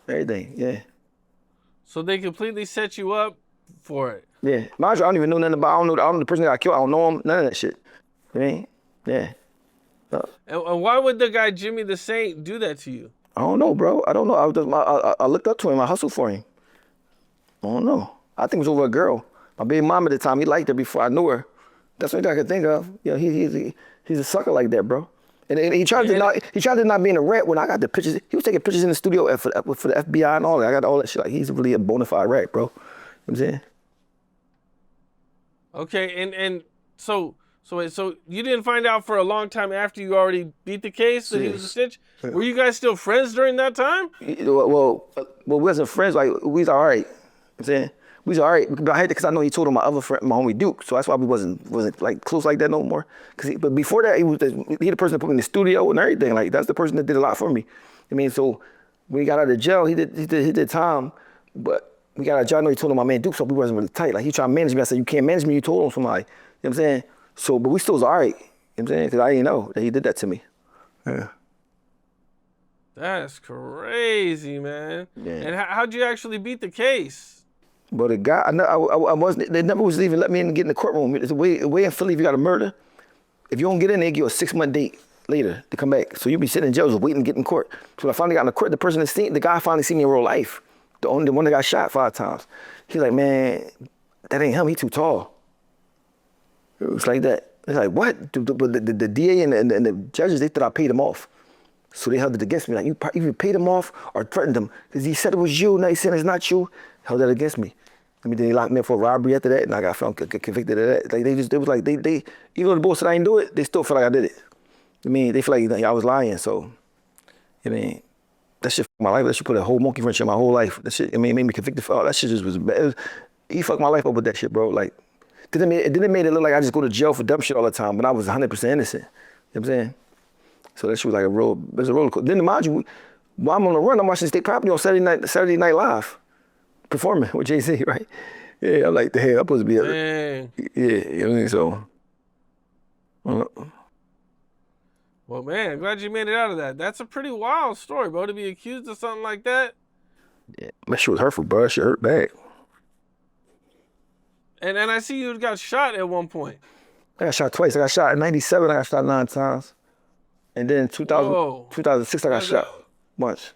Everything, yeah. So they completely set you up for it? Yeah. Mind you, I don't even know nothing about, I don't know the person that got killed, I don't know him, none of that shit. Yeah. And why would the guy Jimmy the Saint do that to you? I don't know, bro. I don't know. I looked up to him, I hustled for him. I don't know. I think it was over a girl. My baby mom at the time, he liked her before I knew her. That's the only thing I could think of. He's a sucker like that, bro. And he tried to not be in a rat when I got the pictures. He was taking pictures in the studio for the FBI and all that. I got all that shit. Like, he's really a bona fide rat, bro. You know what I'm saying? Okay, and so you didn't find out for a long time after you already beat the case that he was a snitch? Were you guys still friends during that time? Well, we wasn't friends. Like, we was all right. You know what I'm saying? We was all right, but I had to, because I know he told on my other friend, my homie Duke, so that's why we wasn't like close like that no more. But before that, he the person that put me in the studio and everything. Like, that's the person that did a lot for me. So when he got out of jail, he did time, but we got out of jail. I know he told on my man Duke, so we wasn't really tight. Like, he tried to manage me. I said, you can't manage me. You told on somebody. You know what I'm saying? So, but we still was all right. You know what I'm saying? Because I didn't know that he did that to me. Yeah. That's crazy, man. Yeah. And how'd you actually beat the case? But the guy, I wasn't, they never was even let me in and get in the courtroom. It's the way in Philly, if you got a murder, if you don't get in, they give you a 6-month date later to come back. So you be sitting in jail just waiting to get in court. So when I finally got in the court, the guy finally seen me in real life. The one that got shot 5 times. He's like, man, that ain't him, he too tall. It was like that. It's like, what? But the DA and the judges, they thought I paid him off. So they held it against me. Like, you either paid him off or threatened him. Because he said it was you, now he said it's not you. Held that against me. Then they locked me up for robbery after that, and I got found convicted of that. Like, they was like, even though the boss said I didn't do it, they still felt like I did it. They feel like I was lying, so, that shit fucked my life. That shit put a whole monkey wrench in my whole life. That shit, made me convicted for all that shit just was bad. He fucked my life up with that shit, bro. Like, then it made it look like I just go to jail for dumb shit all the time, but I was 100% innocent. You know what I'm saying? So that shit was like a roller coaster. Then mind you, while I'm on the run, I'm watching State Property on Saturday Night Live. Performing with Jay-Z, right? Yeah, I'm like, the hell, I'm supposed to be Dang. Yeah, you know what I mean? So. Well, man, glad you made it out of that. That's a pretty wild story, bro, to be accused of something like that. Yeah, that shit was hurtful, bro. That shit hurt bad. And I see you got shot at one point. I got shot twice. I got shot in 97, I got shot 9 times. And then 2006, I got shot once.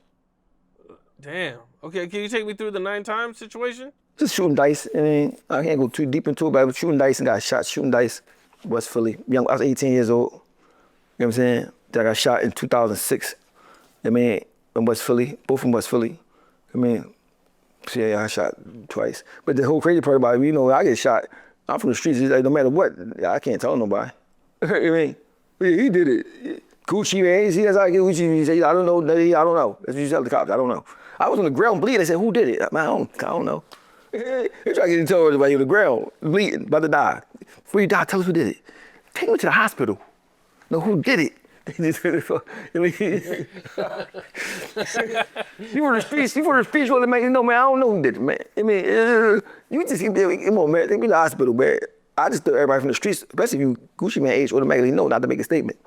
Damn. Okay, can you take me through the 9 times situation? Just shooting dice. I can't go too deep into it, but I was shooting dice and got shot shooting dice. West Philly. Young, I was 18 years old. You know what I'm saying? Then I got shot in 2006. In West Philly. Both in West Philly. So yeah, I got shot twice. But the whole crazy part about it, I get shot. I'm from the streets. It's like, no matter what, I can't tell nobody. He did it. Gucci, man. See, that's how I get Gucci. He said, I don't know. That's what you tell the cops. I don't know. I was on the ground bleeding. They said, who did it? I don't know. He tried to get in trouble while you on the ground, bleeding, about to die. Before you die, tell us who did it. Take him to the hospital. No, who did it? You were the streets, want to make you know, man, I don't know who did it, man. I mean, you just come on, man, take me to the hospital, man. I just thought everybody from the streets, especially if you Gucci Man age, automatically know not to make a statement.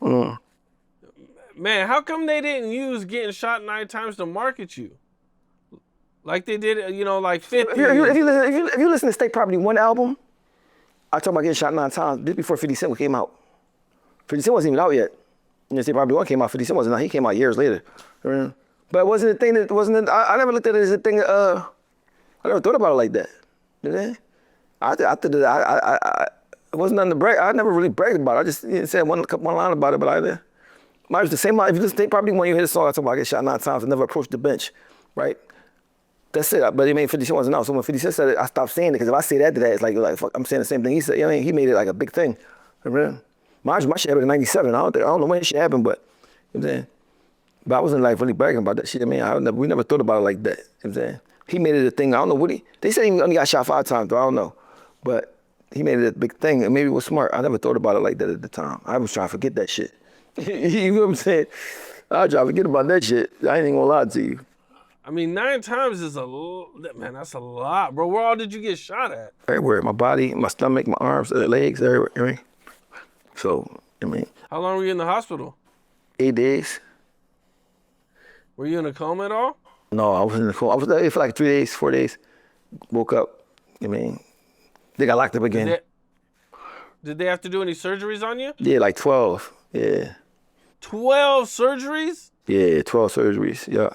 Man, how come they didn't use getting shot 9 times to market you? Like they did, you know, like 50. If you listen to State Property 1 album, I talk about getting shot 9 times just before 50 Cent came out. 50 Cent wasn't even out yet. You know, State Property 1 came out, 50 Cent wasn't out. He came out years later. But it wasn't a thing that wasn't, I never looked at it as a thing, I never thought about it like that. You know? It wasn't nothing to brag. I never really bragged about it. I just said one line about it, but I did. Mine was the same line. If you listen to State Property 1, you hear the song, I talk about I get shot 9 times and never approached the bench, right? That's it. But I mean, 50 Cent wasn't out. So when 50 Cent said it, I stopped saying it because if I say that to that, it's like fuck, I'm saying the same thing he said. You know what I mean? He made it like a big thing. Remember? My shit happened in '97. I don't know when shit happened, but you know what I'm saying. But I wasn't like really bragging about that shit. I mean, we never thought about it like that. You know what I'm saying. He made it a thing. I don't know what they said he only got shot 5 times, though. I don't know, but he made it a big thing, and maybe it was smart. I never thought about it like that at the time. I was trying to forget that shit. You know what I'm saying? I was trying to forget about that shit. I ain't even gonna lie to you. I mean, 9 times is man, that's a lot, bro. Where all did you get shot at? Everywhere. My body, my stomach, my arms, legs, everywhere. You know what I mean? So, I mean. How long were you in the hospital? 8 days. Were you in a coma at all? No, I was in the coma. I was there for like 3 days, 4 days. Woke up. I mean, they got locked up again. Did they have to do any surgeries on you? Yeah, like 12. Yeah. 12 surgeries? Yeah, 12 surgeries. Yeah.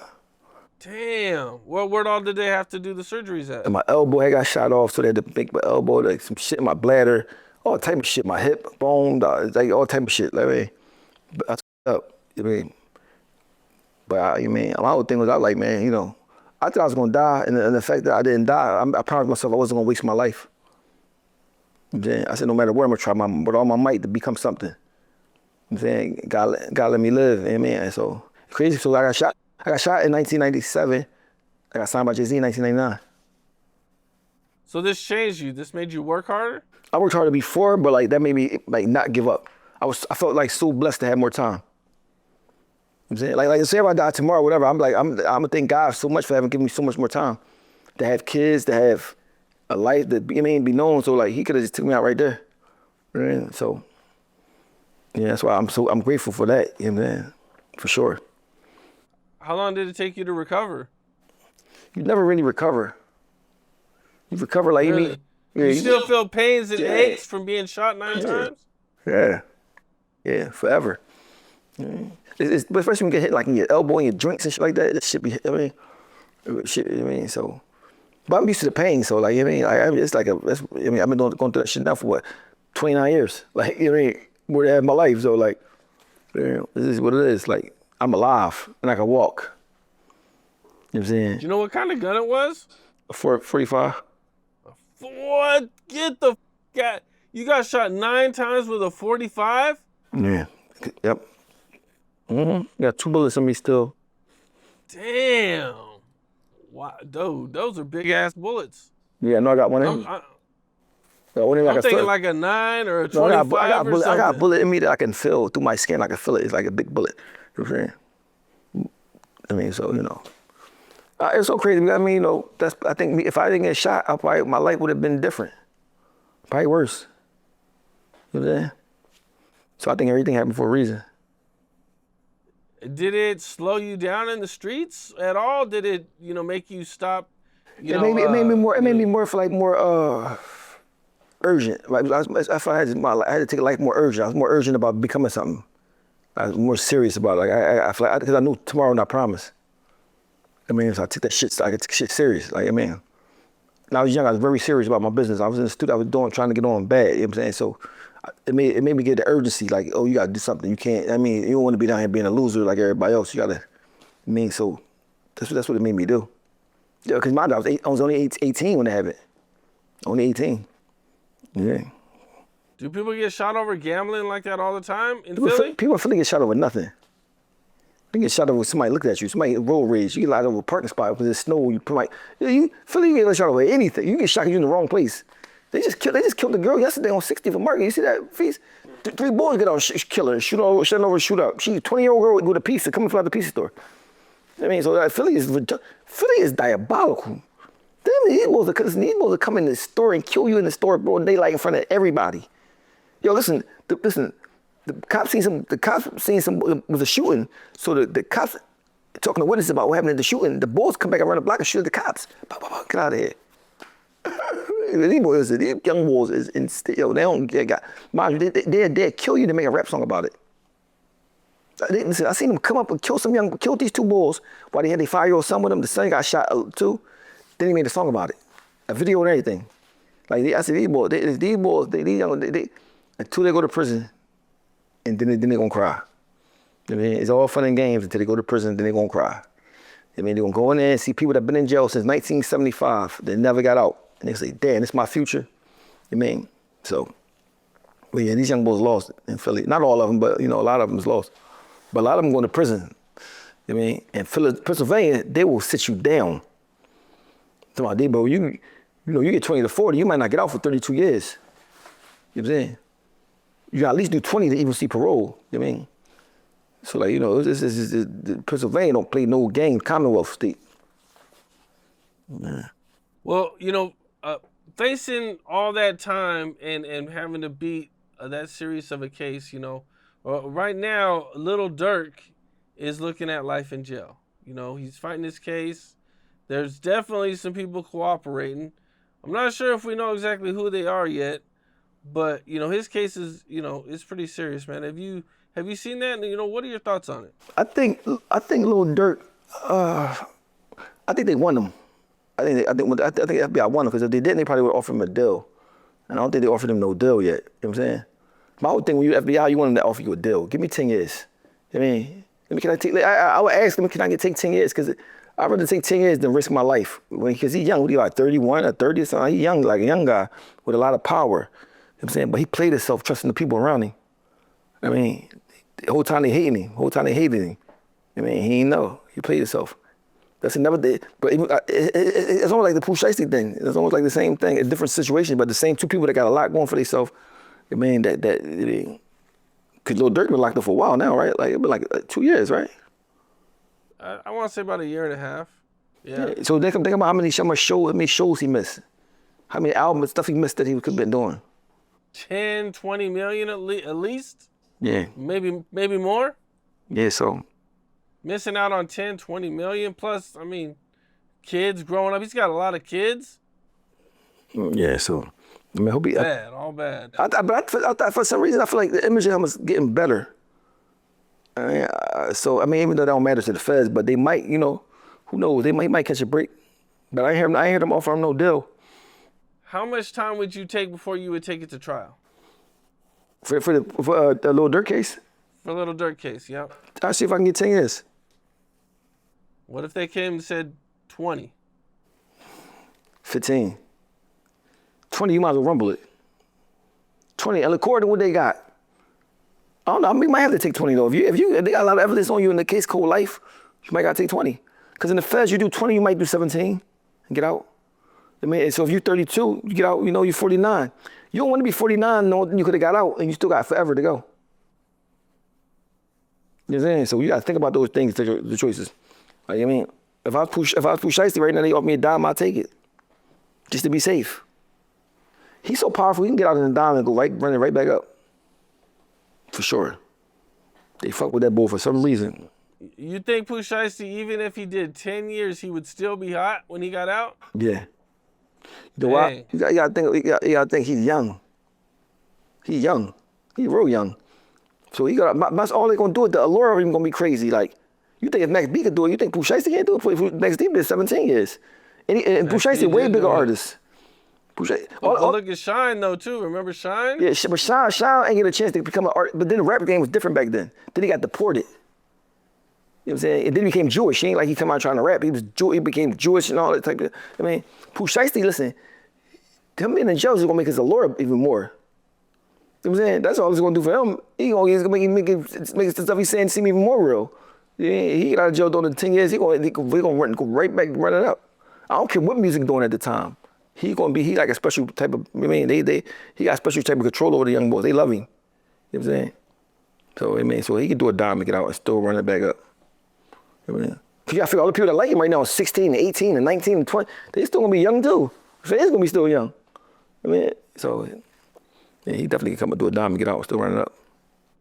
Damn. Where all did they have to do the surgeries at? And my elbow had got shot off, so they had to make my elbow, like some shit in my bladder, all type of shit, my hip, bone, like all type of shit. Like, I mean, I took up. I mean, but I mean, my whole thing was, I was like, man, you know, I thought I was gonna die, and the fact that I didn't die, I promised myself I wasn't gonna waste my life. You know what I'm saying? I said, no matter what, I'm gonna try with all my might to become something. You know what I'm saying? God let me live, you know what I mean? And so, crazy, so I got shot in 1997. I got signed by Jay-Z in 1999. So this changed you? This made you work harder? I worked harder before, but like that made me like not give up. I felt like so blessed to have more time. You know what I'm saying? Like say if I die tomorrow, whatever, I'm gonna thank God so much for having given me so much more time. To have kids, to have a life that be known. So like he could have just took me out right there. Right? So yeah, that's why I'm grateful for that, you know what I'm saying? For sure. How long did it take you to recover? You never really recover. You recover like really? You still feel pains and aches from being shot 9 times? Yeah. Yeah, forever. It's especially when you get hit like in your elbow and your joints and shit like that. That shit be, I mean, so. But I'm used to the pain, so like, you know what I mean? It's like I've been going through that shit now for what, 29 years? Like, you know what I mean? More than half my life, so like, you know, this is what it is. Like, I'm alive and I can walk. You know what I'm saying? Do you know what kind of gun it was? A 45. What? Get the f out. You got shot 9 times with a 45? Yeah. Yep. Got 2 bullets on me still. Damn. Wow, dude, those are big ass bullets. Yeah, no, I got one in me. I'm thinking like a 9 or a 25 or something. I got a bullet in me that I can feel through my skin. I can feel it. It's like a big bullet. You know what I'm saying? I mean, so, you know. It's so crazy. I mean, you know, I think if I didn't get shot, my life would have been different. Probably worse. You know what I'm saying? So I think everything happened for a reason. Did it slow you down in the streets at all? Did it, you know, make you stop? It made me more for like more urgent. Like I had to take life more urgent. I was more urgent about becoming something. I was more serious about it. Like I feel like, because I knew tomorrow not promised. I mean, so I took shit serious. Like, I mean, when I was young, I was very serious about my business. I was in the studio, I was trying to get on bad, you know what I'm saying? So it made me get the urgency, like, oh, you gotta do something. You can't, I mean, you don't wanna be down here being a loser like everybody else. You gotta, I mean, so that's what it made me do. Yeah, because I was only 18 when it happened. Only 18. Yeah. Do people get shot over gambling like that all the time in Philly? People in Philly get shot over nothing. You get shot over somebody looked at you. Somebody road rage. You get lied over a parking spot with the snow. You put Philly, you get shot over anything. You get shot 'cause you in the wrong place. They just killed the girl yesterday on 60th and Market. You see that feast? 3 boys get out, kill her, shoot over, shoot up. She 20-year-old girl with a pizza coming from the pizza store. I mean, so Philly is diabolical. These boys are come in the store and kill you in the store, broad daylight in front of everybody. Yo, listen. The cops seen some was a shooting. So the cops talking to witnesses about what happened in the shooting. The boys come back around the block and shoot at the cops. Get out of here. These young boys they don't get. Mind you, they'll kill you to make a rap song about it. Listen, I seen them come up and kill these 2 boys while they had their 5-year-old son with them. The son got shot too. Then he made a song about it, a video and everything. Like I said, these boys, until they go to prison, and then they gonna cry. I mean, it's all fun and games until they go to prison, then they gonna cry. I mean, they gonna go in there and see people that been in jail since 1975. They never got out, and they say, "Damn, this is my future." I mean, so, but yeah, these young boys lost in Philly. Not all of them, but a lot of them is lost. But a lot of them going to prison. I mean, in Pennsylvania, they will sit you down. Come on, bro, you get 20 to 40, you might not get out for 32 years. You know what I'm saying? You gotta at least do 20 to even see parole. You know what I mean? So the Pennsylvania don't play no game, Commonwealth state. Man. Well, facing all that time and having to beat that serious of a case, right now, Lil Durk is looking at life in jail. He's fighting this case. There's definitely some people cooperating. I'm not sure if we know exactly who they are yet, but his case is it's pretty serious, man. Have you seen that? And what are your thoughts on it? I think Lil Durk. I think they won him. I think FBI won him, because if they didn't, they probably would offer him a deal. And I don't think they offered him no deal yet. You know what I'm saying? My whole thing, when you FBI, you want them to offer you a deal. Give me 10 years. I mean, can I take? I would ask him, can I take 10 years? Because I'd rather take 10 years than risk my life. Because he's young. What are you, like 31 or 30 or something? He's young, like a young guy with a lot of power. You know what I'm saying? But he played himself, trusting the people around him. I mean, the whole time they hating him. The whole time they hated him. I mean, he didn't know. He played himself. That's another day. But it's almost like the Pooh Shiesty thing. It's almost like the same thing, a different situation, but the same 2 people that got a lot going for themselves. I mean, because Lil Durk been locked up for a while now, right? Like, it's been like 2 years, right? I want to say about 1.5 years. Yeah. So think about how many shows he missed. How many albums and stuff he missed that he could have been doing. 10, 20 million at least? Yeah. Maybe more? Yeah, so. Missing out on 10, 20 million plus, I mean, kids growing up. He's got a lot of kids. Yeah, so. I mean, he'll be bad, all bad. But for some reason, I feel like the image of him is getting better. So, I mean, even though that don't matter to the feds, but they might, who knows? They might catch a break. But I ain't heard them offer him no deal. How much time would you take before you would take it to trial? For the Lil Durk case? For Lil Durk case, yeah. I'll see if I can get 10 years. What if they came and said 20? 15. 20, you might as well rumble it. 20, and according to what they got. I don't know, I mean, you might have to take 20 though. If they got a lot of evidence on you in the case called life, you might gotta take 20. Because in the feds, you do 20, you might do 17 and get out. I mean, so if you're 32, you get out, you're 49. You don't want to be 49 knowing you could have got out and you still got forever to go. You know what I'm saying? So you gotta think about those things, the choices. Like, I mean, if I was Pooh Shiesty right now, they offer me a dime, I'll take it. Just to be safe. He's so powerful, he can get out in the dime and go running right back up. For sure. They fuck with that bull for some reason. You think Pooh Shiesty, even if he did 10 years, he would still be hot when he got out? Yeah. You know why? You gotta think he's young. He's young. He's real young. So that's all they're gonna do. The allure of him gonna be crazy. Like, you think if Max B could do it, you think Pooh Shiesty can't do it? If Max D did 17 years. And Pooh Shiesty way bigger artist. Look at Shine though too. Remember Shine? Yeah, but Shine ain't get a chance to become an artist. But then the rap game was different back then. Then he got deported. You know what I'm saying? And then he became Jewish. He ain't like he come out trying to rap. He became Jewish and all that type of. I mean, Pooh Shiesty, listen, him being in jail is gonna make his allure even more. You know what I'm saying? That's all it's gonna do for him. He's gonna make the stuff he's saying seem even more real. Yeah, he got out of jail doing it 10 years. He gonna go right back run it up. I don't care what music doing at the time. He like a special type of. I mean, he got a special type of control over the young boys. They love him. You know what I'm saying? So I mean, so he can do a dime and get out and still run it back up. You know what I mean? You gotta figure all the people that like him right now, 16, 18, and 19, and 20, they still gonna be young too. Fans gonna be still young. I mean, so yeah, he definitely can come and do a dime and get out and still run it up.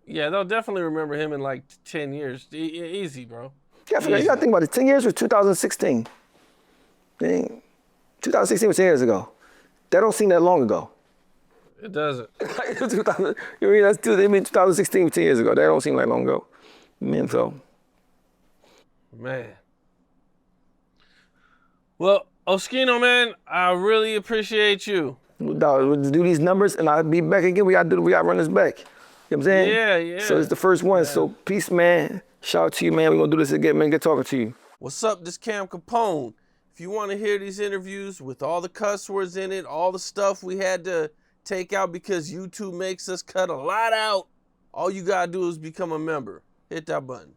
Yeah, they'll definitely remember him in like 10 years. Easy, bro. You gotta think about it. 10 years was 2016. Dang. 2016 was 10 years ago. That don't seem that long ago. It doesn't. 2000, you mean that's 2016 was 10 years ago. That don't seem like long ago. I mean, so. Man. Well, Oschino, man, I really appreciate you. No doubt. We'll do these numbers and I'll be back again. We gotta run this back. You know what I'm saying? Yeah, yeah. So it's the first one. So peace, man. Shout out to you, man. We're gonna do this again, man. Good talking to you. What's up? This Cam Capone. If you want to hear these interviews with all the cuss words in it, all the stuff we had to take out because YouTube makes us cut a lot out, all you gotta do is become a member. Hit that button.